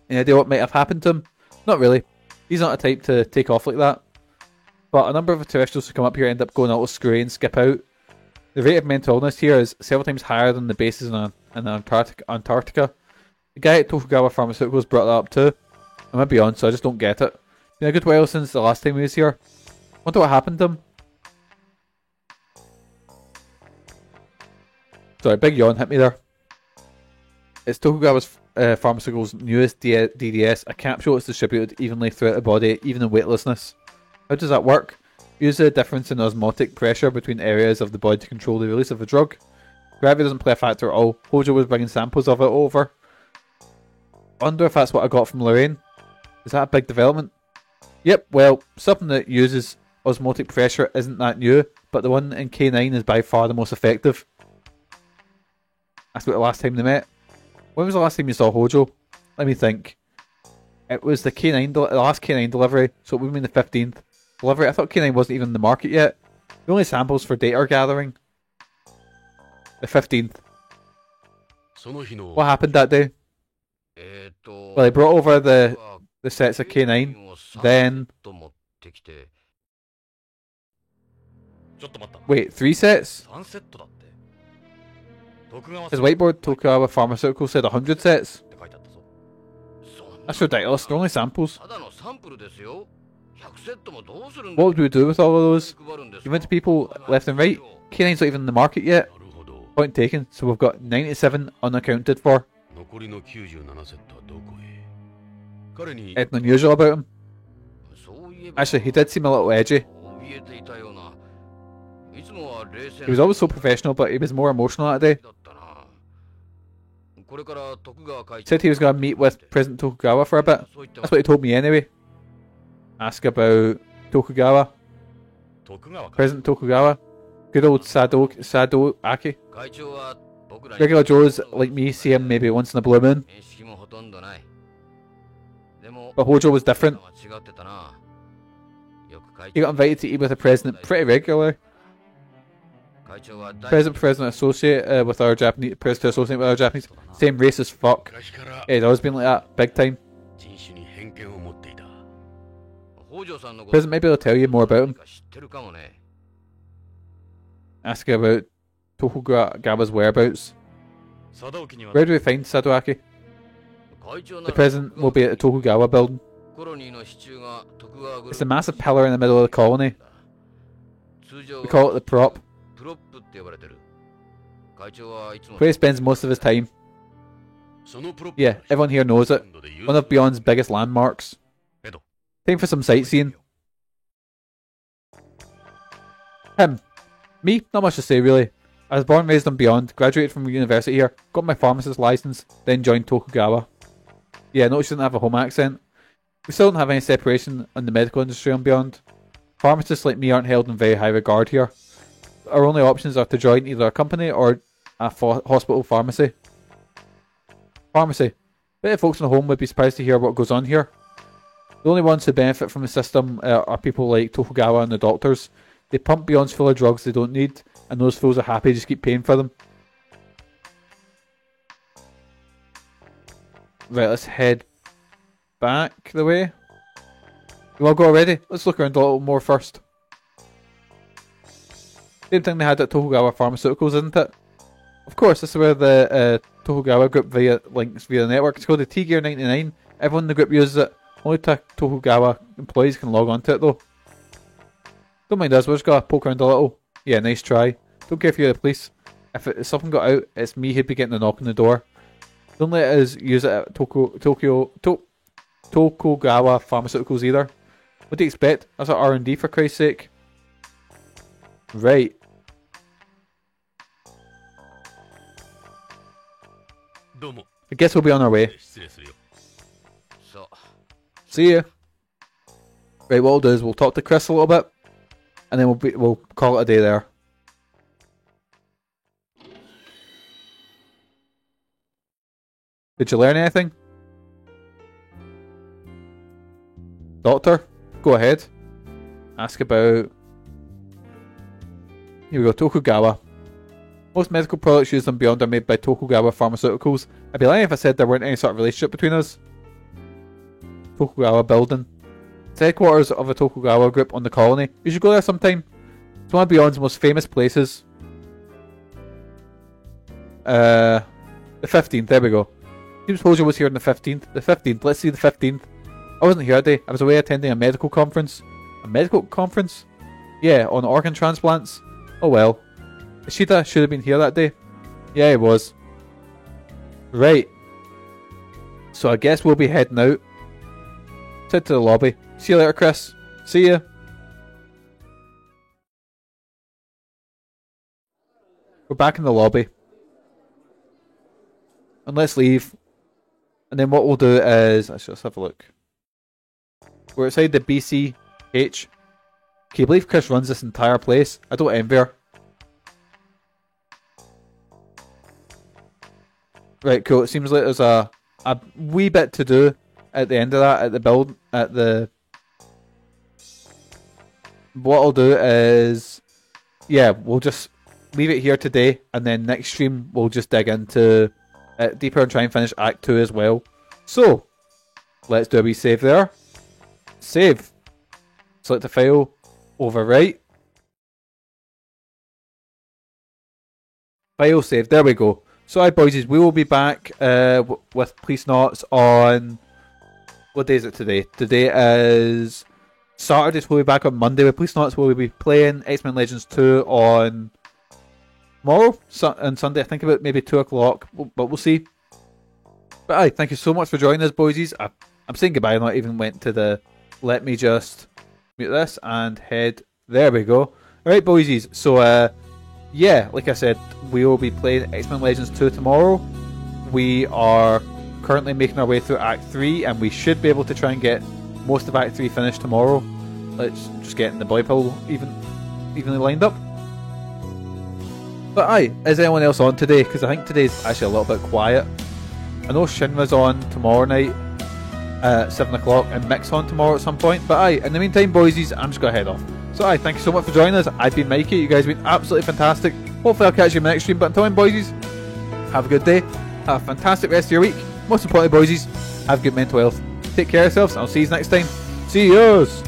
[SPEAKER 2] Any idea what might have happened to him? Not really. He's not a type to take off like that. But a number of terrestrials who come up here end up going all screwy and skip out. The rate of mental illness here is several times higher than the bases in Antarctica. The guy at Tokugawa Pharmaceuticals brought that up too. I'm beyond, so I just don't get it. Been a good while since the last time he was here. Wonder what happened to him. Sorry, big yawn hit me there. It's Tokugawa's Pharmaceuticals' newest DDS, a capsule that's distributed evenly throughout the body, even in weightlessness. How does that work? Use the difference in osmotic pressure between areas of the body to control the release of the drug. Gravity doesn't play a factor at all. Hojo was bringing samples of it over. Wonder if that's what I got from Lorraine. Is that a big development? Yep, well, something that uses osmotic pressure isn't that new, but the one in K9 is by far the most effective. That's about the last time they met. When was the last time you saw Hojo? Let me think. It was the last K9 delivery, so it would mean the 15th delivery. I thought K9 wasn't even in the market yet. The only samples for data gathering. The 15th. What happened that day? Well, they brought over the sets of K9, then... Wait, 3 sets? His whiteboard Tokugawa Pharmaceutical said 100 sets? That's ridiculous, they're only samples. What would we do with all of those? Give it to people left and right? K9's not even in the market yet. Point taken, so we've got 97 unaccounted for. Anything unusual about him? Actually, he did seem a little edgy. He was always so professional, but he was more emotional that day. Said he was going to meet with President Tokugawa for a bit. That's what he told me anyway. Ask about Tokugawa. President Tokugawa. Good old Sado Aki. Regular Joes like me see him maybe once in a blue moon. But Hojo was different. He got invited to eat with the president pretty regularly. President associate with our Japanese. President associate with our Japanese. Same race as fuck. Yeah, he's always been like that, big time. President maybe will tell you more about him. Ask about Tokugawa's whereabouts. Where do we find Sadoaki? The president will be at the Tokugawa building. It's a massive pillar in the middle of the colony. We call it the prop. Where he spends most of his time. Yeah, everyone here knows it. One of Beyond's biggest landmarks. Time for some sightseeing. Him. Me? Not much to say really. I was born and raised on Beyond, graduated from university here, got my pharmacist license, then joined Tokugawa. Yeah, notice she didn't have a home accent. We still don't have any separation in the medical industry on Beyond. Pharmacists like me aren't held in very high regard here. Our only options are to join either a company or a hospital pharmacy. Pharmacy. Bet folks in the home would be surprised to hear what goes on here. The only ones who benefit from the system are people like Tokugawa and the doctors. They pump Beyonds full of drugs they don't need, and those fools are happy to just keep paying for them. Right, let's head back the way. You want to go already? Let's look around a little more first. Same thing they had at Tokugawa Pharmaceuticals, isn't it? Of course, this is where the Tokugawa group links via the network. It's called the T-Gear 99. Everyone in the group uses it. Only Tokugawa employees can log on to it though. Don't mind us, we're just gonna poke around a little. Yeah, nice try. Don't care if you're the police. If something got out, it's me who'd be getting the knock on the door. Don't let us use it at Tokugawa Pharmaceuticals either. What do you expect? That's our R&D for Christ's sake. Right. I guess we'll be on our way. See ya. Right, what we'll do is we'll talk to Chris a little bit, and then we'll call it a day there. Did you learn anything? Doctor, go ahead. Ask about... Here we go, Tokugawa. Most medical products used on Beyond are made by Tokugawa Pharmaceuticals. I'd be lying if I said there weren't any sort of relationship between us. Tokugawa building. It's the headquarters of a Tokugawa group on the colony. You should go there sometime. It's one of Beyond's most famous places. The 15th, there we go. Team Soldier was here on the 15th. The 15th, let's see the 15th. I wasn't here that day. I was away attending a medical conference. A medical conference? Yeah, on organ transplants. Oh well. Ishida should have been here that day. Yeah, he was. Right. So I guess we'll be heading out. Head to the lobby. See you later, Chris. See ya. We're back in the lobby. And let's leave. And then what we'll do is... Let's just have a look. We're outside the BCH. Can you believe Chris runs this entire place? I don't envy her. Right, cool. It seems like there's a wee bit to do at the end of that, at the build, at the... What I'll do is... Yeah, we'll just leave it here today, and then next stream we'll just dig into deeper and try and finish Act 2 as well. So, let's do a wee save there. Save. Select the file. Overwrite. File save. There we go. So, hi boys, we will be back with Policenauts on... What day is it today? Today is Saturday, so we'll be back on Monday with Policenauts. We'll be playing X-Men Legends 2 on tomorrow and Sunday. I think about maybe 2 o'clock, but we'll see. But aye, thank you so much for joining us, boysies. I'm saying goodbye. I not even went to the... Let me just mute this and head... There we go. Alright, boysies. So, yeah, like I said, we will be playing X-Men Legends 2 tomorrow. We are currently making our way through Act 3, and we should be able to try and get most of Act 3 finished tomorrow. Let's just get in the boy pool evenly lined up. But aye, is anyone else on today? Because I think today's actually a little bit quiet. I know Shinra's on tomorrow night at 7 o'clock, and Mick's on tomorrow at some point. But aye, in the meantime, boysies, I'm just going to head off. So aye, thank you so much for joining us. I've been Mikey. You guys have been absolutely fantastic. Hopefully I'll catch you in the next stream. But until then, boysies, have a good day. Have a fantastic rest of your week. Most importantly, boysies, have good mental health. Take care of yourselves. I'll see you next time. See yous!